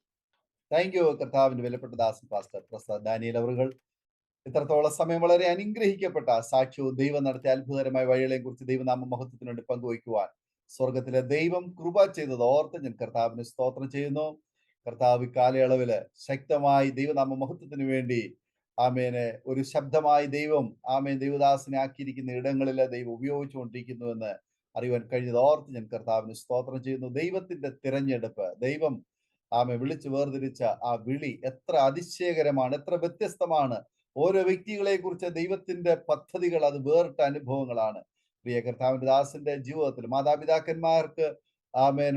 താങ്ക് യു കർത്താവിന്റെ വിലപ്പെട്ട ദാസൻ പാസ്റ്റർ പ്രസാദ് ഡാനിയൽ അവറുകൾ. ഇത്രത്തോളം സമയം വളരെ അനുഗ്രഹിക്കപ്പെട്ട സാക്ഷ്യവും ദൈവം നടത്തിയ അത്ഭുതകരമായ വഴികളെ കുറിച്ച് ദൈവനാമ മഹത്വത്തിന് വേണ്ടി പങ്കുവയ്ക്കുവാൻ സ്വർഗത്തിലെ ദൈവം കൃപ ചെയ്തത് ഓർത്ത് ഞാൻ കർത്താവിന് സ്തോത്രം ചെയ്യുന്നു. കർത്താവ് കാലയളവില് ശക്തമായി ദൈവനാമ മഹത്വത്തിന് വേണ്ടി ആമേനെ ഒരു ശബ്ദമായി ദൈവം ദൈവദാസനെ ആക്കിയിരിക്കുന്ന ഇടങ്ങളിൽ ദൈവം ഉപയോഗിച്ചുകൊണ്ടിരിക്കുന്നുവെന്ന് അറിയുവാൻ കഴിഞ്ഞത് ഓർത്ത് ഞാൻ കർത്താവിന് സ്തോത്രം ചെയ്യുന്നു. ദൈവത്തിന്റെ തിരഞ്ഞെടുപ്പ്, ദൈവം വിളിച്ചു വേർതിരിച്ച ആ വിളി എത്ര അതിശയകരമാണ്, എത്ര വ്യത്യസ്തമാണ്. ഓരോ വ്യക്തികളെ കുറിച്ച് ദൈവത്തിന്റെ പദ്ധതികൾ അത് വേറിട്ട അനുഭവങ്ങളാണ്. പ്രിയ കർത്താവിന്റെ ദാസന്റെ ജീവിതത്തിൽ മാതാപിതാക്കന്മാർക്ക്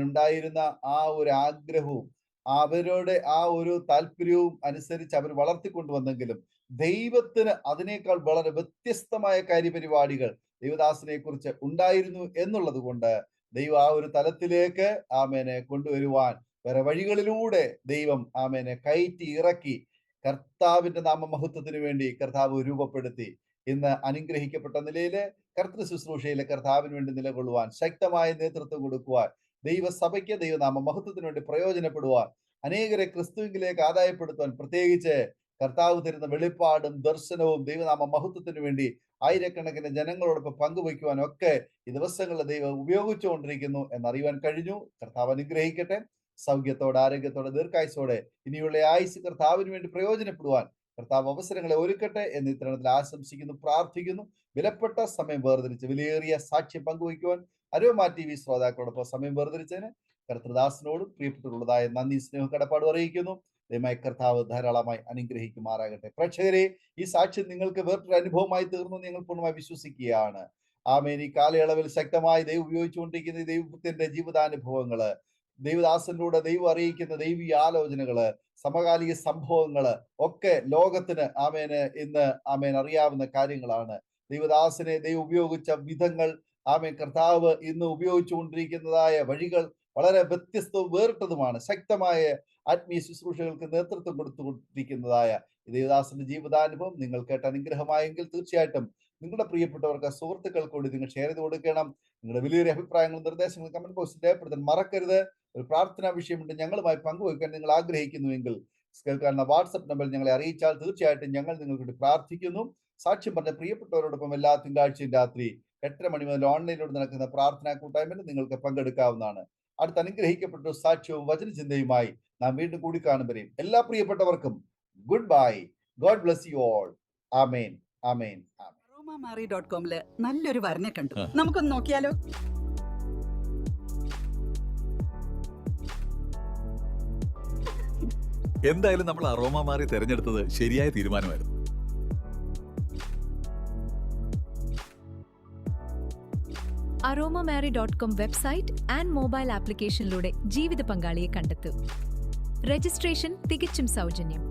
ഉണ്ടായിരുന്ന ആ ഒരു ആഗ്രഹവും അവരുടെ ആ ഒരു താല്പര്യവും അനുസരിച്ച് അവർ വളർത്തിക്കൊണ്ടുവന്നെങ്കിലും ദൈവത്തിന് അതിനേക്കാൾ വളരെ വ്യത്യസ്തമായ കാര്യപരിപാടികൾ ദൈവദാസനെ കുറിച്ച് ഉണ്ടായിരുന്നു എന്നുള്ളത് കൊണ്ട് ദൈവം ആ ഒരു തലത്തിലേക്ക് കൊണ്ടുവരുവാൻ വേറെ വഴികളിലൂടെ ദൈവം കയറ്റി ഇറക്കി കർത്താവിന്റെ നാമമഹത്വത്തിന് വേണ്ടി കർത്താവ് രൂപപ്പെടുത്തി. ഇന്ന് അനുഗ്രഹിക്കപ്പെട്ട നിലയില് കർത്തൃ ശുശ്രൂഷയിലെ കർത്താവിന് വേണ്ടി നിലകൊള്ളുവാൻ, ശക്തമായ നേതൃത്വം കൊടുക്കുവാൻ, ദൈവസഭയ്ക്ക് ദൈവനാമ മഹത്വത്തിന് വേണ്ടി പ്രയോജനപ്പെടുവാൻ, അനേകരെ ക്രിസ്തുവിലേക്ക് ആദായപ്പെടുത്തുവാൻ, പ്രത്യേകിച്ച് കർത്താവ് തരുന്ന വെളിപ്പാടും ദർശനവും ദൈവനാമ മഹത്വത്തിന് വേണ്ടി ആയിരക്കണക്കിന് ജനങ്ങളോടൊപ്പം പങ്കുവയ്ക്കുവാനും ഒക്കെ ഈ ദിവസങ്ങളിൽ ദൈവം ഉപയോഗിച്ചുകൊണ്ടിരിക്കുന്നു എന്നറിയുവാൻ കഴിഞ്ഞു. കർത്താവ് അനുഗ്രഹിക്കട്ടെ. സൗഖ്യത്തോടെ, ആരോഗ്യത്തോടെ, ദീർഘായുസോടെ ഇനിയുള്ള ആയുസ് കർത്താവിന് വേണ്ടി പ്രയോജനപ്പെടുവാൻ കർത്താവ് അവസരങ്ങളെ ഒരുക്കട്ടെ എന്ന് ഇത്തരണത്തിൽ ആശംസിക്കുന്നു, പ്രാർത്ഥിക്കുന്നു. വിലപ്പെട്ട സമയം വേർതിരിച്ച് വിലയേറിയ സാക്ഷ്യം പങ്കുവയ്ക്കുവാൻ അരോമ TV ശ്രോതാക്കളോടൊപ്പം സമയം വേർതിരിച്ചതിന് കർത്തൃദാസനോടും പ്രിയപ്പെട്ടുള്ളതായ നന്ദി, സ്നേഹ കടപ്പാട് അറിയിക്കുന്നു. ദൈവമായ കർത്താവ് ധാരാളമായി അനുഗ്രഹിക്കുമാറാകട്ടെ. പ്രേക്ഷകരെ, ഈ സാക്ഷ്യം നിങ്ങൾക്ക് വേറൊരു അനുഭവമായി തീർന്നു നിങ്ങൾ പൂർണ്ണമായി വിശ്വസിക്കുകയാണ്. ഈ കാലയളവിൽ ശക്തമായി ദൈവം ഉപയോഗിച്ചുകൊണ്ടിരിക്കുന്ന ദൈവത്തിന്റെ ജീവിതാനുഭവങ്ങള്, ദൈവദാസനിലൂടെ ദൈവം അറിയിക്കുന്ന ദൈവീയ ആലോചനകള്, സമകാലിക സംഭവങ്ങള് ഒക്കെ ലോകത്തിന് ഇന്ന് അറിയാവുന്ന കാര്യങ്ങളാണ്. ദൈവദാസനെ ദൈവം ഉപയോഗിച്ച വിധങ്ങൾ, കർത്താവ് ഇന്ന് ഉപയോഗിച്ചുകൊണ്ടിരിക്കുന്നതായ വഴികൾ വളരെ വ്യത്യസ്തവും വേറിട്ടതുമാണ്. ശക്തമായ ആത്മീയ ശുശ്രൂഷകൾക്ക് നേതൃത്വം കൊടുത്തുകൊണ്ടിരിക്കുന്നതായ ദേവദാസന്റെ ജീവിതാനുഭവം നിങ്ങൾ കേട്ട അനുഗ്രഹമായെങ്കിൽ തീർച്ചയായിട്ടും നിങ്ങളുടെ പ്രിയപ്പെട്ടവർക്ക്, സുഹൃത്തുക്കൾക്ക് കൂടി നിങ്ങൾ ഷെയർ ചെയ്ത് കൊടുക്കണം. നിങ്ങളുടെ വലിയൊരു അഭിപ്രായങ്ങളും നിർദ്ദേശങ്ങളും കമന്റ് ബോക്സിൽ രേഖപ്പെടുത്താൻ മറക്കരുത്. ഒരു പ്രാർത്ഥനാ വിഷയമുണ്ട് ഞങ്ങളുമായി പങ്കുവയ്ക്കാൻ നിങ്ങൾ ആഗ്രഹിക്കുന്നുവെങ്കിൽ കേൾക്കാവുന്ന വാട്സപ്പ് നമ്പറിൽ ഞങ്ങളെ അറിയിച്ചാൽ തീർച്ചയായിട്ടും ഞങ്ങൾ നിങ്ങൾക്ക് വേണ്ടി പ്രാർത്ഥിക്കുന്നു. സാക്ഷ്യം പറഞ്ഞ പ്രിയപ്പെട്ടവരോടൊപ്പം എല്ലാ തിങ്കളാഴ്ചയും രാത്രി 8:30 മണി മുതൽ ഓൺലൈനിലൂടെ നടക്കുന്ന പ്രാർത്ഥനാ കൂട്ടായ്മയിൽ നിങ്ങൾക്ക് പങ്കെടുക്കാവുന്നതാണ്. അടുത്ത അനുഗ്രഹിക്കപ്പെട്ട സാക്ഷ്യവും വചനചിന്തയുമായി നാം വീണ്ടും കൂടി കാണുമ്പോഴേയും എല്ലാ പ്രിയപ്പെട്ടവർക്കും good bye. God bless you all. Amen, amen, amen. aromamary.com നല്ലൊരു വരനെ കണ്ടു. നമുക്കൊന്ന് നോക്കിയാലോ? എന്തായാലും നമ്മൾ അറോമ മാറി തെരഞ്ഞെടുത്തത് ശരിയായ തീരുമാനമായിരുന്നു. aromamary.com വെബ്സൈറ്റ് ആൻഡ് മൊബൈൽ ആപ്ലിക്കേഷനിലൂടെ ജീവിത പങ്കാളിയെ കണ്ടെത്തൂ. രജിസ്ട്രേഷൻ തികച്ചും സൗജന്യം.